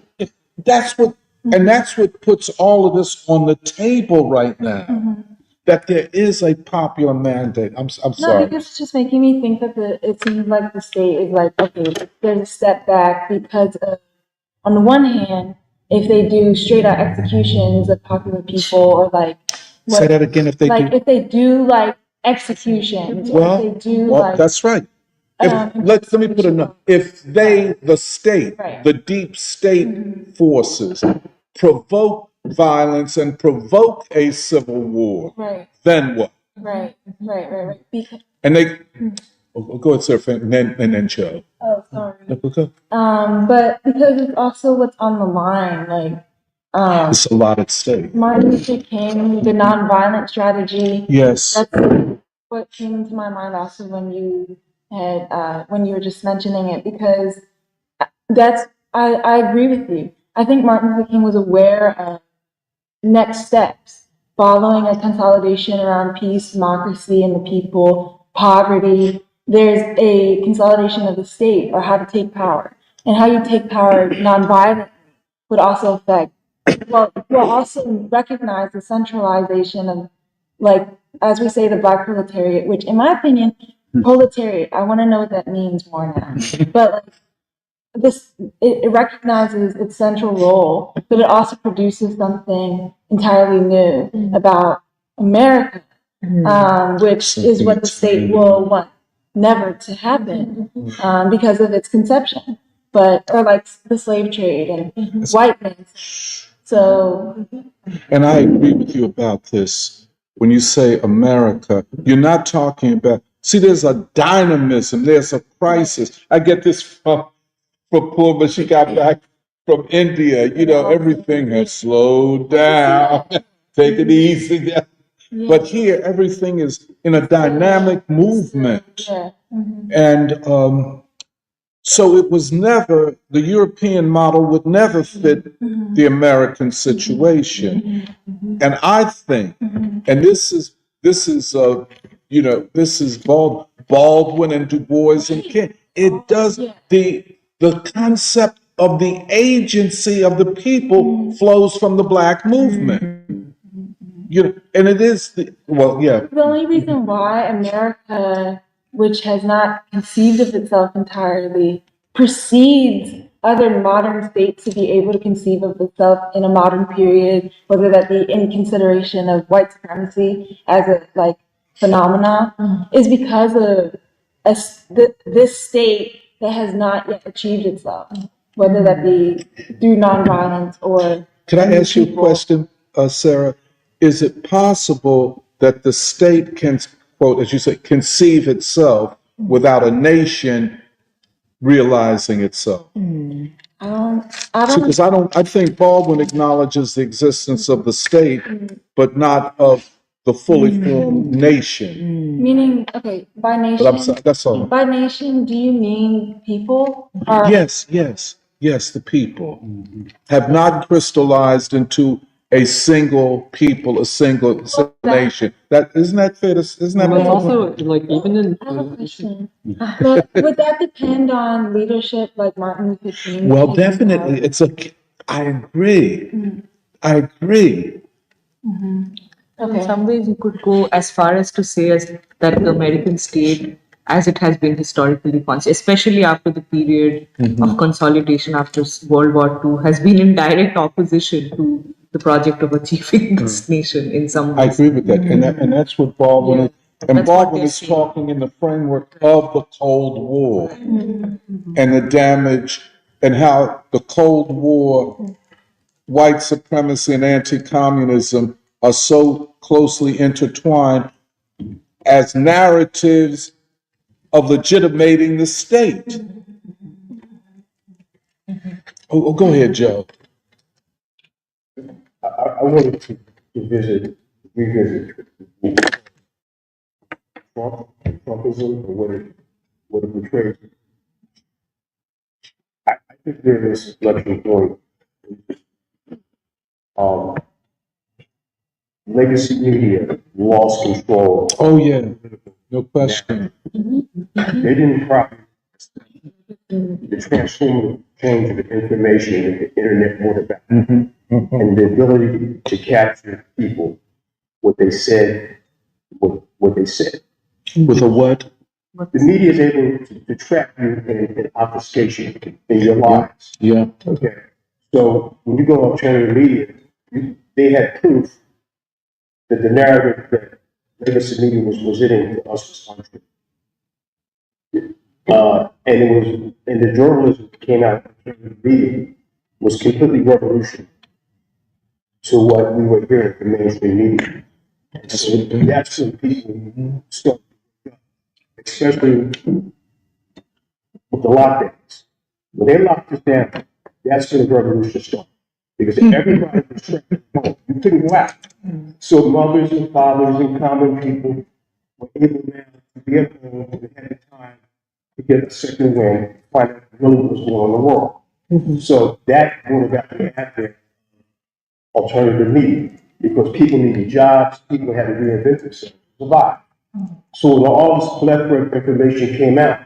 That's what puts all of this on the table right now. That there is a popular mandate. I'm No, sorry. because it's just making me think that it seems like the state is like, okay, there's a step back because on the one hand, if they do straight out executions of popular people, or like, Say that again. If they do. if they do like executions, or Well, if they do well, that's right. Let me put it. If the state, Right. the deep state forces, provoke violence and provoke a civil war, right, then what? right, because, And they go ahead, sir, and then Joe. oh, sorry. Okay. But because it's also what's on the line, like, It's a lot at stake. Martin Luther King, the nonviolent strategy. Yes. That's what came into my mind also when you were just mentioning it, because I agree with you. I think Martin Luther King was aware of next steps following a consolidation around peace, democracy, and the people, poverty. There's a consolidation of the state, or how to take power, and how you take power nonviolently would also affect. Well, we'll also recognize the centralization of, like, as we say, the Black proletariat, which, in my opinion, proletariat, I want to know what that means more now. But like, it recognizes its central role, but it also produces something entirely new about America, which is what the state will want never to happen because of its conception, or like the slave trade and whiteness. So, And I agree with you about this. When you say America, you're not talking about. See, there's a dynamism. There's a crisis. I get this from poor, but she got back from India. Everything has slowed down. Take it easy. But here, everything is in a dynamic movement. yeah. And So it was never, the European model would never fit the American situation. And I think, and this is Baldwin and Du Bois and King. It does the concept of the agency of the people flows from the Black movement. And it is The only reason why America, which has not conceived of itself entirely, precedes other modern states to be able to conceive of itself in a modern period, whether that be in consideration of white supremacy as a phenomena, is because of this state that has not yet achieved itself, whether that be through nonviolence or. Can I ask you a question, Sarah? Is it possible that the state can, quote, as you say, conceive itself without a nation realizing itself? Because I think Baldwin acknowledges the existence of the state, but not of the fully formed nation. Meaning, okay, by But nation, that's all. by nation, do you mean people? Yes, the people have not crystallized into a single people, a single nation. Isn't that fair? Isn't that Well, it's fair? also like even in I have a question. But would that depend on leadership like Martin Luther King? Well, taking definitely. power? I agree. I agree. In some ways, you could go as far as to say as that the American state, as it has been historically, especially after the period of consolidation after World War II, has been in direct opposition to the project of achieving this nation in some I ways. agree with that. And that's what Baldwin is. And That's what Baldwin they're is saying. talking in the framework of the Cold War and the damage and how the Cold War, white supremacy and anti-communism are so closely intertwined as narratives of legitimating the state. Go ahead, Joe. I wanted to revisit Trumpism and what it portrays. I think there is an inflection point. Um, Legacy media lost control. Oh, yeah, no question. They didn't profit the transformative change of information that the internet brought about, and the ability to capture people, what they said, what they said. With a what? The media is able to trap you in obfuscation in your lives. Yeah. Okay. So when you go alternative media, they had proof that the narrative that legacy media was presenting to us was untrue. And the journalism that came out of alternative media was completely revolutionary to what we were hearing from mainstream media. So that's when people started, especially with the lockdowns. When they locked us down, that's when the revolution started. Because everybody was trapped at home. You couldn't go out. So mothers and fathers and common people were able now to be at home and they had the time to get a second wind, find out really what was going on in the world. So that brought about the advent of alternative media because people needed jobs, people had to reinvent themselves to survive. So when all this plethora of information came out,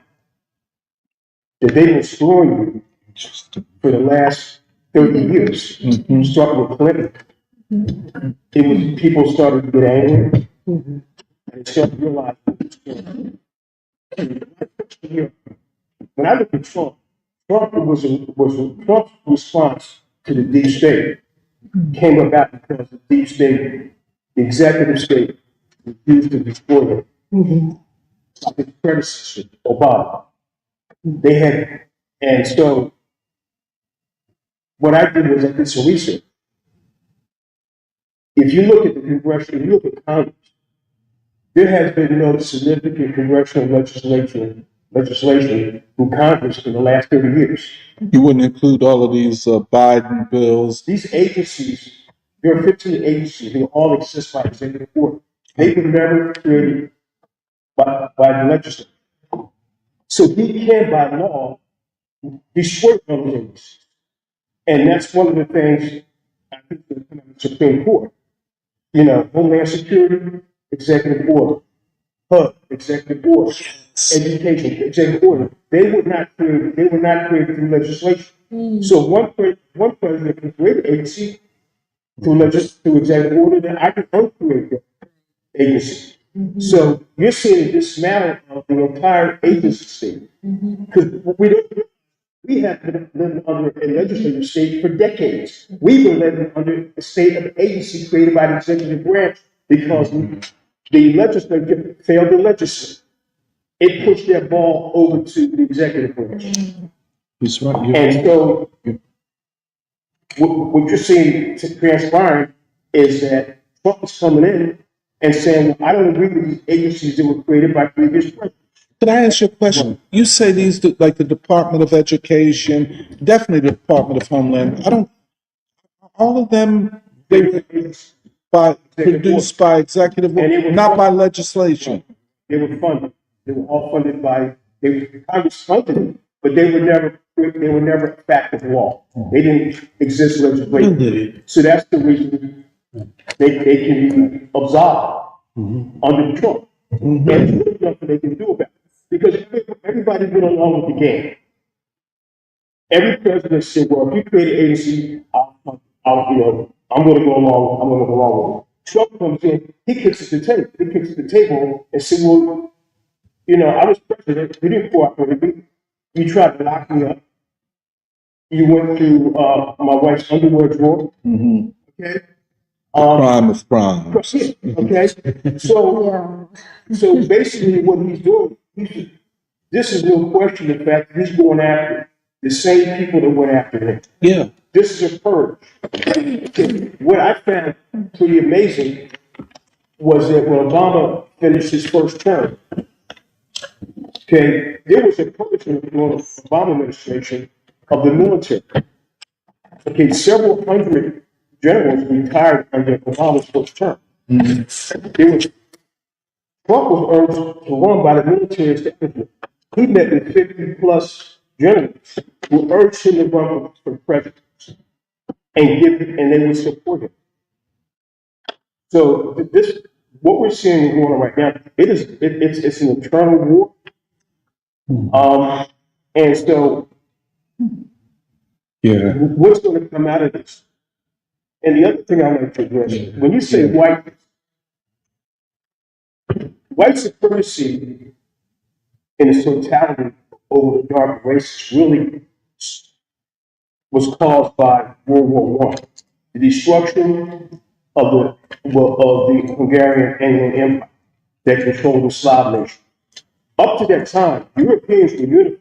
that they were storing you for the last 30 years, starting with Clinton. It was people started to get angry, and they started to realize when I look at Trump, Trump's response to the deep state came about because the deep state, the executive state, refused to destroy him. His predecessor, Obama. They had, and so what I did was I did some research. If you look at the congressional, if you look at Congress, there has been no significant congressional legislation through Congress in the last 30 years. You wouldn't include all of these Biden bills. These agencies, there are 15 agencies, they all exist by executive order. They were never created by the legislature. So he can, by law, destroyed those agencies. And that's one of the things I think that come out of the Supreme Court. You know, Homeland Security, executive order. HUD, executive order. Education, executive order. They were not created through legislation. So one president can create an agency through executive order, then I can uncreate the agency. So you're seeing a dismantle of the entire agency state. Because we have been living under a legislative state for decades. We've been living under a state of agency created by the executive branch because the legislature failed to legislate. It pushed their ball over to the executive branch. He's right. And so what you're seeing transpiring is that Trump is coming in and saying, well, I don't agree with these agencies that were created by previous presidents. Can I ask you a question? You say these, like the Department of Education, definitely the Department of Homeland. All of them, they were produced by executive, not by legislation. They were funded. They were all funded by Congress funded it, but they were never a fact of law. They didn't exist legislatively. So that's the reason they can be absolved under Trump. And there's really nothing they can do about it. Because everybody went along with the game. Every president said, well, if you create an agency, I'm going to go along with it. Trump comes in, he kicks at the table and said, well, I was president, you didn't cooperate with me. You tried to lock me up. You went through my wife's underwear drawer. Okay? Crime of crimes. Okay? So basically what he's doing, this is no question the fact that he's going after the same people that went after him. Yeah. This is a purge. What I found pretty amazing was that when Obama finished his first term, okay, there was a purge in the Obama administration of the military. Okay, several hundred generals retired under Obama's first term. Trump was urged to run by the military establishment. He met with 50 plus generals who urged him to run for president and they would support him. So what we're seeing going on right now, it's an internal war. And so what's going to come out of this? And the other thing I want to address, when you say white supremacy in its totality over the dark races really was caused by World War I, the destruction of the Hungarian Anglo Empire that controlled the Slav nation. Up to that time, Europeans were unified,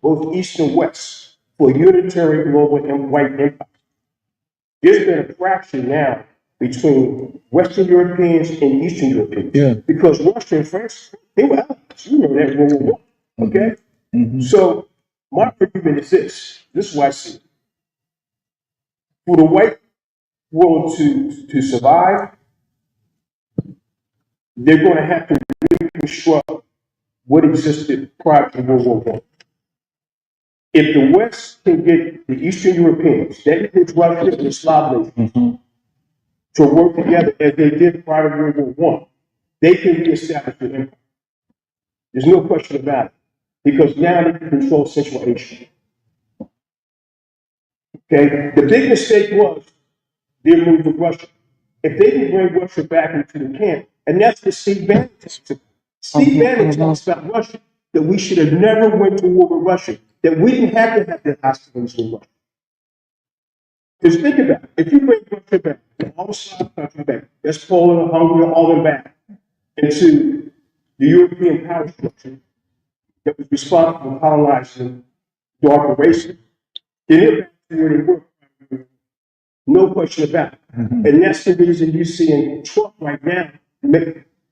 both East and West, for a unitary global white empire. There's been a fraction now between Western Europeans and Eastern Europeans. Yeah. Because Russia and France, they were allies. You remember that World War I, okay? So my argument is this. This is why I see it. For the white world to survive, they're going to have to reconstruct what existed prior to World War I. If the West can get the Eastern Europeans, that includes Russia and the Slav nations, to work together as they did prior to World War I, they can reestablish the empire. There's no question about it. Because now they can control Central Asia. Okay? The big mistake was their move with Russia. If they can bring Russia back into the camp, and that's what Steve Bannon talks about. Steve Bannon talks about Russia, that we should have never went to war with Russia, that we didn't have to have that hostility with Russia. Because think about it, if you bring Russia back, all the Slav countries back, that's Poland, Hungary, all them back, into the European power structure that was responsible for colonizing darker races, then they're back to where they were. No question about it. And that's the reason you're seeing Trump right now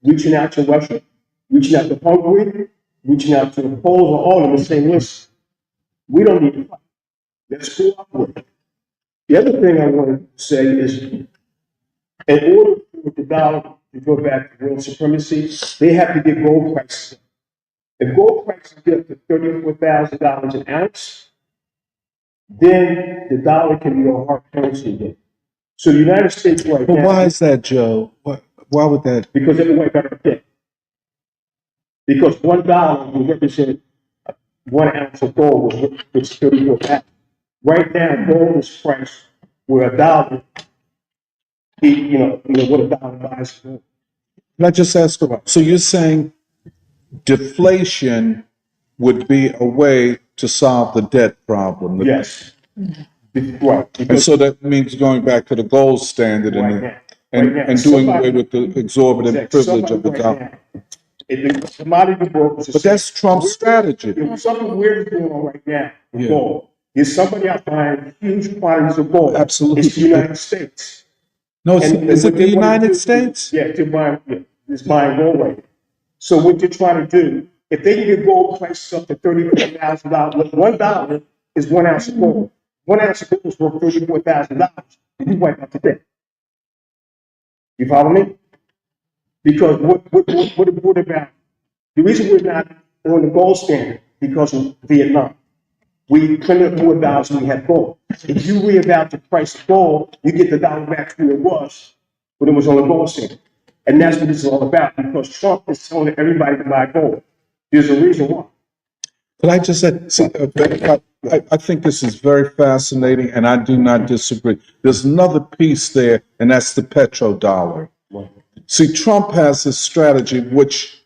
reaching out to Russia, reaching out to Hungary, reaching out to the Poles, or all of them and saying, listen, we don't need to fight. Let's cooperate. The other thing I want to say is, in order for the dollar to go back to world supremacy, they have to get gold prices. If gold prices get up to $34,000 an ounce, then the dollar can be a hard currency again. So the United States right But now, why is that, Joe? Why would that? because everybody got a debt. Because $1 will represent 1 ounce of gold, which is 34 pounds. Right now, gold is priced where $1, what $1 buys for. Can I just ask? So you're saying deflation would be a way to solve the debt problem? Yes. Right. And Because so that means going back to the gold standard right and now, and, right now, and doing away somebody, with the exorbitant exactly, privilege of the somebody right dollar. now, the commodity brokers are But saying, that's Trump's strategy. something weird is going on right now with Yeah. gold. There's somebody out buying huge quantities of gold. Absolutely. It's the United States. No, is it what the they wanna United do- States? Yeah, it's buying gold right now. So what they're trying to do, if they can get gold prices up to $34,000, $1 is 1 ounce of gold. 1 ounce of gold is worth $34,000. And you wipe out the debt. You follow me? Because what about the reason we're not on the gold standard because of Vietnam? We printed more dollars than we had gold. If you reevaluate the price of gold, you get the dollar back to where it was when it was on the gold standard. And that's what this is all about because Trump is telling everybody to buy gold. There's a reason why. But I just said, see, I think this is very fascinating, and I do not disagree. There's another piece there, and that's the petrodollar. See, Trump has this strategy, which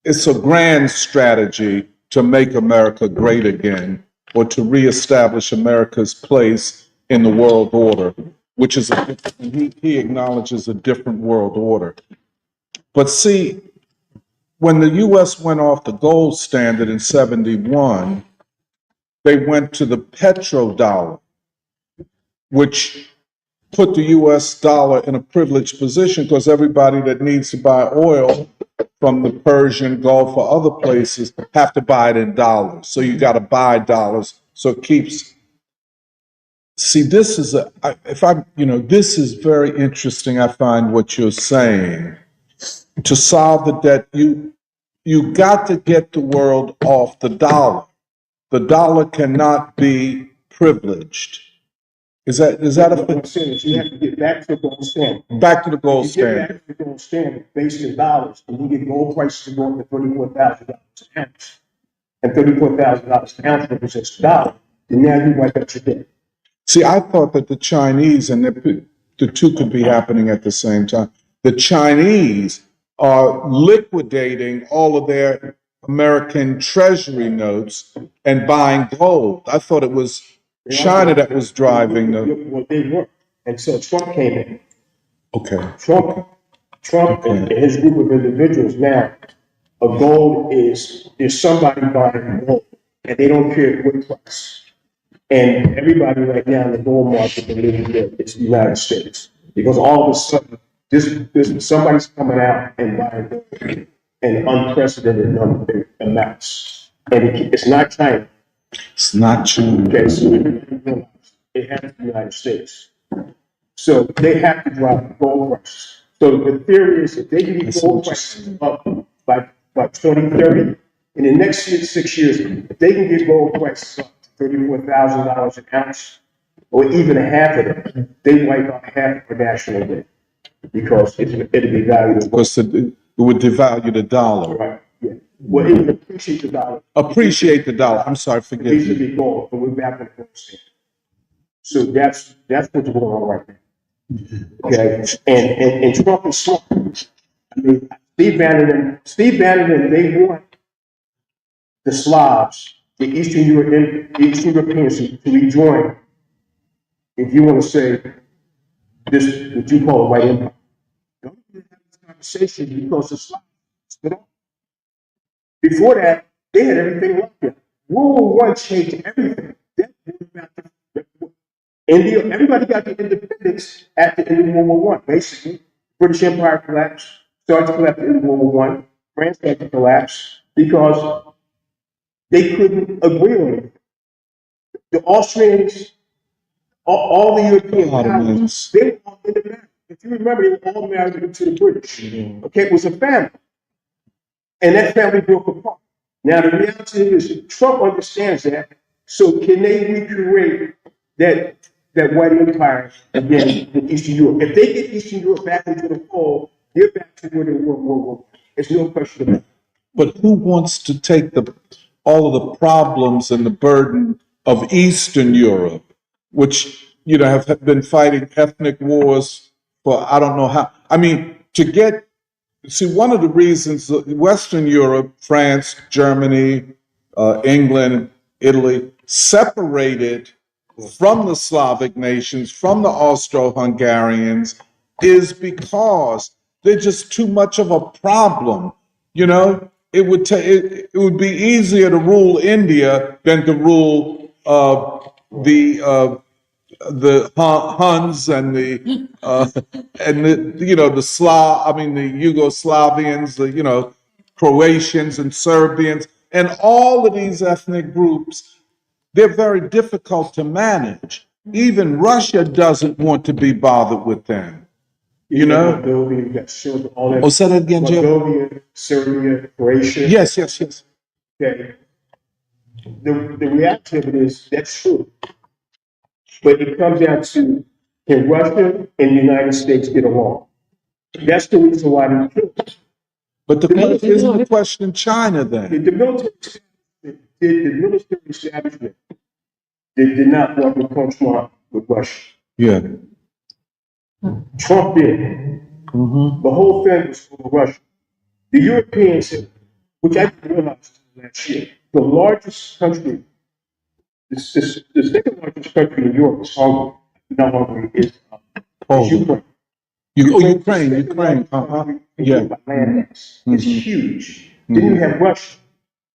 it's a grand strategy to make America great again, or to reestablish America's place in the world order, which is he acknowledges a different world order. But see, when the U.S. went off the gold standard in '71, they went to the petrodollar, which put the US dollar in a privileged position because everybody that needs to buy oil from the Persian Gulf or other places have to buy it in dollars. So you got to buy dollars. So it keeps. See, this is this is very interesting. I find what you're saying. To solve the debt, you got to get the world off the dollar. The dollar cannot be privileged. Is that What I'm saying is you have to get back to the gold standard. back to the gold If you get standard? back to the gold standard based in dollars, and you get gold prices going to $34,000 an ounce, and $34,000 an ounce represents a dollar, then now you wipe out your debt. See, I thought that the Chinese and the two could be happening at the same time. The Chinese are liquidating all of their American treasury notes and buying gold. I thought it was China that was driving the. Well, they were. And so Trump came in. Okay. Trump and his group of individuals now, a gold is somebody buying gold, and they don't care what price. And everybody right now in the gold market believes that it's the United States. Because all of a sudden, somebody's coming out and buying gold in unprecedented amounts. And it's not China. It's not true. Okay, so it has the United States. So they have to drop gold prices. So the theory is if they can get gold prices up by 2030, in the next 6 years, if they can get gold prices up to $34,000 an ounce, or even a half of it, they wipe out half of the national debt because it'll be valuable. Because it would devalue the dollar. Right. Yeah. Well, it would appreciate the dollar. Appreciate the dollar. I'm sorry, It forgive needs to me. be gold, but we're back in the gold standard. So that's what's going on right now. Okay, and Trump is smart. I mean, Steve Bannon, they want the Slavs, the Eastern Europeans to rejoin, if you want to say this, what you call a white empire. Don't even have this conversation because the Slavs split off. Before that, they had everything like that. World War I changed everything. That brought about India, everybody got the independence at the end of World War I, basically. British Empire collapsed, started to collapse in World War I. France had to collapse because they couldn't agree on it. The Austrians, all the European powers, they were all independent. If you remember, they were all married to the British. Okay, it was a family. And that family broke apart. Now, the reality is Trump understands that, So can they recreate that white empire again in Eastern Europe? If they get Eastern Europe back into the fold, they're back to where they were. There's no question about it. But who wants to take all of the problems and the burden of Eastern Europe, which have been fighting ethnic wars for I don't know how. I mean, one of the reasons that Western Europe, France, Germany, England, Italy, separated from the Slavic nations, from the Austro-Hungarians, is because they're just too much of a problem. It would be easier to rule India than to rule the Huns and the Yugoslavians, Croatians and Serbians, and all of these ethnic groups. They're very difficult to manage. Even Russia doesn't want to be bothered with them. Moldova, you got Serbia, all that. Oh, say that again, Jim. Moldova, Serbia, Croatia. Yes. Okay. The reality of it is that's true. But it comes down to, can Russia and the United States get along? That's the reason why they killed. But isn't the question China then? The military establishment did not want to come with Russia. Yeah. Trump did. Mm-hmm. The whole thing was for Russia. The Europeans, which I didn't realize last year, the largest country, the second largest country in Europe is Hungary. Not Hungary, is Ukraine. Ukraine. Yeah. By land mass. It's huge. Then you have Russia.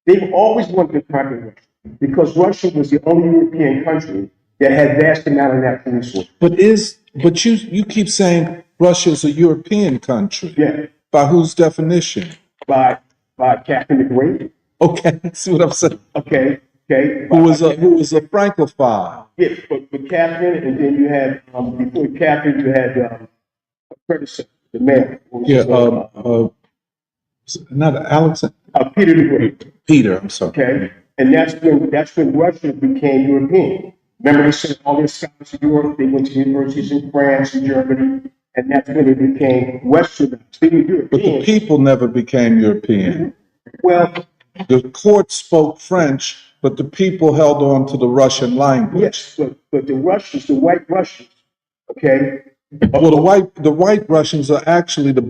They've always wanted to conquer Russia because Russia was the only European country that had vast amount of natural resources. But you keep saying Russia is a European country. Yeah. By whose definition? By Catherine the Great. Okay, see what I'm saying. Okay. Who was a Francophile? Yeah, but Catherine, and then you had before Catherine, you had a predecessor, the mayor. Not Alexander. Peter the Great. Peter, I'm sorry. Okay, and that's when Russia became European. Remember, they sent all their scholars to Europe. They went to universities in France and Germany, and that's when they became Westernized. They were European. But the people never became European. Well, the court spoke French, but the people held on to the Russian language. Yes, but the Russians, the white Russians, okay. Well, the white Russians are actually the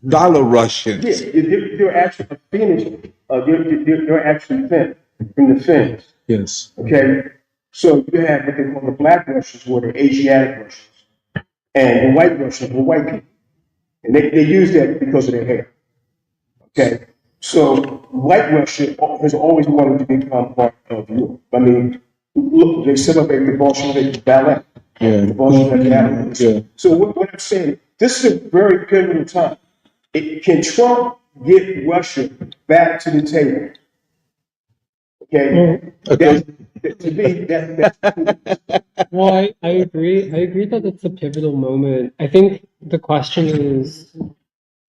Belarusians. Yes, they're actually Finnish. They're actually Finn from the Finns. Yes. Okay, so you have what they call the black Russians, who are the Asiatic Russians, and the white Russians were white people, and they use that because of their hair. Okay, so white Russia has always wanted to become part of Europe. I mean, look, they celebrate the Bolshevik ballet. Yeah. The Bolshevik ballet. Yeah. So what I'm saying, this is a very pivotal time. Can Trump get Russia back to the table? Okay. Okay. To me, that's Well, I agree. I agree that it's a pivotal moment. I think the question is,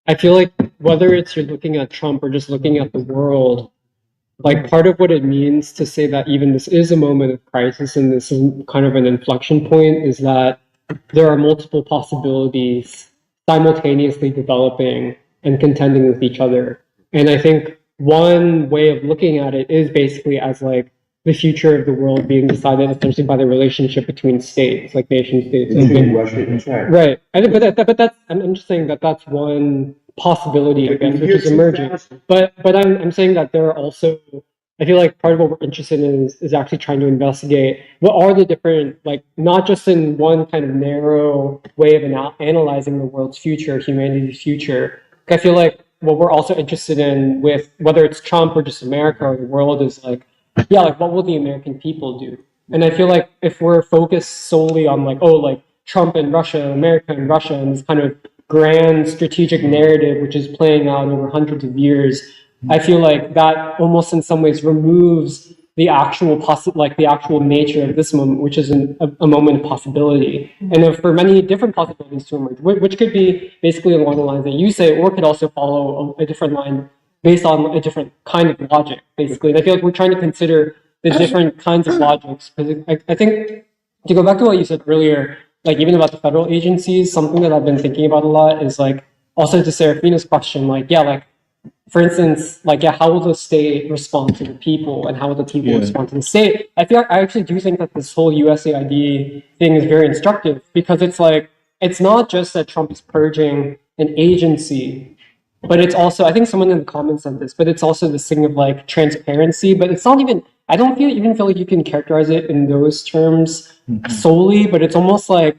I feel like whether it's you're looking at Trump or just looking at the world, like part of what it means to say that even this is a moment of crisis and this is kind of an inflection point is that there are multiple possibilities simultaneously developing and contending with each other. And I think one way of looking at it is basically as like the future of the world being decided essentially by the relationship between states, like nation states. Right. I think, but that's I'm just saying that that's one possibility, I guess, which is emerging. But I'm saying that there are also, I feel like part of what we're interested in is actually trying to investigate what are the different, like not just in one kind of narrow way of analyzing the world's future, humanity's future. I feel like what we're also interested in with whether it's Trump or just America or the world is like, yeah, like what will the American people do? And I feel like if we're focused solely on like, oh, like Trump and Russia, America and Russia, and this kind of grand strategic narrative which is playing out over hundreds of years, I feel like that almost in some ways removes the actual the actual nature of this moment, which is a moment of possibility, and for many different possibilities to emerge, which could be basically along the lines that you say, or could also follow a different line based on a different kind of logic, basically. And I feel like we're trying to consider the different kinds of logics. Because I think to go back to what you said earlier, like even about the federal agencies, something that I've been thinking about a lot is like also to Serafina's question, like, yeah, like for instance, like, yeah, how will the state respond to the people and how will the people respond to the state? I actually do think that this whole USAID thing is very instructive because it's like, it's not just that Trump is purging an agency, but it's also, I think someone in the comments said this, but it's also this thing of like transparency, but it's not even, I don't even feel like you can characterize it in those terms solely, but it's almost like,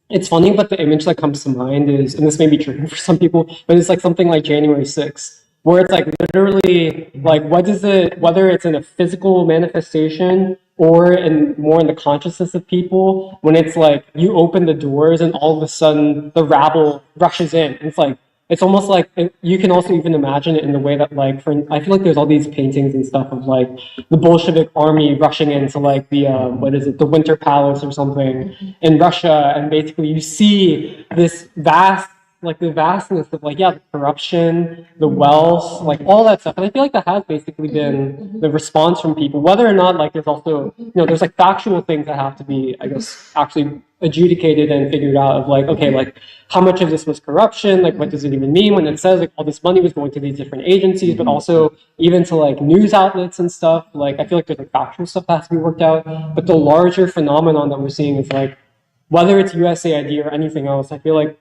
it's funny, but the image that comes to mind is, and this may be tricky for some people, but it's like something like January 6th, where it's like literally like what is it, whether it's in a physical manifestation or in more in the consciousness of people, when it's like you open the doors and all of a sudden the rabble rushes in. And it's like it's almost like you can also even imagine it in the way that like I feel like there's all these paintings and stuff of like the Bolshevik army rushing into like the what is it, the Winter Palace or something in Russia, and basically you see this vast, like the vastness of like, yeah, the corruption, the wealth, like all that stuff. And I feel like that has basically been the response from people, whether or not like there's also, there's like factual things that have to be, I guess, actually adjudicated and figured out of like, okay, like how much of this was corruption? Like, what does it even mean when it says like all this money was going to these different agencies, but also even to like news outlets and stuff. Like, I feel like there's like factual stuff that has to be worked out. But the larger phenomenon that we're seeing is like, whether it's USAID or anything else, I feel like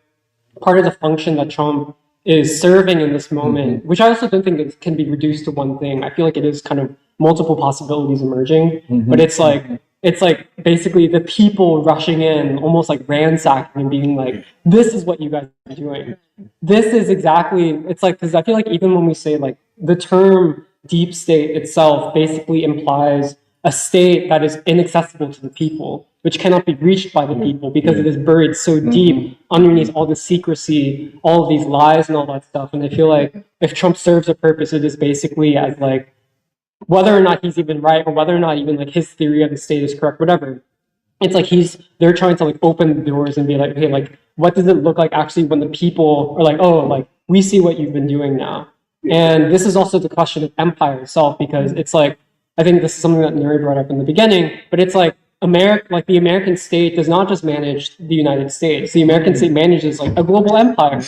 part of the function that Trump is serving in this moment, which I also don't think it can be reduced to one thing. I feel like it is kind of multiple possibilities emerging, but it's like basically the people rushing in, almost like ransacking and being like, this is what you guys are doing. This is exactly, it's like, because I feel like even when we say like the term deep state itself basically implies a state that is inaccessible to the people, which cannot be reached by the people because it is buried so deep underneath all the secrecy, all of these lies and all that stuff. And I feel like if Trump serves a purpose, it is basically as like, whether or not he's even right or whether or not even like his theory of the state is correct, whatever. It's like they're trying to like open the doors and be like, okay, like what does it look like actually when the people are like, oh, like we see what you've been doing now. And this is also the question of empire itself, because it's like, I think this is something that Nuri brought up in the beginning, but it's like like the American state does not just manage the United States. The American state manages like a global empire.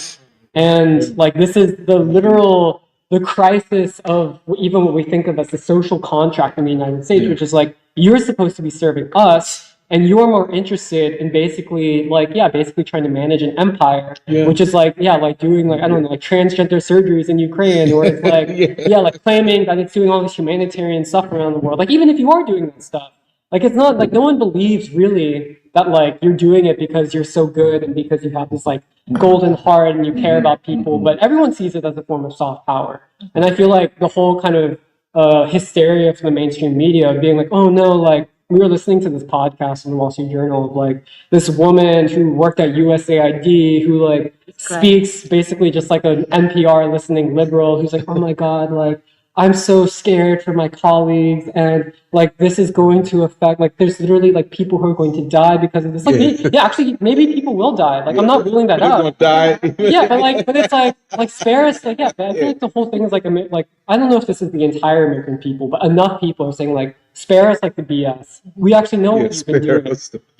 And like this is the crisis of even what we think of as the social contract in the United States, which is like, you're supposed to be serving us, and you're more interested in basically like, yeah, basically trying to manage an empire, which is like, yeah, like doing like, I don't know, like transgender surgeries in Ukraine, or it's like, yeah, like claiming that it's doing all this humanitarian stuff around the world. Like, even if you are doing that stuff, like, it's not like no one believes really that like you're doing it because you're so good and because you have this like golden heart and you care about people, but everyone sees it as a form of soft power. And I feel like the whole kind of hysteria from the mainstream media of being like, oh no, like we were listening to this podcast in the Wall Street Journal of like this woman who worked at USAID who like speaks basically just like an NPR listening liberal who's like, oh my God, like I'm so scared for my colleagues, and like this is going to affect, like there's literally like people who are going to die because of this. Like actually maybe people will die. Like I'm not ruling that out. But it's like spare us, like but I feel like the whole thing is like I don't know if this is the entire American people, but enough people are saying like spare us like the BS. We actually know what you've been doing.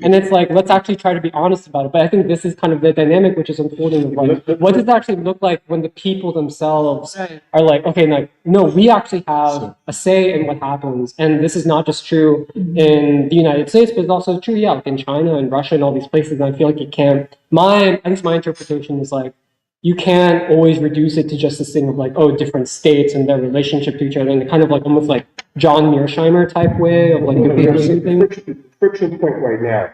And it's like, let's actually try to be honest about it. But I think this is kind of the dynamic which is unfolding of like, what does it actually look like when the people themselves are like, okay, like, no, we actually have a say in what happens. And this is not just true in the United States, but it's also true, like in China and Russia and all these places. And I feel like it can't, at least my interpretation is like, you can't always reduce it to just this thing of like, oh, different states and their relationship to each other, and kind of like almost like John Mearsheimer type way of like comparing things. The friction point right now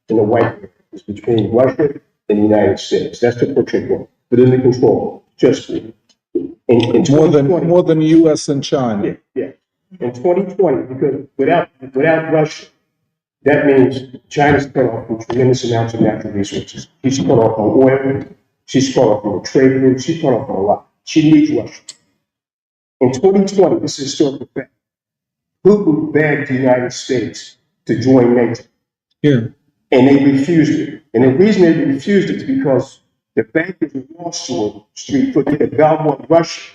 in the white House is between Russia and the United States. That's the friction point. Within the control, just in more than U.S. and China. Yeah. In 2020, because without Russia, that means China's cut off from tremendous amounts of natural resources. She's cut off on oil. She's cut off on the trade route. She's cut off on a lot. She needs Russia. In 2020, this is historical fact. Putin begged the United States to join NATO. Yeah. And they refused it. And the reason they refused it is because the bankers in Wall Street thought they could valve Russia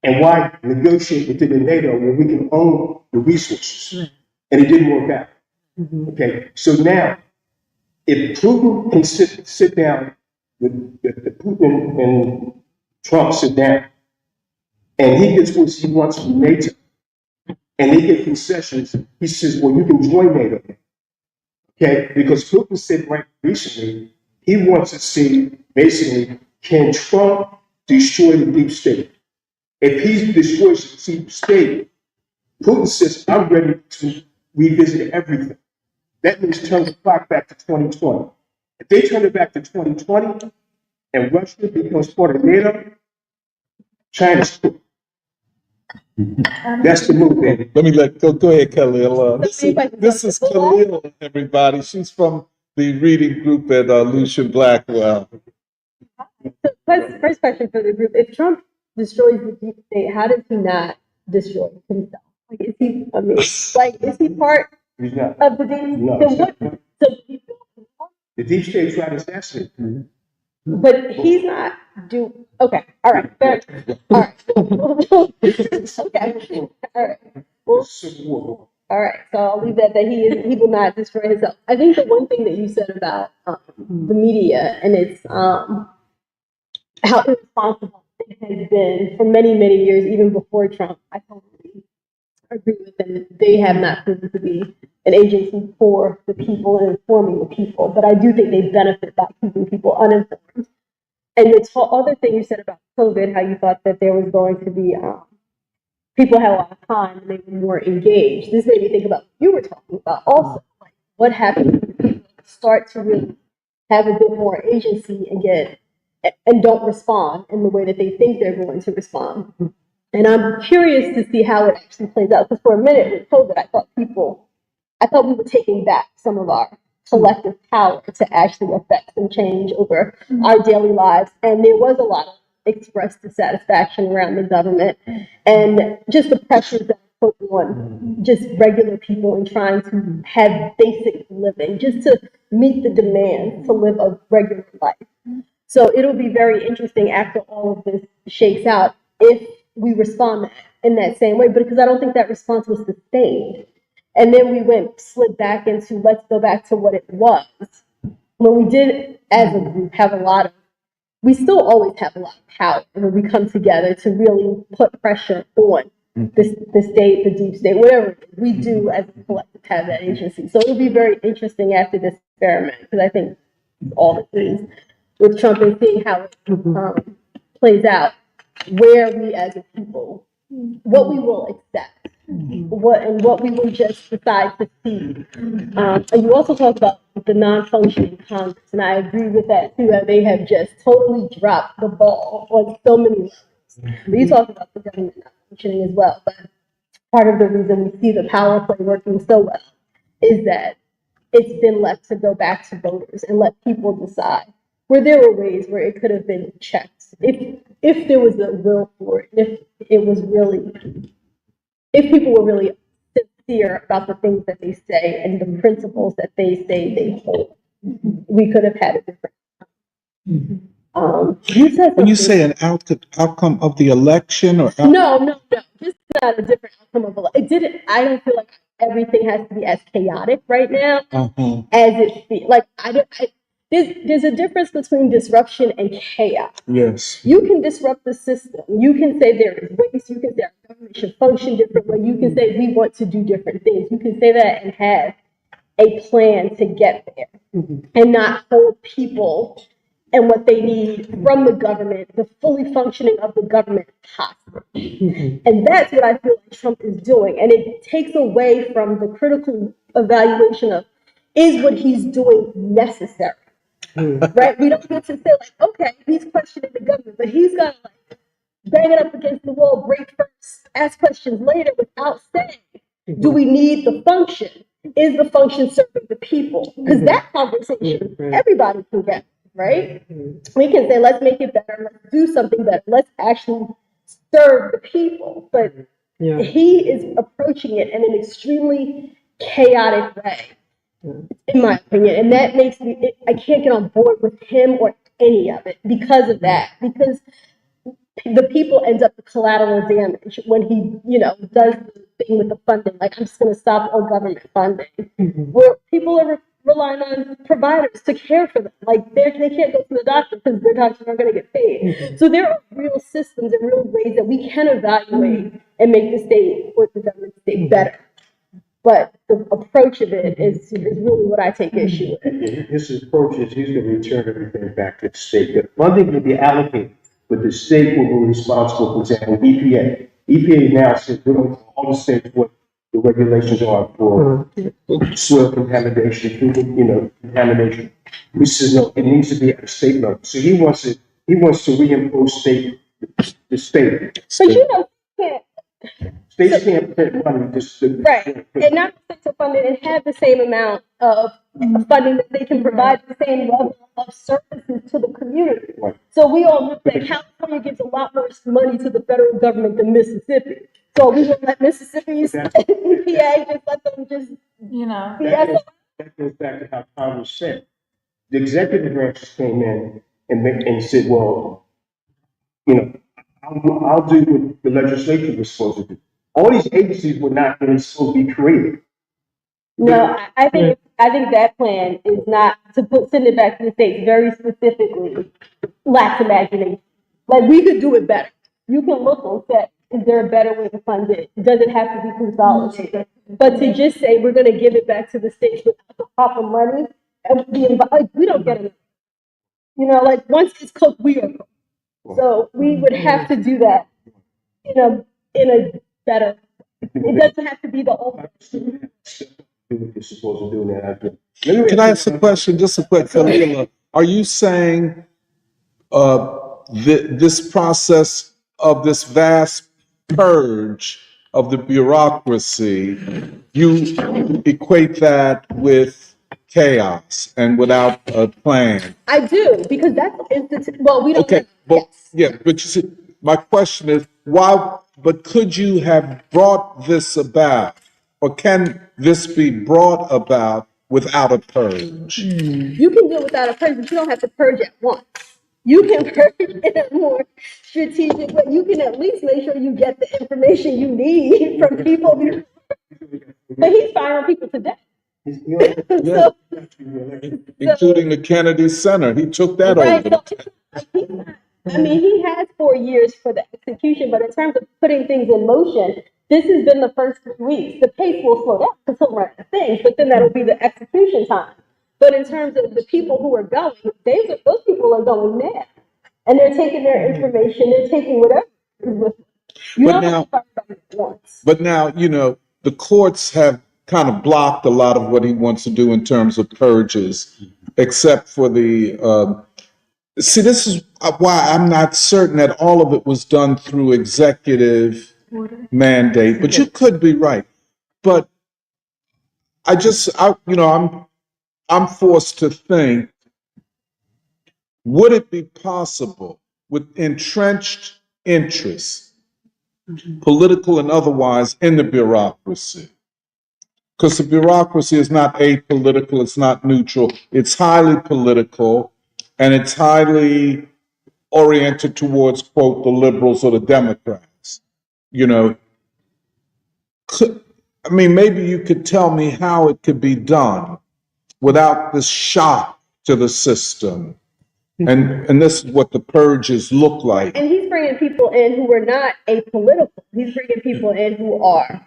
And why negotiate within the NATO when we can own the resources? And it didn't work out. Okay, so now, if Putin can sit down, with Putin and Trump sit down, and he gets what he wants from NATO, and they get concessions, he says, well, you can join NATO. Okay, because Putin said right recently, he wants to see, basically, can Trump destroy the deep state? If he destroys the deep state, Putin says, I'm ready to revisit everything. That means turn the clock back to 2020. If they turn it back to 2020 and Russia becomes part of NATO, China's cooked. That's the move, baby. Let me go ahead, Khalil. This is Khalil, everybody. She's from the reading group at Lucian Blackwell. First question for the group: if Trump destroys the deep state, how does he not destroy himself? Like, is he? I mean, like, is he part He's not. of the deep? No. Then what? So, The deep state tried to assassinate him. but he's not. Okay. All right. Fair. All right. Okay. All right. Well, Civil War. all right. So I'll leave that. That he will not destroy himself. I think the one thing that you said about the media and its how irresponsible it has been for many years, even before Trump, I totally agree with them. They have not proven to be an agency for the people and informing the people, but I do think they benefit by keeping people uninformed. And the other thing you said about COVID, how you thought that there was going to be people had a lot of time and they were more engaged. This made me think about what you were talking about also. Like, what happens when people start to really have a bit more agency and don't respond in the way that they think they're going to respond. And I'm curious to see how it actually plays out. Because for a minute with COVID, I thought we were taking back some of our collective power to actually affect some change over our daily lives. And there was a lot of expressed dissatisfaction around the government and just the pressures that are put on just regular people in trying to have basic living, just to meet the demands to live a regular life. So it'll be very interesting after all of this shakes out if we respond in that same way, but because I don't think that response was sustained. And then we slid back into let's go back to what it was. When we did, as a group, we still always have a lot of power when we come together to really put pressure on the state, the deep state, whatever it is, we do as a collective have that agency. So it'll be very interesting after this experiment, because I think all it is with Trump and seeing how it plays out, where we as a people, what we will accept, what we will just decide to see. And you also talked about the non-functioning Congress, and I agree with that too. That they have just totally dropped the ball on so many levels. But you talked about the government not functioning as well. But part of the reason we see the power play working so well is that it's been left to go back to voters and let people decide. Where there were ways where it could have been checked, if there was a will for it, if people were really sincere about the things that they say and the principles that they say they hold, we could have had a different. You said When you say an outcome of the election, or no, just not a different outcome of it didn't. I don't feel like everything has to be as chaotic right now as it feels. Like there's a difference between disruption and chaos. Yes. You can disrupt the system. You can say there is waste. You can say our government should function differently. You can say we want to do different things. You can say that and have a plan to get there and not hold people and what they need from the government, the fully functioning of the government hostage. And that's what I feel like Trump is doing. And it takes away from the critical evaluation of, is what he's doing necessary? Right? We don't get to say like, okay, he's questioning the government, but he's got to like bang it up against the wall, break first, ask questions later without saying, do we need the function? Is the function serving the people? Because that conversation, everybody can get, right? We can say, let's make it better, let's do something better, let's actually serve the people. But he is approaching it in an extremely chaotic way, in my opinion. And that makes me, I can't get on board with him or any of it because of that. Because the people end up the collateral damage when he, does the thing with the funding. Like, I'm just going to stop all government funding. Where people are relying on providers to care for them. Like, they can't go to the doctor because their doctors aren't going to get paid. So there are real systems and real ways that we can evaluate and make the state or the government state better. But the approach of it is really what I take issue with. His approach is he's going to return everything back to the state. The funding will be allocated, but the state will be responsible, for example, EPA. EPA now says we're going to tell all the states what the regulations are for soil contamination, food, contamination. He says no, it needs to be at a state level. So he wants to reimpose the state. But you can't. States can't print money just to. Right, and not to fund it and have the same amount of funding that they can provide the same level of services to the community. Right. So we all know that California gives a lot more money to the federal government than Mississippi. So we will let Mississippi's EPA just let them just, That goes back to how Congress said. The executive branches came in and said, well, I'll do what the legislature was supposed to do. All these agencies were not really supposed to be created. No, I think that plan is not to send it back to the states very specifically lacks imagination. Like, we could do it better. You can look and say, is there a better way to fund it? Does it have to be consolidated? But to just say we're going to give it back to the states without the proper money, and we don't get it. Like, once it's cooked, we are cooked. So we would have to do that in a better. It doesn't have to be the old. Do what you're supposed to do now. Can I ask a question? Just a quick, Philip. Are you saying this process of this vast purge of the bureaucracy, you equate that with chaos and without a plan? I do, because that's well, we don't. Okay, but yeah, but you see, my question is why? But could you have brought this about, or can this be brought about without a purge? You can do it without a purge, but you don't have to purge at once. You can purge in a more strategic way. You can at least make sure you get the information you need from people. But he's firing people to death. Yeah. Including the Kennedy Center. He took that Right. over. I mean, he has 4 years for the execution, but in terms of putting things in motion, this has been the first 3 weeks. The pace will slow down because he'll run the things, but then that'll be the execution time. But in terms of the people who are going, those people are going mad. And they're taking their information, they're taking whatever. But now, the courts have kind of blocked a lot of what he wants to do in terms of purges, except for the. See, this is why I'm not certain that all of it was done through executive mandate, but you could be right. But I'm forced to think, would it be possible with entrenched interests, political and otherwise, in the bureaucracy? Because the bureaucracy is not apolitical, it's not neutral, it's highly political, and it's highly oriented towards, quote, the liberals or the Democrats. Maybe you could tell me how it could be done without this shock to the system. And this is what the purges look like. And he's bringing people in who are not apolitical. He's bringing people in who are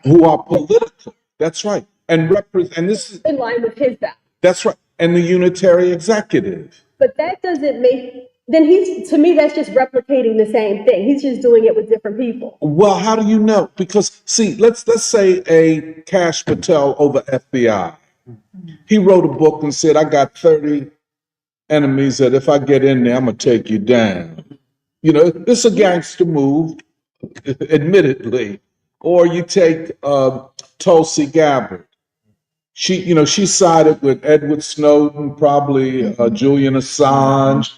political. That's right. And this is in line with his values. That's right. And the unitary executive. But that doesn't make, then to me, that's just replicating the same thing. He's just doing it with different people. Well, how do you know? Because, see, let's say a Cash Patel over FBI. He wrote a book and said, I got 30 enemies that if I get in there, I'm going to take you down. It's a gangster move, admittedly. Or you take Tulsi Gabbard. She sided with Edward Snowden, probably Julian Assange.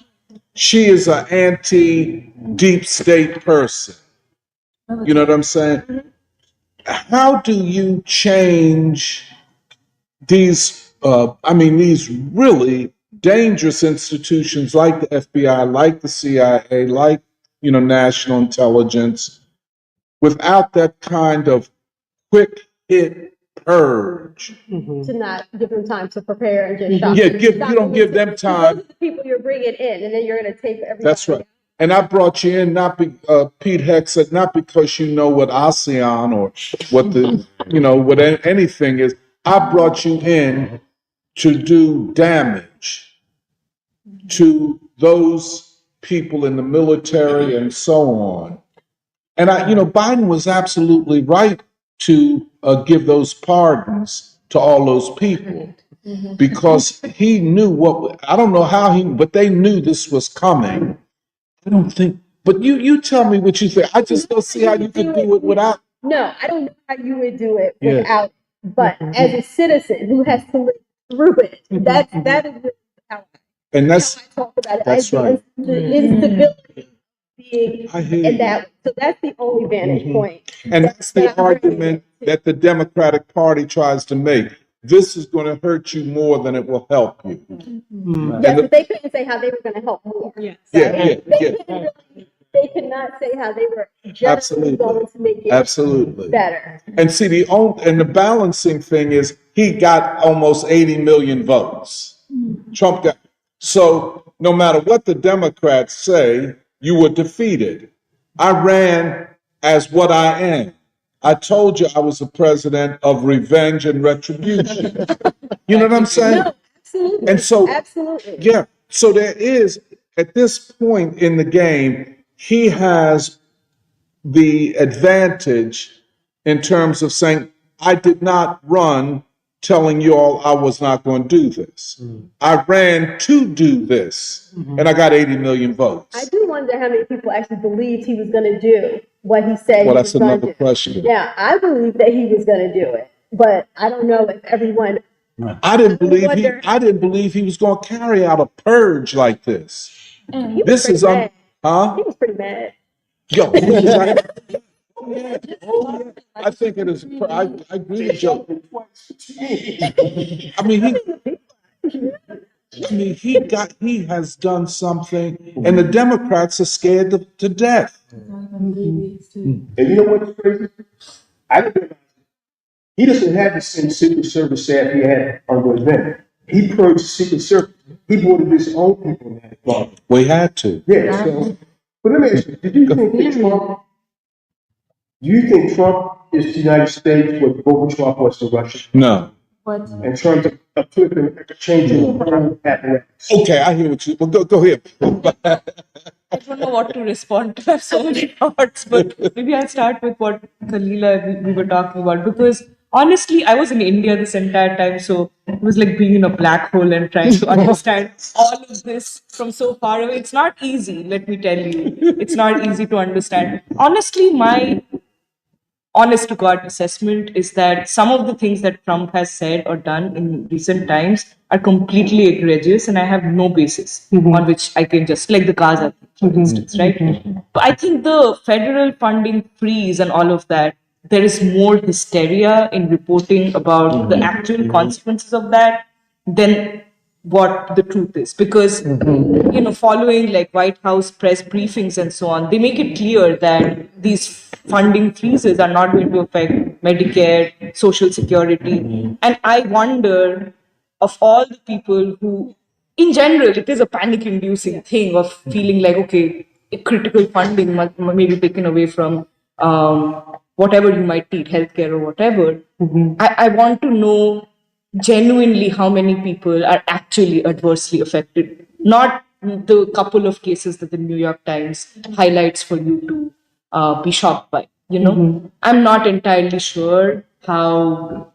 She is an anti-deep state person. You know what I'm saying? How do you change these really dangerous institutions like the FBI, like the CIA, like national intelligence, without that kind of quick hit purge. To not give them time to prepare and just shop. Yeah, you don't give them time. Those are the people you're bringing in, and then you're going to take everybody. That's right. And I brought you in Pete Hegseth, not because you know what ASEAN or what what anything is. I brought you in to do damage to those people in the military and so on. And Biden was absolutely right to give those pardons to all those people because he knew I don't know how but they knew this was coming. I don't think, but you tell me what you think. I just don't see how you could do it without. No, I don't know how you would do it without, but as a citizen who has to live through it, that is how And that's I talk about it. that's right. The instability being I hear in you. that. So that's the only vantage point. And that's the argument that the Democratic Party tries to make. This is going to hurt you more than it will help you. Yes, but they couldn't say how they were going to help more. Yeah. They could not say how they were just Absolutely. going to make it Absolutely. better. And see, the balancing thing is he got almost 80 million votes. Trump got. So no matter what the Democrats say, you were defeated. I ran as what I am. I told you I was the president of revenge and retribution. You know what I'm saying? No, absolutely. And so, absolutely. yeah. So there is, at this point in the game, he has the advantage in terms of saying, I did not run telling you all I was not going to do this. I ran to do this, and I got 80 million votes. I do wonder how many people actually believed he was going to do what he said Well, he that's was going another to do. question. Yeah, I believe that he was going to do it, but I don't know if everyone. I didn't believe he was going to carry out a purge like this. He was This pretty is mad. huh? He was pretty mad. Yo, he was like, yeah. I think it is. I agree with Joe. I mean, he has done something, and the Democrats are scared to death. And you know what's crazy? I didn't realize he doesn't have the same Secret Service staff he had under his men. He purged the Secret Service. He brought in his own people in that department. We had to. Yeah, so, but let me ask you, do you think Trump is the United States what Gorbachev was to Russia? No. In terms of flipping, changing the whole apparatus? Okay, I hear what you. Well, go ahead. I don't know what to respond to. I have so many thoughts, but maybe I'll start with what Khalila we were talking about, because honestly, I was in India this entire time, so it was like being in a black hole and trying to understand all of this from so far away. It's not easy, let me tell you. It's not easy to understand. Honestly, my honest to God assessment is that some of the things that Trump has said or done in recent times are completely egregious, and I have no basis on which I can just, like the Gaza thing, for instance, right? But I think the federal funding freeze and all of that, there is more hysteria in reporting about the actual consequences of that than what the truth is, because following like White House press briefings and so on, they make it clear that these funding freezes are not going to affect Medicare, Social Security. And I wonder, of all the people who, in general, it is a panic inducing thing of feeling like, okay, critical funding may be taken away from whatever you might need, healthcare or whatever. I want to know genuinely how many people are actually adversely affected, not the couple of cases that the New York Times highlights for you to be shocked by. I'm not entirely sure how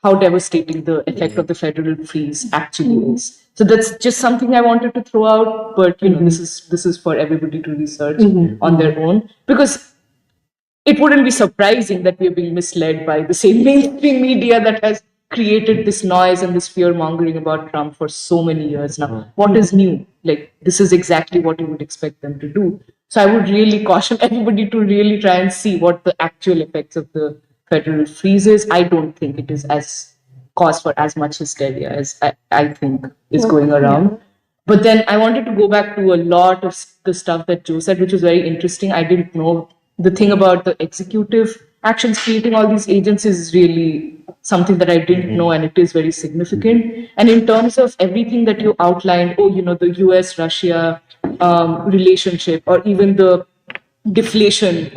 devastating the effect of the federal freeze actually is. So that's just something I wanted to throw out, but this is for everybody to research on their own, because it wouldn't be surprising that we're being misled by the same mainstream media that has created this noise and this fear mongering about Trump for so many years now. What is new? Like, this is exactly what you would expect them to do. So I would really caution everybody to really try and see what the actual effects of the federal freeze is. I don't think it is as cause for as much hysteria as I think is going around. But then I wanted to go back to a lot of the stuff that Joe said, which was very interesting. I didn't know the thing about the executive actions creating all these agencies is really something that I didn't know, and it is very significant. And in terms of everything that you outlined, the US Russia relationship, or even the deflation,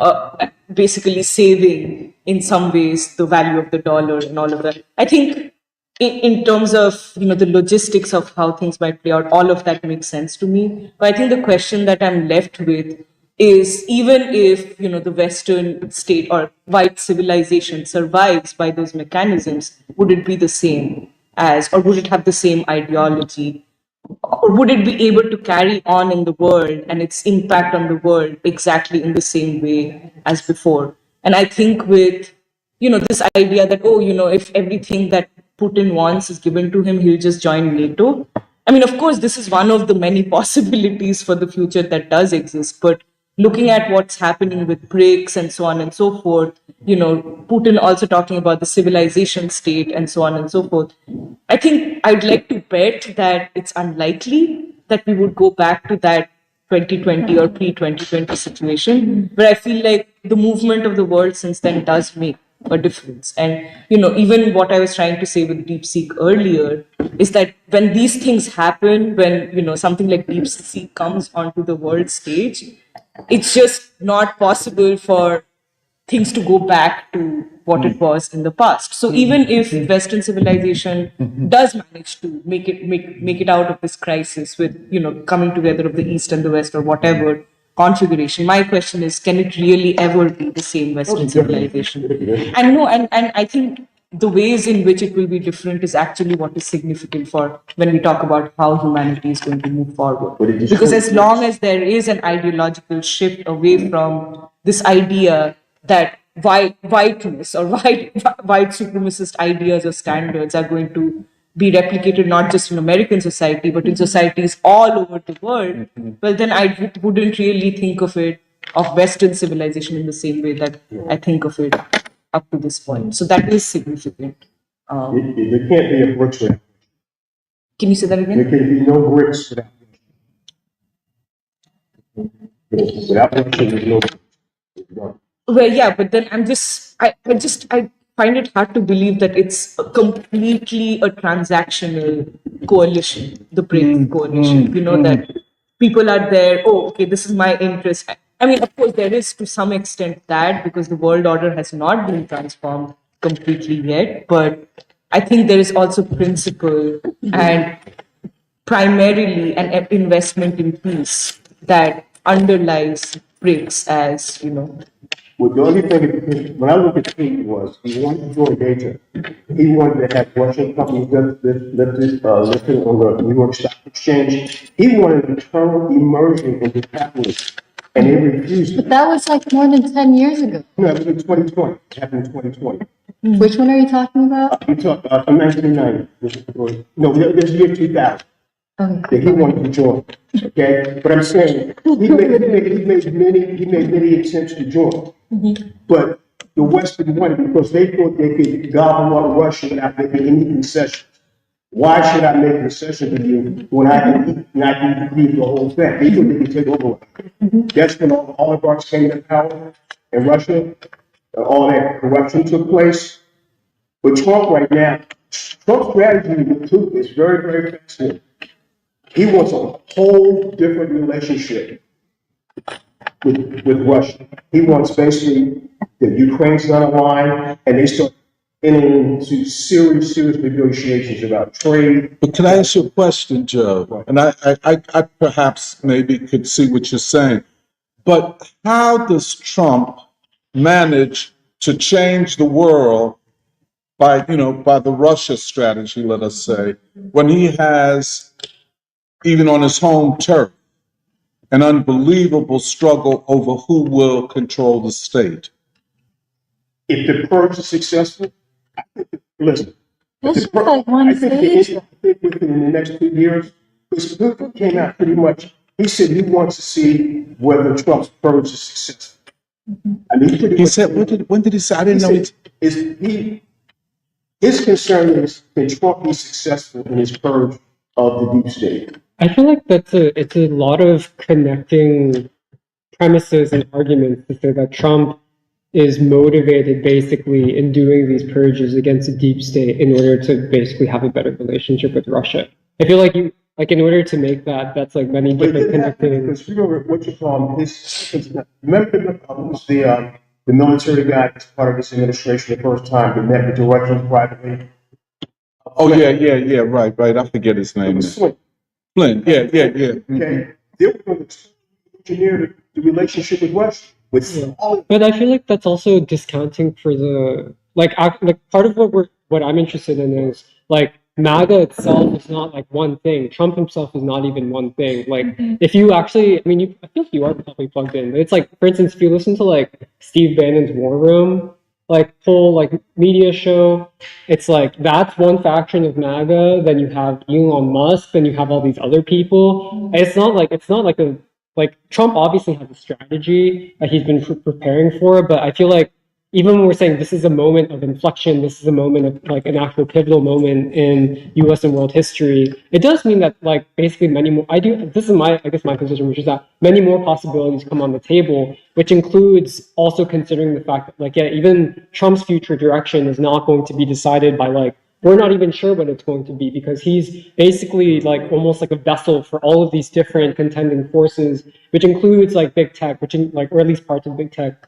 basically saving in some ways the value of the dollar and all of that. I think in terms of the logistics of how things might play out, all of that makes sense to me. But I think the question that I'm left with is, even if the Western state or white civilization survives by those mechanisms, would it be the same as, or would it have the same ideology? Or would it be able to carry on in the world and its impact on the world exactly in the same way as before? And I think with this idea that, if everything that Putin wants is given to him, he'll just join NATO. I mean, of course, this is one of the many possibilities for the future that does exist. But looking at what's happening with BRICS and so on and so forth, Putin also talking about the civilization state and so on and so forth. I think I'd like to bet that it's unlikely that we would go back to that 2020 or pre-2020 situation, but I feel like the movement of the world since then does make a difference. And even what I was trying to say with DeepSeek earlier is that when these things happen, when something like DeepSeek comes onto the world stage, it's just not possible for things to go back to what it was in the past. So even if Western civilization does manage to make it out of this crisis with coming together of the East and the West or whatever configuration, my question is, can it really ever be the same Western civilization? And no, and I think the ways in which it will be different is actually what is significant for when we talk about how humanity is going to move forward. Because as long as there is an ideological shift away from this idea that whiteness or white supremacist ideas or standards are going to be replicated not just in American society but in societies all over the world, well, then I wouldn't really think of Western civilization in the same way that I think of it up to this point. So that is significant. There can't be a BRICS without. Can you say that again? There can be no BRICS without. Without Russia, there's no BRICS. Well, yeah, but then I find it hard to believe that it's completely a transactional coalition, the BRICS coalition. That people are there, okay, this is my interest. I mean, of course, there is to some extent that, because the world order has not been transformed completely yet, but I think there is also principle and primarily an investment in peace that underlies BRICS as. Well, the only thing, when I look at Pete was, he wanted to join data. He wanted to have Russian companies listed on the New York Stock Exchange. He wanted to turn immersion into capitalism, and they refused But it. that was like more than 10 years ago. No, it was in 2020. It happened in 2020. Which one are you talking about? We talked about 1990. No, this year 2000. Okay. That he wanted to join. Okay, but I'm saying he made many attempts to join. But the West didn't want it because they thought they could gobble up Russia without making any concessions. Why should I make a concession to you when I can eat the whole thing? They thought they could take over. That's when all the oligarchs came to power in Russia. All that corruption took place. But Trump right now, Trump's strategy with Putin is very, very fascinating. He wants a whole different relationship with Russia. He wants basically the Ukraine's on the line, and they start entering into serious negotiations about trade. But can I ask you a question, Joe? And I perhaps maybe could see what you're saying. But how does Trump manage to change the world by the Russia strategy, let us say, when he has, even on his home turf, an unbelievable struggle over who will control the state? If the purge is successful, listen. That's just like one stage. I think within the next 2 years, because Putin came out pretty much, he said he wants to see whether Trump's purge is successful. I mean, He said, when did he say? I didn't know. His concern is, can Trump be successful in his purge of the deep state? I feel like it's a lot of connecting premises and arguments to say that Trump is motivated basically in doing these purges against the deep state in order to basically have a better relationship with Russia. I feel like in order to make that, that's like many But it different didn't happen connecting. because remember what you call him, remember the military guy that's part of this administration the first time that met with the Russians privately? Oh, yeah, right. I forget his It name. was Flint. Flint, yeah. Okay, they were going to engineer the relationship with Russia, with all. But I feel like that's also discounting for the like part of what I'm interested in is like MAGA itself is not like one thing. Trump himself is not even one thing. Like if you actually, I mean, I feel like you are probably plugged in. But it's like, for instance, if you listen to like Steve Bannon's War Room, like whole like media show, it's like that's one faction of MAGA. Then you have Elon Musk. Then you have all these other people. It's not like a like Trump obviously has a strategy that he's been preparing for, but I feel like even when we're saying this is a moment of inflection, this is a moment of like an actual pivotal moment in U.S. and world history, it does mean that like basically many more. This is I guess my position, which is that many more possibilities come on the table, which includes also considering the fact that like even Trump's future direction is not going to be decided by like we're not even sure what it's going to be because he's basically like almost like a vessel for all of these different contending forces, which includes like big tech, or at least parts of big tech,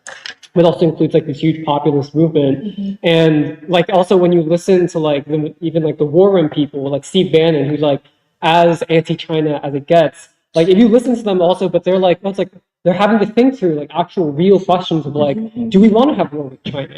but also includes like this huge populist movement. And like also when you listen to like even like the war room people, like Steve Bannon, who's like as anti-China as it gets, like if you listen to them also, but they're like, well, it's like they're having to think through like actual real questions of like, do we want to have war with China?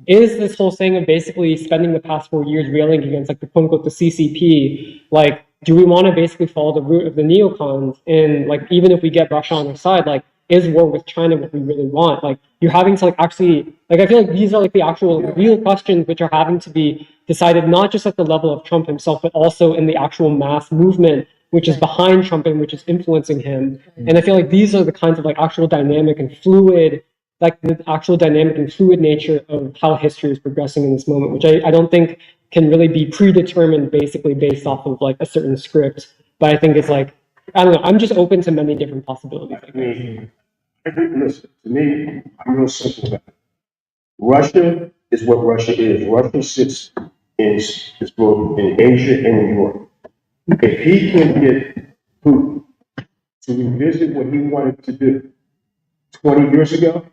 Is this whole thing of basically spending the past 4 years railing against like the quote unquote the CCP, like do we want to basically follow the route of the neocons? And like even if we get Russia on our side, like is war with China what we really want? Like you're having to like actually like I feel like these are like the actual real questions which are having to be decided not just at the level of Trump himself, but also in the actual mass movement which is behind Trump and which is influencing him. And I feel like these are the kinds of like actual dynamic and fluid, like the actual dynamic and fluid nature of how history is progressing in this moment, which I don't think can really be predetermined basically based off of like a certain script. But I think it's like, I don't know, I'm just open to many different possibilities. I mean, listen, to me, I'm real simple about it. Russia is what Russia is. Russia sits is both in Asia and in Europe. If he can get Putin to revisit what he wanted to do 20 years ago,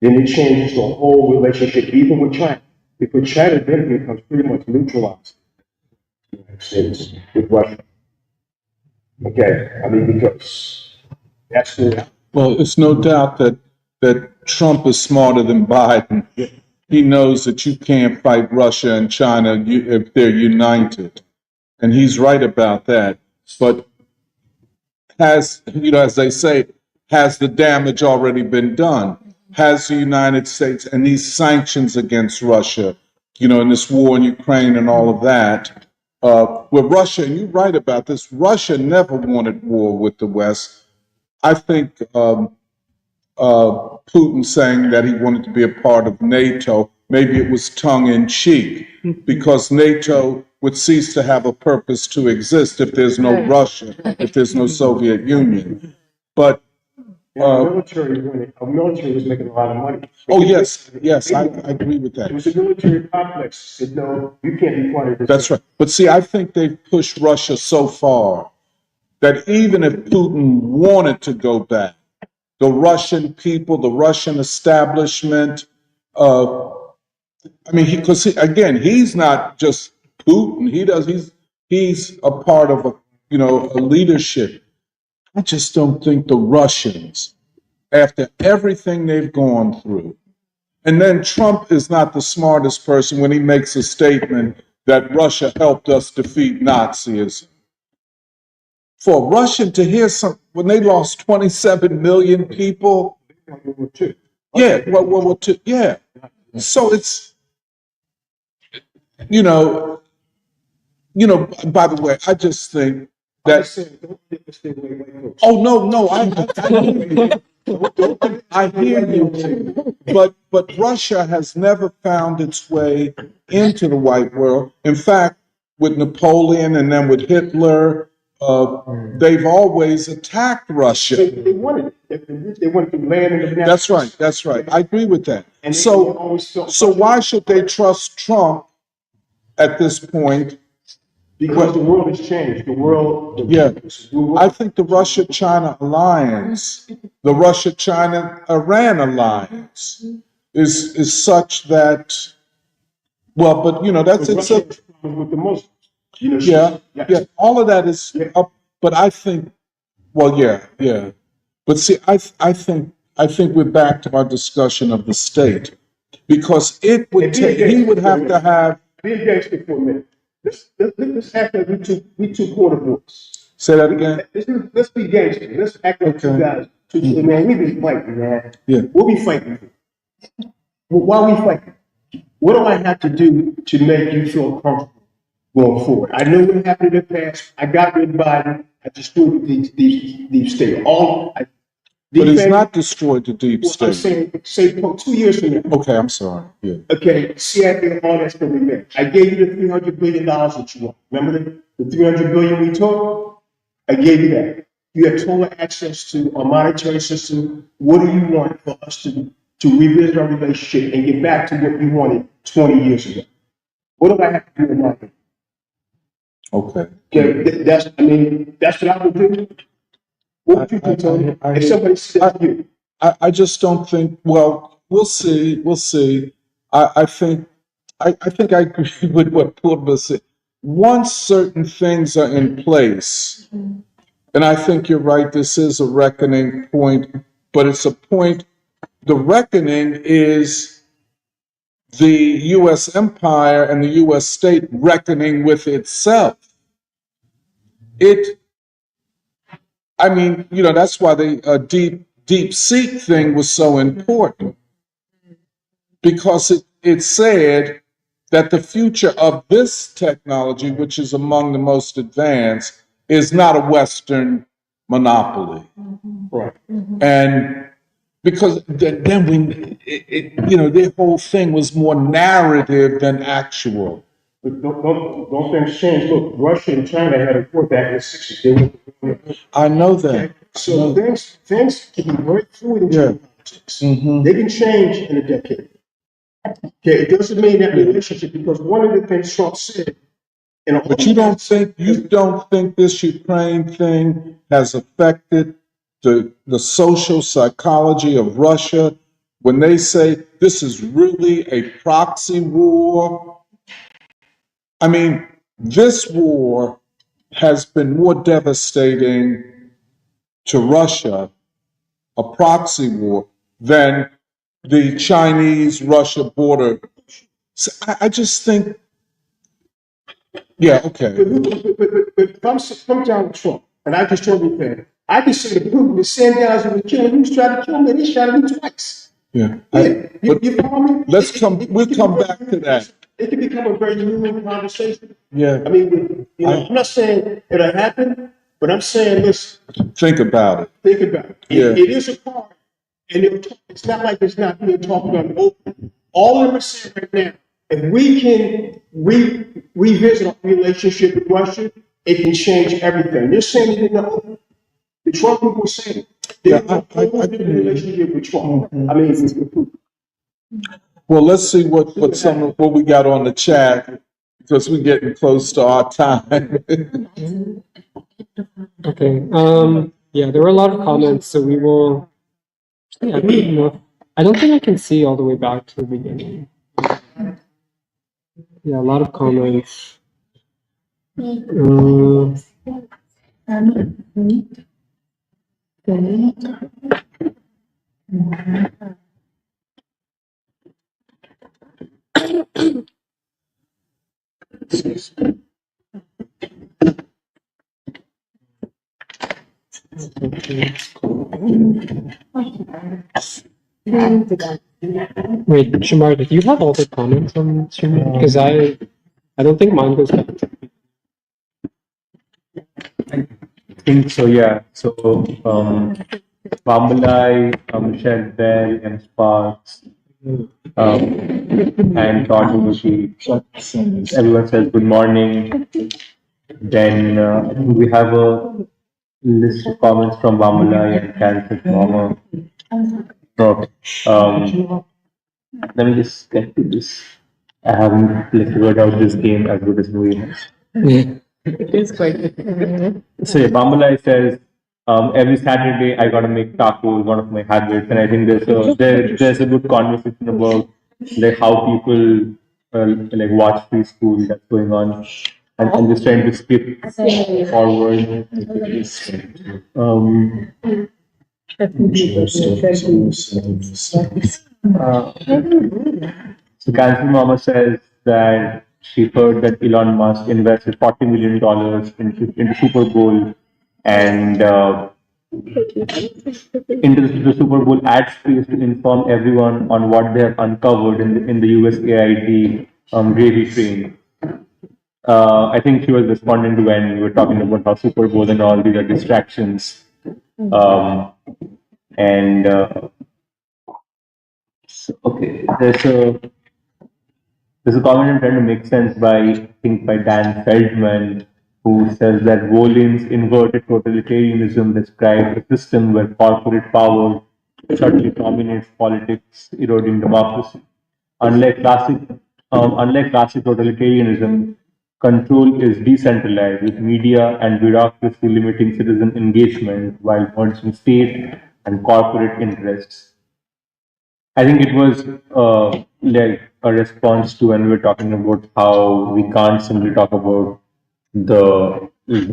then it changes the whole relationship, even with China. Because China then becomes pretty much neutralized in the United States with Russia. Okay, I mean, because that's the. Well, it's no doubt that Trump is smarter than Biden. He knows that you can't fight Russia and China if they're united. And he's right about that. But as they say, has the damage already been done? Has the United States and these sanctions against Russia, in this war in Ukraine and all of that, with Russia, and you're right about this, Russia never wanted war with the West. I think Putin saying that he wanted to be a part of NATO, maybe it was tongue in cheek, because NATO would cease to have a purpose to exist if there's no Russia, if there's no Soviet Union. But Our military was making a lot of money. oh yes, I agree with that. It was a military complex that said, no, you can't be part of this. That's right. But see, I think they've pushed Russia so far that even if Putin wanted to go back, the Russian people, the Russian establishment, because again, he's not just Putin. He's a part of a leadership. I just don't think the Russians, after everything they've gone through, and then Trump is not the smartest person when he makes a statement that Russia helped us defeat Nazism. For a Russian to hear when they lost 27 million people, yeah, World War II, yeah. So it's, by the way, I just think that. Oh no, I hear you. But Russia has never found its way into the white world. In fact, with Napoleon and then with Hitler, they've always attacked Russia. They wanted it. They wanted to land in the That's right. That's right. I agree with that. So why should they trust Trump at this point? Because the world has changed. The world. Yeah, I think the Russia-China alliance, the Russia-China-Iran alliance, is such that. Well, but that's it's a. With the Muslims. Yeah. All of that is up, but I think. Well, yeah. But see, I think we're back to our discussion of the state, because it would take. He would have to have. Be a gangster for a minute. Let's act like we two quarter boys. Say that again. Let's be gangster. Let's act like two guys. Man, we be fighting, man. Yeah. What we fighting for? Why we fighting? What do I have to do to make you feel comfortable going forward? I know what happened in the past. I got rid of Biden. I destroyed the deep state. But he's not destroyed the deep state. I'm saying, say 2 years from now. Okay, I'm sorry. Yeah. Okay, CIA, all that's going to be there. I gave you the $300 billion that you want. Remember the $300 billion we took? I gave you that. You have total access to our monetary system. What do you want for us to revisit our relationship and get back to what you wanted 20 years ago? What do I have to do about it? Okay. That's what I would do. What would you do, Tony? If somebody said to you, I just don't think. Well, we'll see. We'll see. I think I agree with what Purba said. Once certain things are in place, and I think you're right. This is a reckoning point, but it's a point. The reckoning is the U.S. empire and the U.S. state reckoning with itself. That's why the deep seek thing was so important, because it said that the future of this technology, which is among the most advanced, is not a Western monopoly. right. And because then their whole thing was more narrative than actual. But don't things change? Look, Russia and China had a war back in the 60s. I know that. So things can be very fluid in geopolitics. They can change in a decade. Okay, it doesn't mean that relationship, because one of the things Trump said. But you don't think this Ukraine thing has affected the social psychology of Russia when they say this is really a proxy war? I mean, this war has been more devastating to Russia, a proxy war, than the Chinese-Russia border. So I just think, yeah, okay. But if I'm Donald Trump, and I just told you that, I can say to Putin, the same guys who were killing me, who's trying to kill me, they shot me twice. Yeah. You follow me? We'll come back to that. It can become a very human conversation. Yeah. I mean, I'm not saying it'll happen, but I'm saying, listen. Think about it. Think about it. Yeah. It is a part, and it's not like it's not being talked about open. All of them are saying right now, if we can revisit our relationship with Russia, it can change everything. They're saying it in the open. The Trump people were saying they want a relationship with Trump. I mean, well, let's see what we got on the chat, because we're getting close to our time. Okay. Yeah, there were a lot of comments, so we will. I don't know. I don't think I can see all the way back to the beginning. Yeah, a lot of comments. Wait, Shamar, do you have all the comments on stream? Because I don't think mine goes back. I think so, yeah. So, Bambalai, Michelle Bell, and Sparks, and Todd Mushi. Everyone says good morning. Then I think we have a list of comments from Bamalai and Kansas Mama. Okay. Let me just get to this. I haven't figured out this game as good as Louis has. It is quite difficult. So yeah, Bambalai says every Saturday I gotta make tacos, one of my habits, and I think there's a good conversation about like how people like watch preschool that's going on. And I'm just trying to skip forward. Um, so Kansas Mama says that she heard that Elon Musk invested $40 million into Super Bowl and into the Super Bowl ad space to inform everyone on what they have uncovered in the US AIT gravy train. I think she was responding to when we were talking about how Super Bowl and all these are distractions. And okay, there's a comment I'm trying to make sense by, I think, by Dan Feldman, who says that Wolin's inverted totalitarianism describes a system where corporate power subtly dominates politics, eroding democracy. Unlike classic, unlike classic totalitarianism, control is decentralized, with media and bureaucracy limiting citizen engagement while merging state and corporate interests. I think it was like a response to when we were talking about how we can't simply talk about the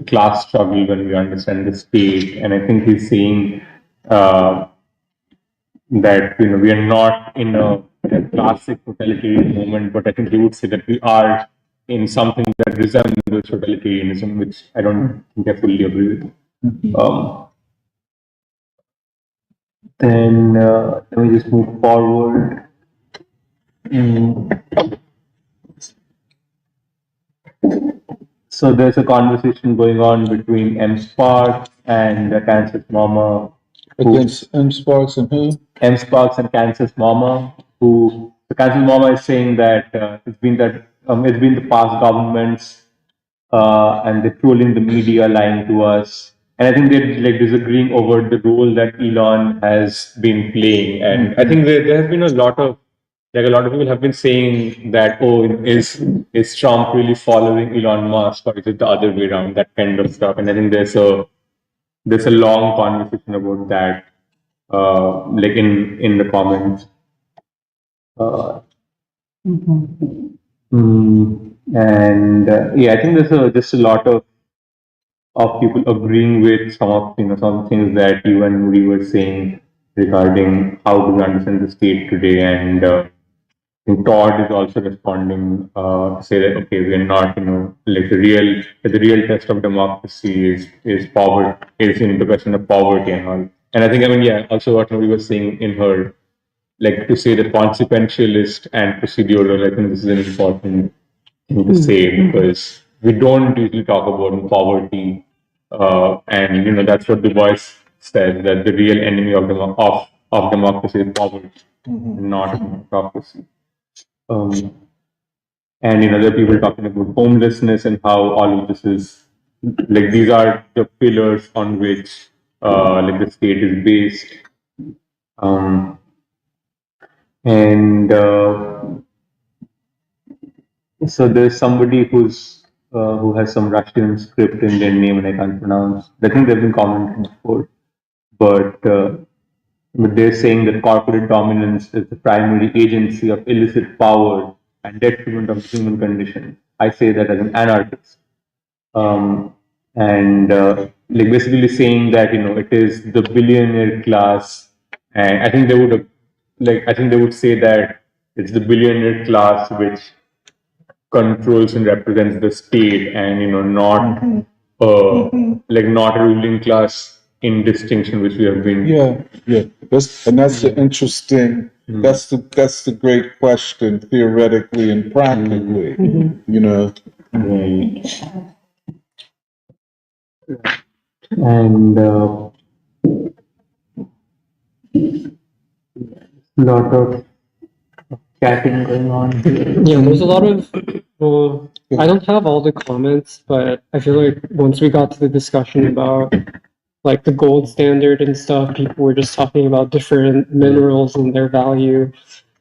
class struggle when we understand the state. And I think he's saying uh, that we are not in a classic totalitarian moment, but I think he would say that we are in something that resembles totalitarianism, which I don't think I fully agree with. Then let me just move forward. So there's a conversation going on between M Sparks and Kansas Mama. Against M. Sparks and who? M Sparks and Kansas Mama, who the Kansas Mama is saying that it's been the past governments and they're trolling the media, lying to us. And I think they're like disagreeing over the role that Elon has been playing. And I think there has been a lot of people have been saying that, oh, is Trump really following Elon Musk, or is it the other way around? That kind of stuff. And I think there's a long conversation about that, like in the comments. And yeah, I think there's just a lot of people agreeing with some things that you and we were saying regarding how do we understand the state today. And I think Todd is also responding to say that okay, we are not like the real test of democracy is poverty, is in the question of poverty and all. And I think yeah, also what we were saying in her, like, to say that consequentialist and procedural, I think this is an important thing to say, because we don't usually talk about poverty, and that's what Du Bois said, that the real enemy of democracy is poverty, not democracy. And there are people talking about homelessness and how all of this is like these are the pillars on which like the state is based. And so there's somebody who has some Russian script in their name and I can't pronounce. I think they've been commenting before, but they're saying that corporate dominance is the primary agency of illicit power and detriment of the human condition. I say that as an anarchist, and like basically saying that it is the billionaire class, and I think they would say that it's the billionaire class which controls and represents the state, and not like not a ruling class in distinction which we have been. Yeah. That's the interesting. That's the great question, theoretically and practically. Right. And lot of chatting going on here. Yeah, there's a lot of I don't have all the comments, but I feel like once we got to the discussion about like the gold standard and stuff, people were just talking about different minerals and their value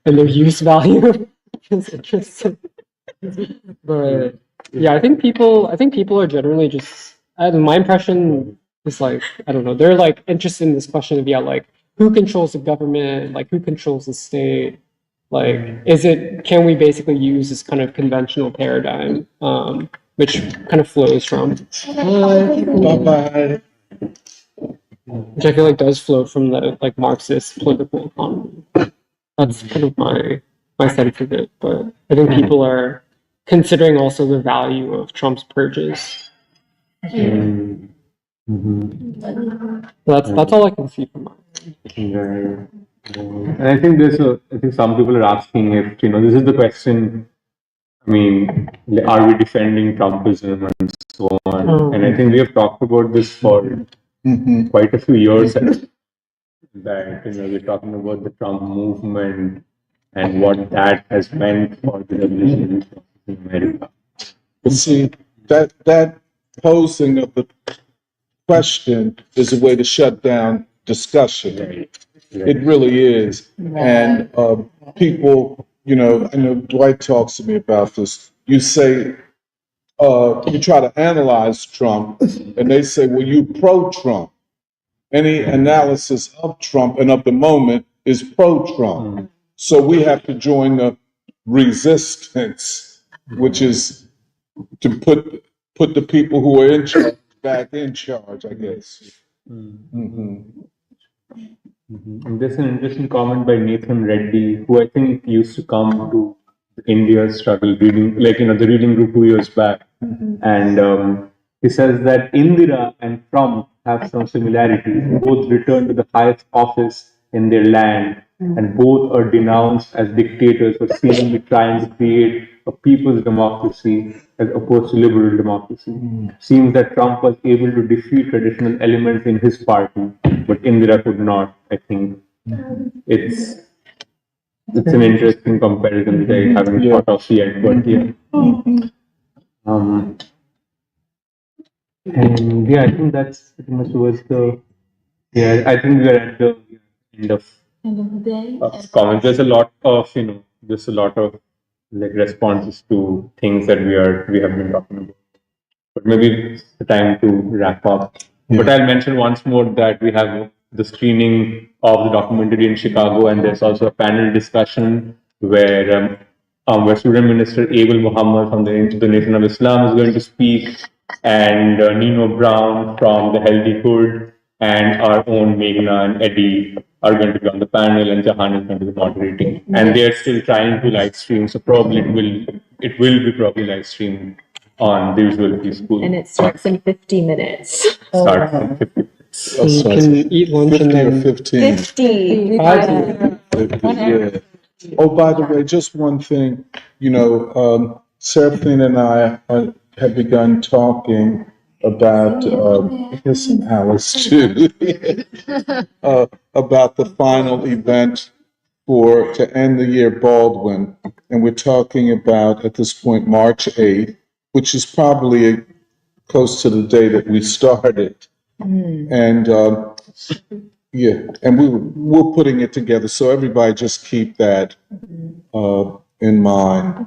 and their use value. It's interesting. But yeah, I think people are generally just, my impression is like, I don't know, they're like interested in this question of, yeah, like who controls the government, like who controls the state, like can we basically use this kind of conventional paradigm, which kind of flows from, Bye-bye. which I feel like does flow from the like Marxist political economy. That's kind of my sense of it, but I think people are considering also the value of Trump's purges. That's all I can see from mine. Right. And I think I think some people are asking if, this is the question. I mean, are we defending Trumpism and so on? And I think we have talked about this for quite a few years. That, we're talking about the Trump movement and what that has meant for the revolutionary process in America. But see, that posing of the question is a way to shut down discussion. Right. It really is. And people, I know Dwight talks to me about this. You say, you try to analyze Trump, and they say, well, you pro-Trump. Any analysis of Trump and of the moment is pro-Trump. So we have to join the resistance, which is to put the people who are in charge back in charge, I guess. And there's an interesting comment by Nathan Reddy, who I think used to come to India struggle reading, the reading group 2 years back. And he says that Indira and Trump have some similarities. Both returned to the highest office in their land, and both are denounced as dictators for seemingly trying to create a people's democracy as opposed to liberal democracy. Seems that Trump was able to defeat traditional elements in his party, but Indira could not. I think it's an interesting comparison which I haven't thought of yet, but yeah. And yeah, I think that's pretty much towards I think we are at the end of the day. comments. There's a lot of, like responses to things that we have been talking about. But maybe it's the time to wrap up. But I'll mention once more that we have the screening of the documentary in Chicago, and there's also a panel discussion where Student Minister Abel Muhammad from the Nation of Islam is going to speak, and Nino Brown from the Healthy Hood, and our own Meghna and Eddie are going to be on the panel, and Jahan is going to be moderating. And they're still trying to live stream, so probably it will be probably live streamed on the usual preschool. And it starts in 50 minutes. Starts in 50 minutes. So you can eat lunch 50 and or then 15. 50. Yeah. Oh, by the way, just one thing, Seraphine and I have begun talking about, yes, and Alice too, about the final event to end the year Baldwin. And we're talking about, at this point, March 8th, which is probably close to the day that we started. And and we're putting it together. So everybody just keep that in mind.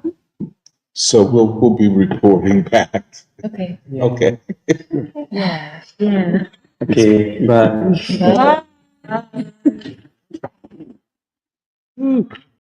So we'll be reporting back. Okay. Okay. Yeah. Okay, bye. Bye.